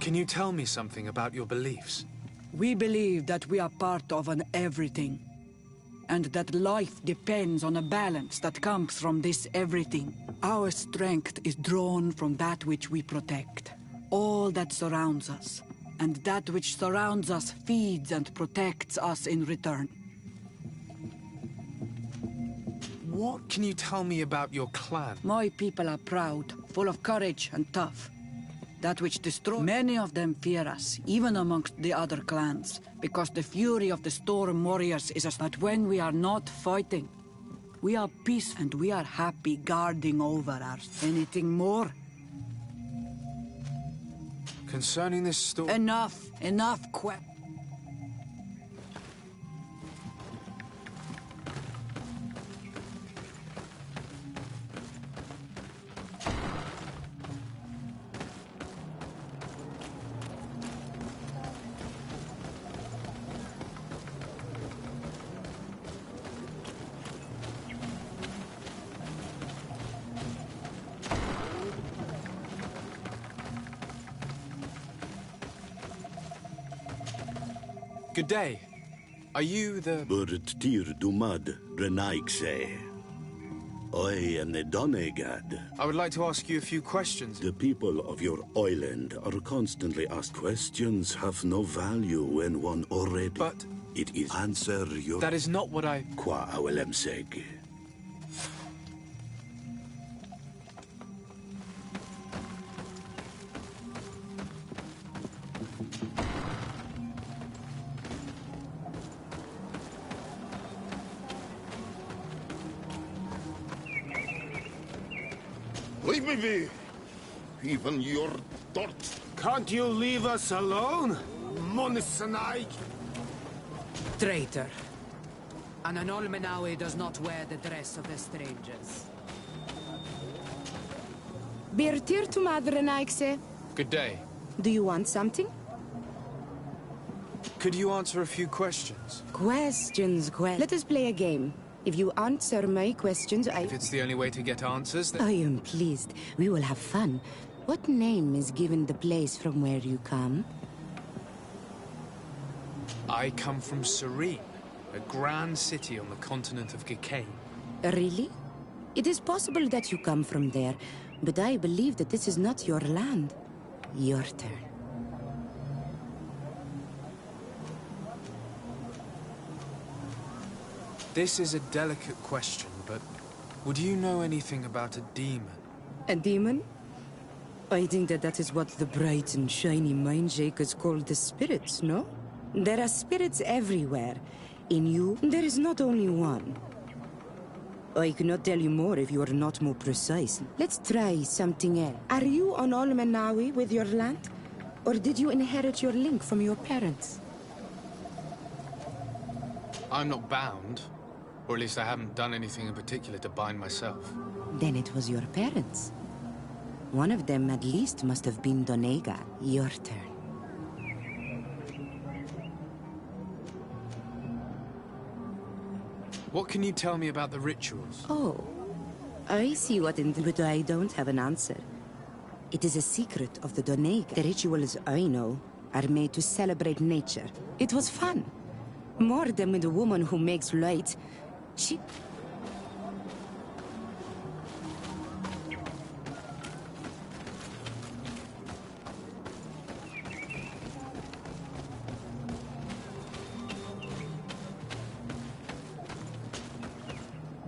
Can you tell me something about your beliefs? We believe that we are part of an everything, and that life depends on a balance that comes from this everything. Our strength is drawn from that which we protect, all that surrounds us, and that which surrounds us feeds and protects us in return. What can you tell me about your clan? My people are proud, full of courage and tough. That which destroys. Many of them fear us, even amongst the other clans, because the fury of the Storm Warriors is that when we are not fighting, we are peace and we are happy guarding over ours. Anything more? Concerning this storm... Enough Good day. Are you the... Bertir Dumad Renaigse. I am the Donegad. I would like to ask you a few questions. The people of your island are constantly asked questions have no value when one already... But... It is answer your... That is not what I... Qua awelem seg. Leave me be! Even your dirt. Can't you leave us alone? Monisanaik! Traitor. An Olmenawi does not wear the dress of the strangers. Bertir to Madrenaikse. Good day. Do you want something? Could you answer a few questions? Questions. Let us play a game. If you answer my questions, If it's the only way to get answers, then... I am pleased. We will have fun. What name is given the place from where you come? I come from Serene, a grand city on the continent of Gicane. Really? It is possible that you come from there, but I believe that this is not your land. Your turn. This is a delicate question, but would you know anything about a demon? A demon? I think that is what the bright and shiny mind shakers call the spirits, no? There are spirits everywhere. In you, there is not only one. I cannot tell you more if you are not more precise. Let's try something else. Are you on Olmenawi with your land? Or did you inherit your link from your parents? I'm not bound. Or at least I haven't done anything in particular to bind myself. Then it was your parents. One of them at least must have been Donega. Your turn. What can you tell me about the rituals? Oh, I see what but I don't have an answer. It is a secret of the Donega. The rituals I know are made to celebrate nature. It was fun. More than with a woman who makes light. She...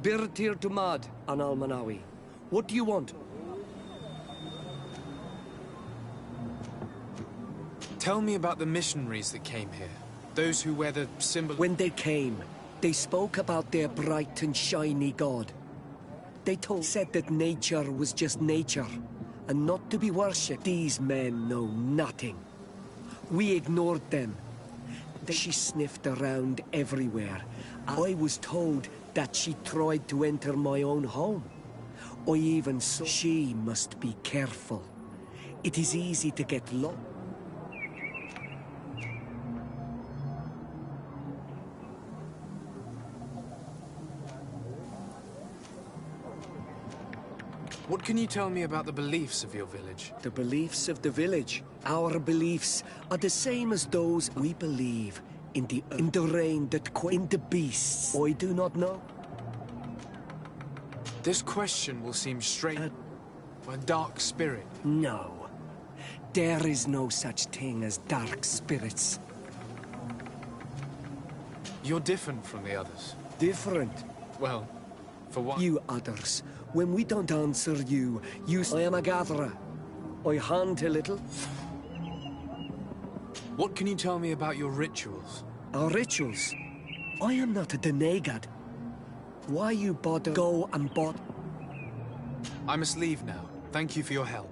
Bertir Tumad an Almanawi. What do you want? Tell me about the missionaries that came here. Those who wear the symbol... When they came, they spoke about their bright and shiny god. They said that nature was just nature, and not to be worshipped. These men know nothing. We ignored them. She sniffed around everywhere. I was told that she tried to enter my own home. I even saw she must be careful. It is easy to get lost. What can you tell me about the beliefs of your village? The beliefs of the village. Our beliefs are the same as those we believe in the rain that in the beasts. I do not know. This question will seem strange. A dark spirit. No. There is no such thing as dark spirits. You're different from the others. Different? Well, for what? You others. When we don't answer you, I am a gatherer. I hunt a little. What can you tell me about your rituals? Our rituals? I am not a denegad. Why you bother go and bother? I must leave now. Thank you for your help.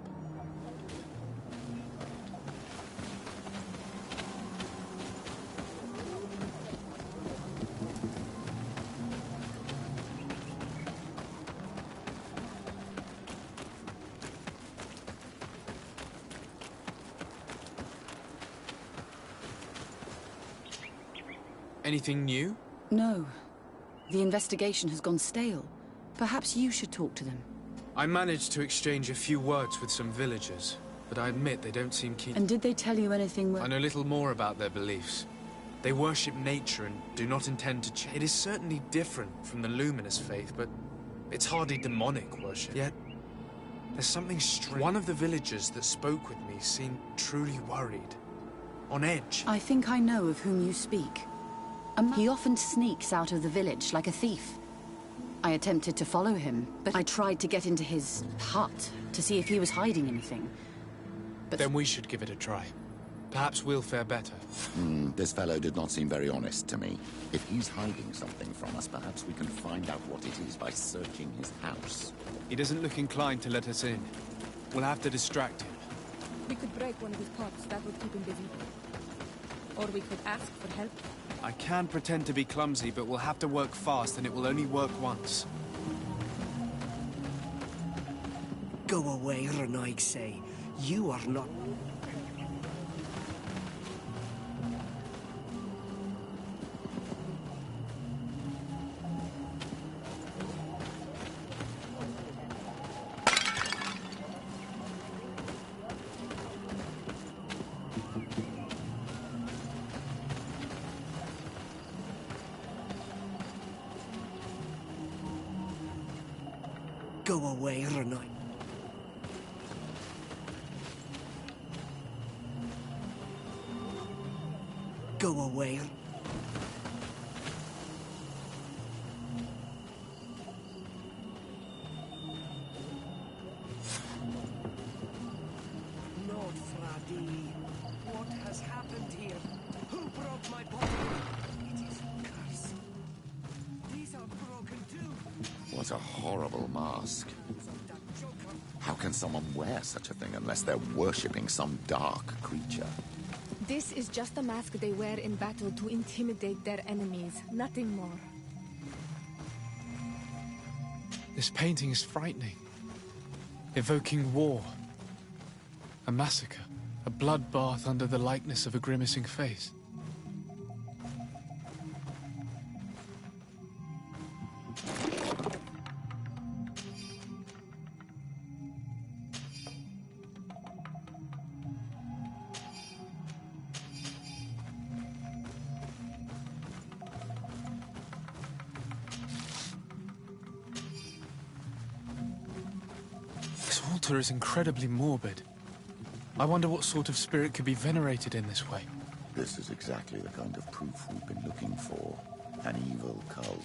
Anything new? No. The investigation has gone stale. Perhaps you should talk to them. I managed to exchange a few words with some villagers, but I admit they don't seem keen. And did they tell you anything? I know little more about their beliefs. They worship nature and do not intend to change. It is certainly different from the luminous faith, but it's hardly demonic worship. Yet, there's something strange. One of the villagers that spoke with me seemed truly worried. On edge. I think I know of whom you speak. He often sneaks out of the village like a thief. I attempted to follow him, but I tried to get into his hut to see if he was hiding anything. But then we should give it a try. Perhaps we'll fare better. This fellow did not seem very honest to me. If he's hiding something from us, perhaps we can find out what it is by searching his house. He doesn't look inclined to let us in. We'll have to distract him. We could break one of his pots. That would keep him busy. Or we could ask for help. I can pretend to be clumsy, but we'll have to work fast, and it will only work once. Go away, Renaig say. You are not... Go away, Renaig. Go away. Lord Fradi, what has happened here? Who broke my body? It is a curse. These are broken too. What a horrible mask. How can someone wear such a thing unless they're worshipping some dark creature? This is just a mask they wear in battle to intimidate their enemies, nothing more. This painting is frightening. Evoking war. A massacre. A bloodbath under the likeness of a grimacing face. This altar is incredibly morbid. I wonder what sort of spirit could be venerated in this way. This is exactly the kind of proof we've been looking for. An evil cult,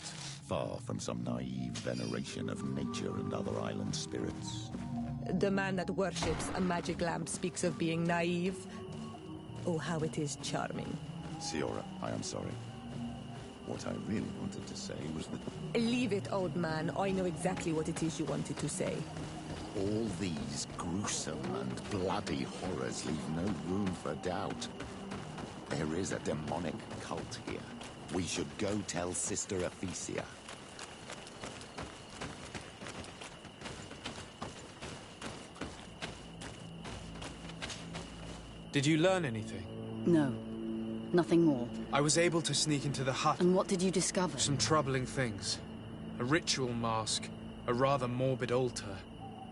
far from some naive veneration of nature and other island spirits. The man that worships a magic lamp speaks of being naive. Oh, how it is charming. Siora, I am sorry. What I really wanted to say was that... Leave it, old man. I know exactly what it is you wanted to say. All these gruesome and bloody horrors leave no room for doubt. There is a demonic cult here. We should go tell Sister Ephesia. Did you learn anything? No. Nothing more. I was able to sneak into the hut. And what did you discover? Some troubling things. A ritual mask, a rather morbid altar,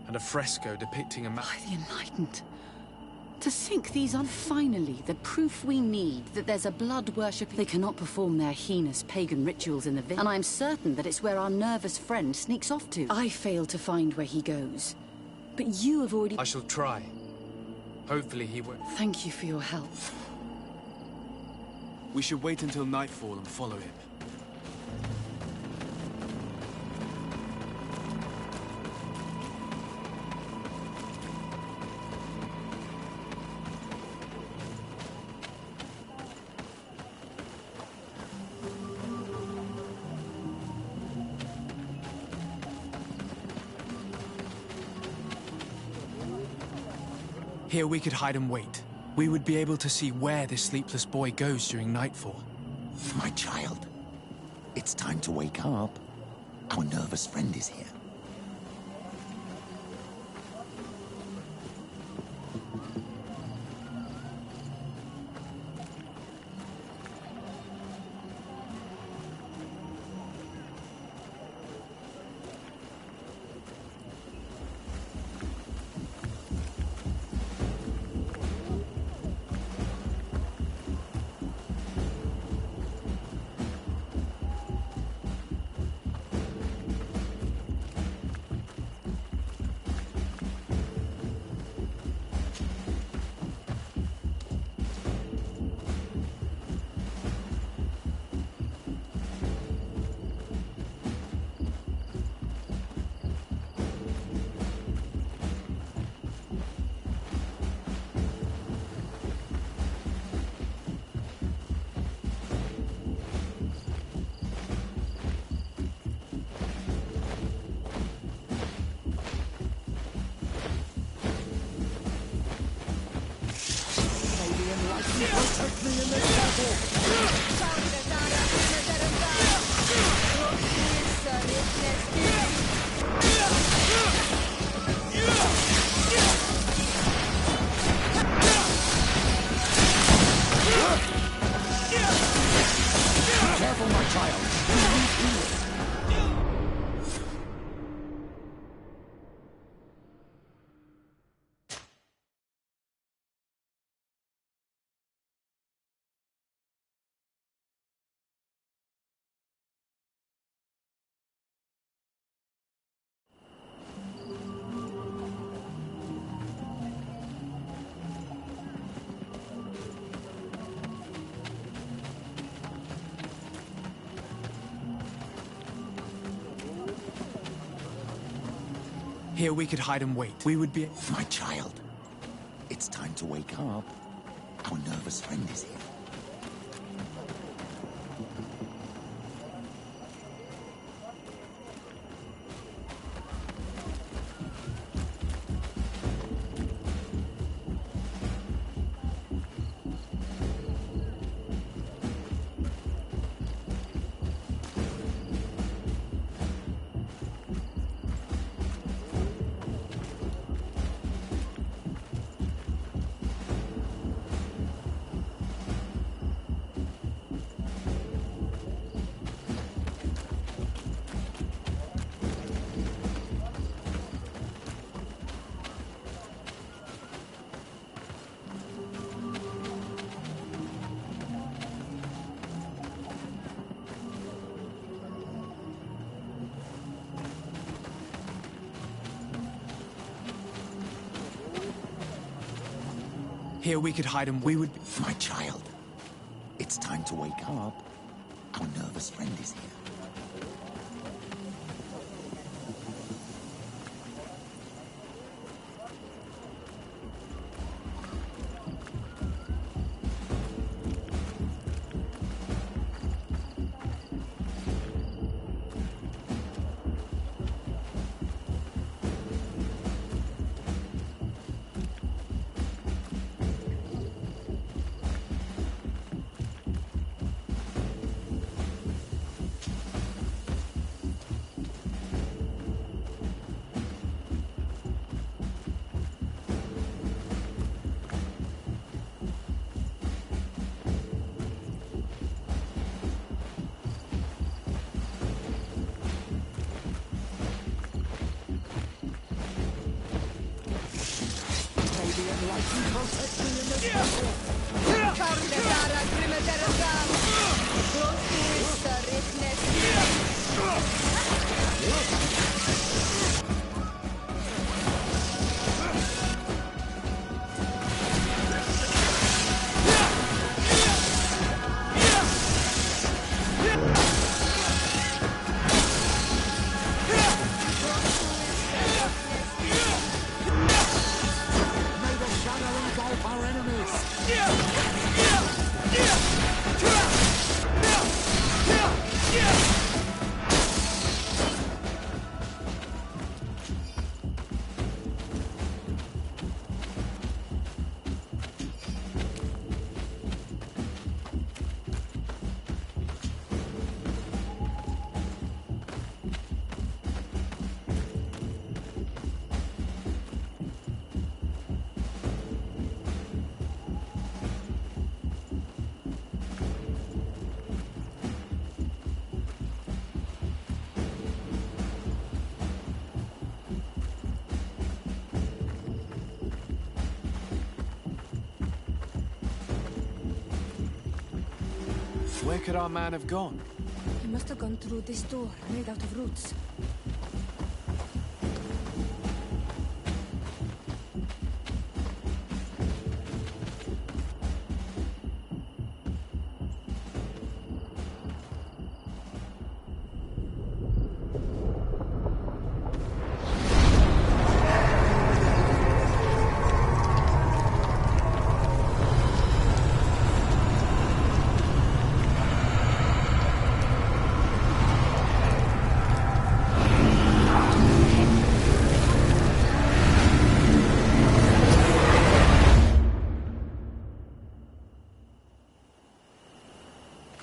and a fresco depicting a man. By the Enlightened. To think these are finally the proof we need that there's a blood worship. They cannot perform their heinous pagan rituals in the village. And I'm certain that it's where our nervous friend sneaks off to. I failed to find where he goes. But you have already... I shall try. Hopefully he will. Thank you for your help. We should wait until nightfall and follow him. Here we could hide and wait. We would be able to see where this sleepless boy goes during nightfall. My child, it's time to wake up. Our nervous friend is here. Protect me in this battle! Careful, my child. Here we could hide and wait. We would be... My child, it's time to wake up. Our nervous friend is here. Here we could hide and we would be... My child, it's time to wake up. Our nervous friend is here. lightning protect me in this battle. May the shadow engulf our enemies. Where could our man have gone? He must have gone through this door, made out of roots.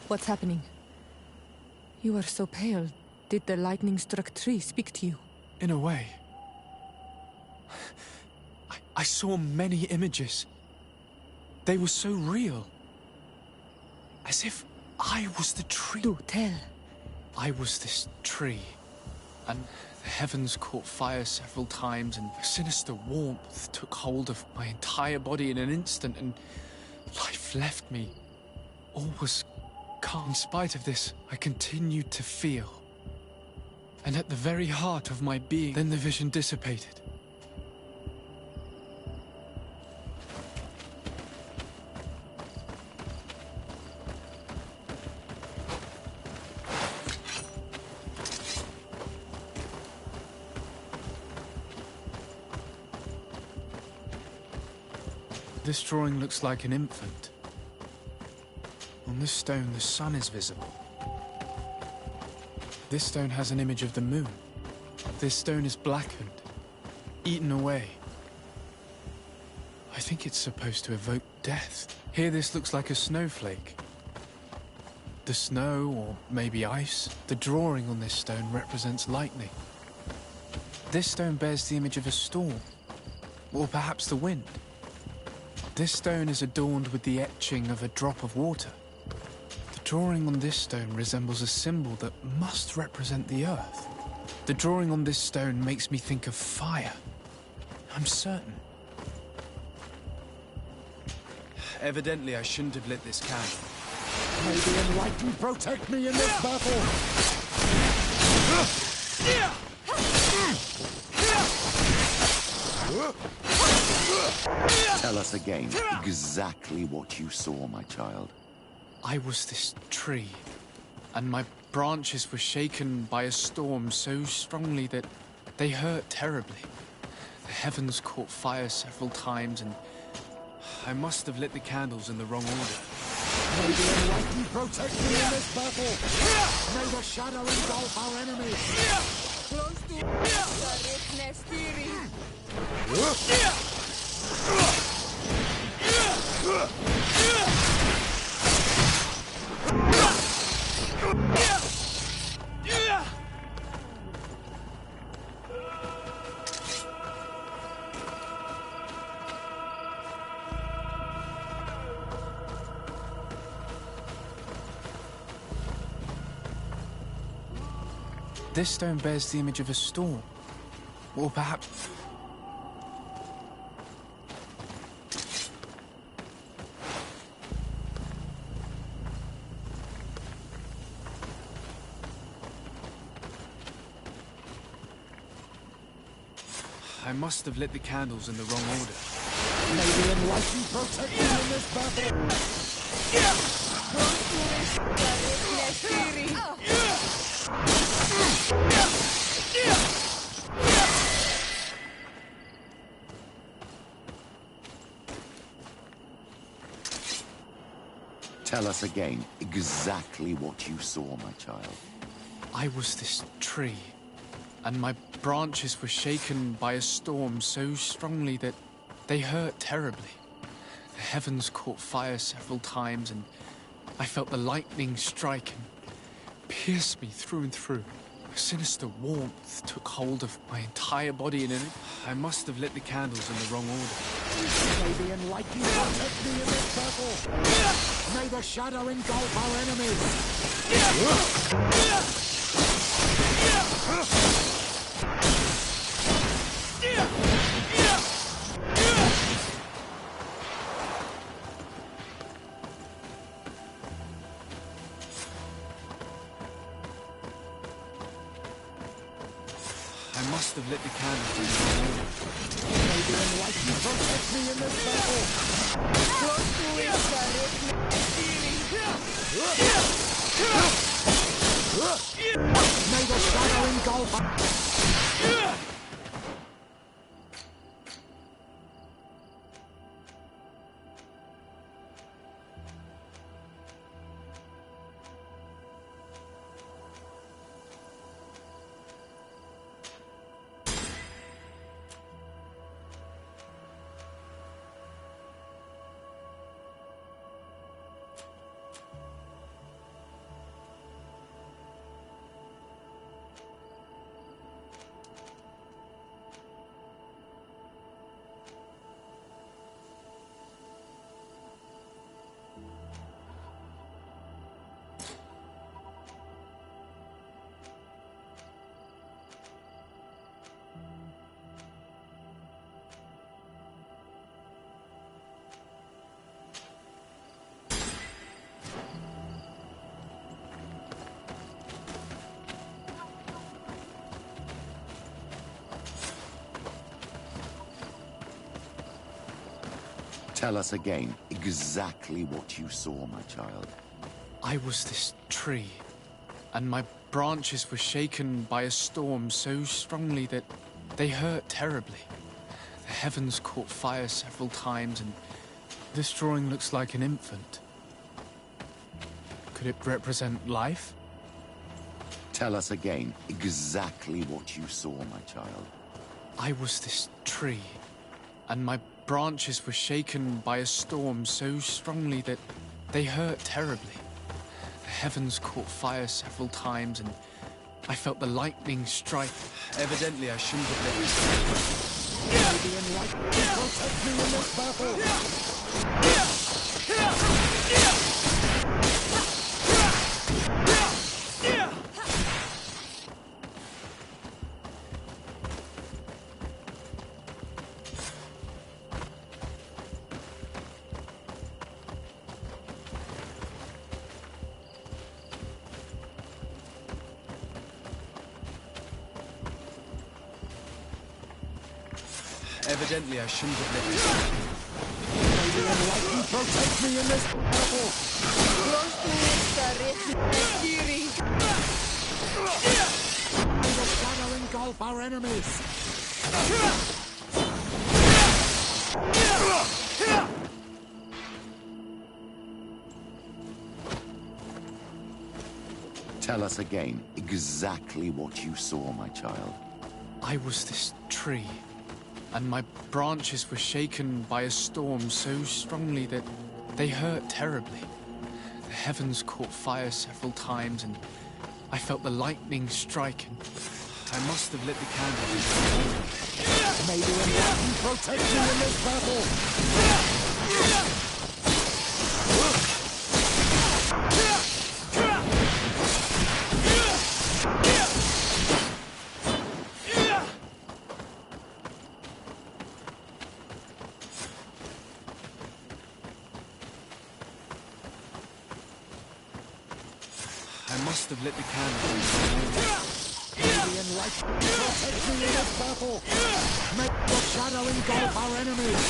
What's happening? You are so pale. Did the lightning-struck tree speak to you? In a way. I saw many images. They were so real. As if I was the tree. Do tell. I was this tree. And the heavens caught fire several times, and a sinister warmth took hold of my entire body in an instant, and life left me. All was calm. In spite of this, I continued to feel. And at the very heart of my being, then the vision dissipated. This drawing looks like an infant. On this stone, the sun is visible. This stone has an image of the moon. This stone is blackened, eaten away. I think it's supposed to evoke death. Here this looks like a snowflake. The snow, or maybe ice. The drawing on this stone represents lightning. This stone bears the image of a storm, or perhaps the wind. This stone is adorned with the etching of a drop of water. The drawing on this stone resembles a symbol that must represent the earth. The drawing on this stone makes me think of fire. I'm certain. Evidently, I shouldn't have lit this candle. May the enlightened protect me in this battle! Tell us again exactly what you saw, my child. I was this tree, and my branches were shaken by a storm so strongly that they hurt terribly. The heavens caught fire several times, and I must have lit the candles in the wrong order. May the enlightened protect me in this battle! May the shadow engulf our enemies! Close to This stone bears the image of a storm, or perhaps... I must have lit the candles in the wrong order. May the enlightened protect you in this battle! Tell us again exactly what you saw, my child. I was this tree, and my branches were shaken by a storm so strongly that they hurt terribly. The heavens caught fire several times, and I felt the lightning strike and pierce me through and through. A sinister warmth took hold of my entire body, and I must have lit the candles in the wrong order. May the enlightened protect me in this battle! May the shadow engulf our enemies! I must have lit the candles in the wrong order. May the enlightened protect me in this battle! May the shadow engulf... Tell us again exactly what you saw, my child. I was this tree, and my branches were shaken by a storm so strongly that they hurt terribly. The heavens caught fire several times, and this drawing looks like an infant. Could it represent life? Tell us again exactly what you saw, my child. I was this tree, and my branches were shaken by a storm so strongly that they hurt terribly. The heavens caught fire several times, and I felt the lightning strike. Evidently, I shouldn't have let this happen. May the enlightened protect me in this battle! Evidently, I shouldn't have let this happen. May the enlightened protect me in this battle! May the shadow engulf our enemies! Tell us again exactly what you saw, my child. I was this tree, and my branches were shaken by a storm so strongly that they hurt terribly. The heavens caught fire several times, and I felt the lightning strike, and I must have lit the candles. May the enlightened protect you in this battle! I must have lit the candles. the enlightened protect me in this battle. Make the shadow engulf our enemies.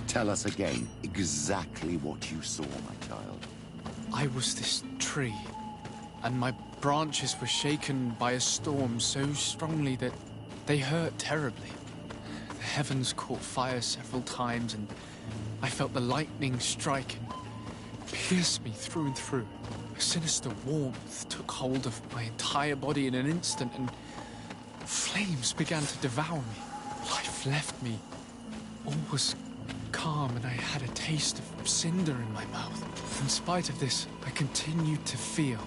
Tell us again exactly what you saw, my child. I was this tree, and my branches were shaken by a storm so strongly that they hurt terribly. The heavens caught fire several times, and I felt the lightning strike and pierce me through and through. A sinister warmth took hold of my entire body in an instant, and flames began to devour me. Life left me. All was calm, and I had a taste of cinder in my mouth. In spite of this, I continued to feel.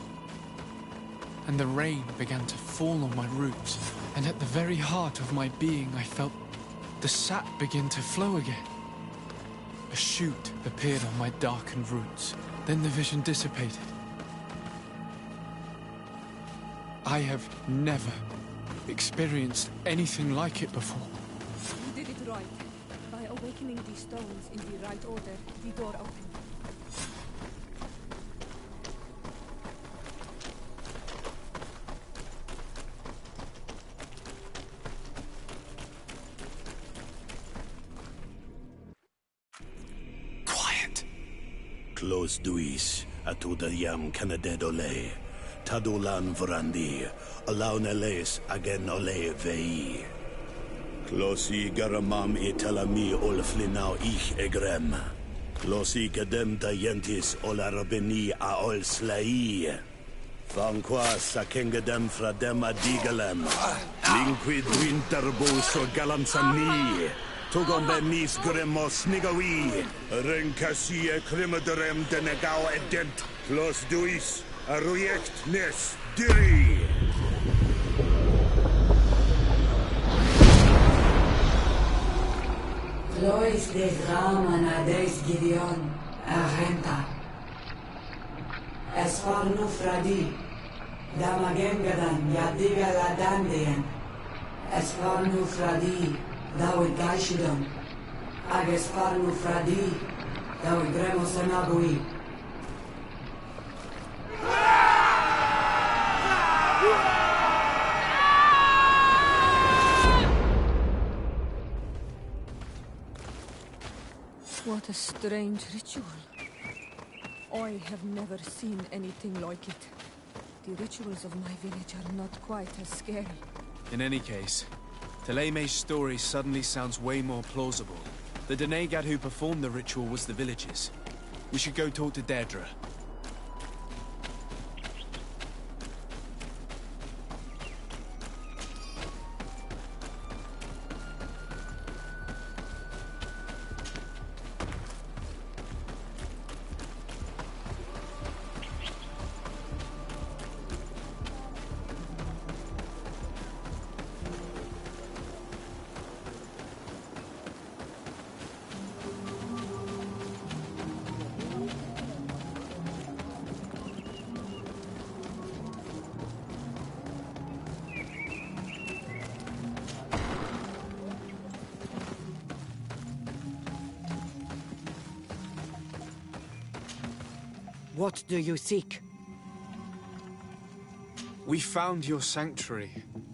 And the rain began to fall on my roots, and at the very heart of my being, I felt the sap begin to flow again. A shoot appeared on my darkened roots. Then the vision dissipated. I have never experienced anything like it before. You did it right. By awakening these stones in the right order, the door opened. Close duis, atudayam canadedole, tadulan vrandi, alauneles agen ole vei. Closi garamam italami olflinau ich egrem. Closi cadem tayentis olarabeni a ol slai. Vanqua sakengadem fradem adigalem. Linquid winterbus o galamsani. Tugombe nis gremos nigawi. Renkasie krimaderem denegao edent. Los duis, arujekt nes diri. Lois des Raman ades Gideon, Arenta. Esfarnu Fradi, Damagengadan, Yadiga Ladandian. Esfarnu Fradi, Dawi Gaishidon. Agesfarnu Fradi, Dawi Gremos Anabui. What a strange ritual. I have never seen anything like it. The rituals of my village are not quite as scary. In any case, Teleme's story suddenly sounds way more plausible. The Denegad who performed the ritual was the villagers. We should go talk to Deirdre. What do you seek? We found your sanctuary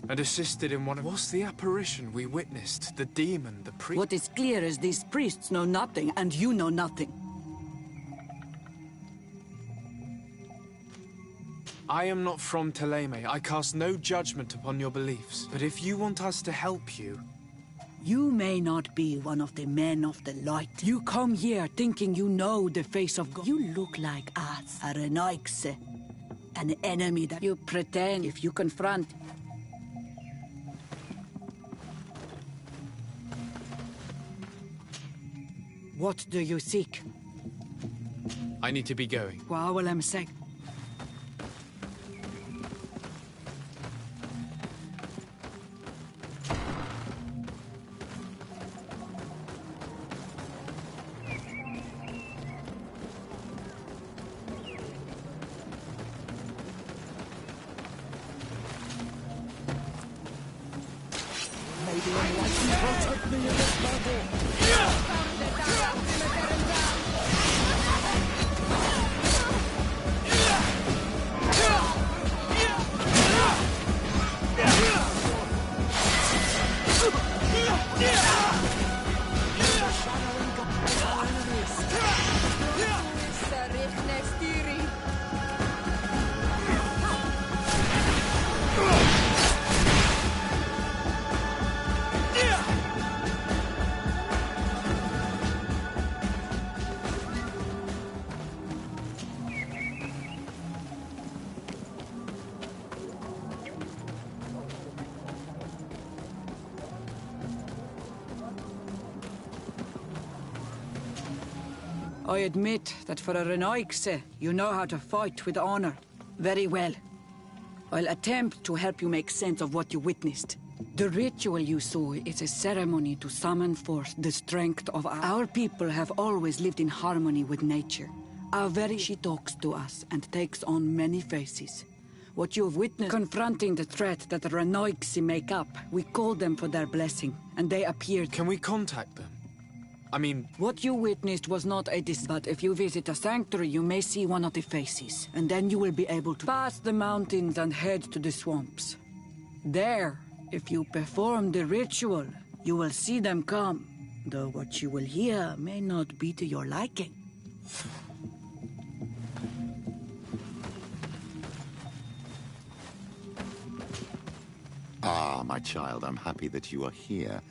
and assisted in one of... What's the apparition we witnessed? The demon, the priest... What is clear is these priests know nothing, and you know nothing. I am not from Teleme. I cast no judgment upon your beliefs. But if you want us to help you... You may not be one of the men of the light. You come here thinking you know the face of God. You look like us, Arenaikse. An enemy that you pretend if you confront. What do you seek? I need to be going. Wawalem-sek. the enlightened protect me in this battle! I admit that for a Renoixe, you know how to fight with honor. Very well. I'll attempt to help you make sense of what you witnessed. The ritual you saw is a ceremony to summon forth the strength of our people have always lived in harmony with nature. She talks to us and takes on many faces. What you have witnessed confronting the threat that the Renoixe make up, we called them for their blessing, and they appeared. Can we contact them? I mean... What you witnessed was not but if you visit a sanctuary, you may see one of the faces, and then you will be able to pass the mountains and head to the swamps. There, if you perform the ritual, you will see them come, though what you will hear may not be to your liking. Ah, my child, I'm happy that you are here.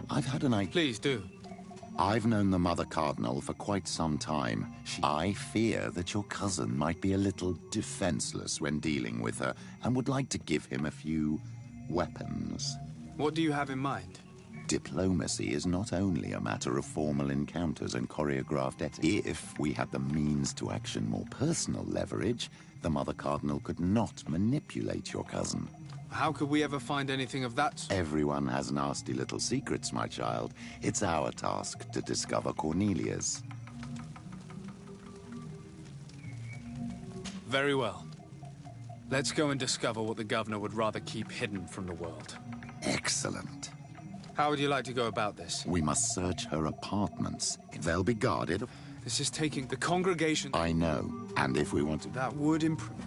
I've had an idea. Please do. I've known the Mother Cardinal for quite some time. I fear that your cousin might be a little defenseless when dealing with her, and would like to give him a few weapons. What do you have in mind? Diplomacy is not only a matter of formal encounters and choreographed etiquette. If we had the means to action more personal leverage, the Mother Cardinal could not manipulate your cousin. How could we ever find anything of that sort? Everyone has nasty little secrets, my child. It's our task to discover Cornelia's. Very well. Let's go and discover what the governor would rather keep hidden from the world. Excellent. How would you like to go about this? We must search her apartments. They'll be guarded. This is taking the congregation... I know. And if we want to... That would improve...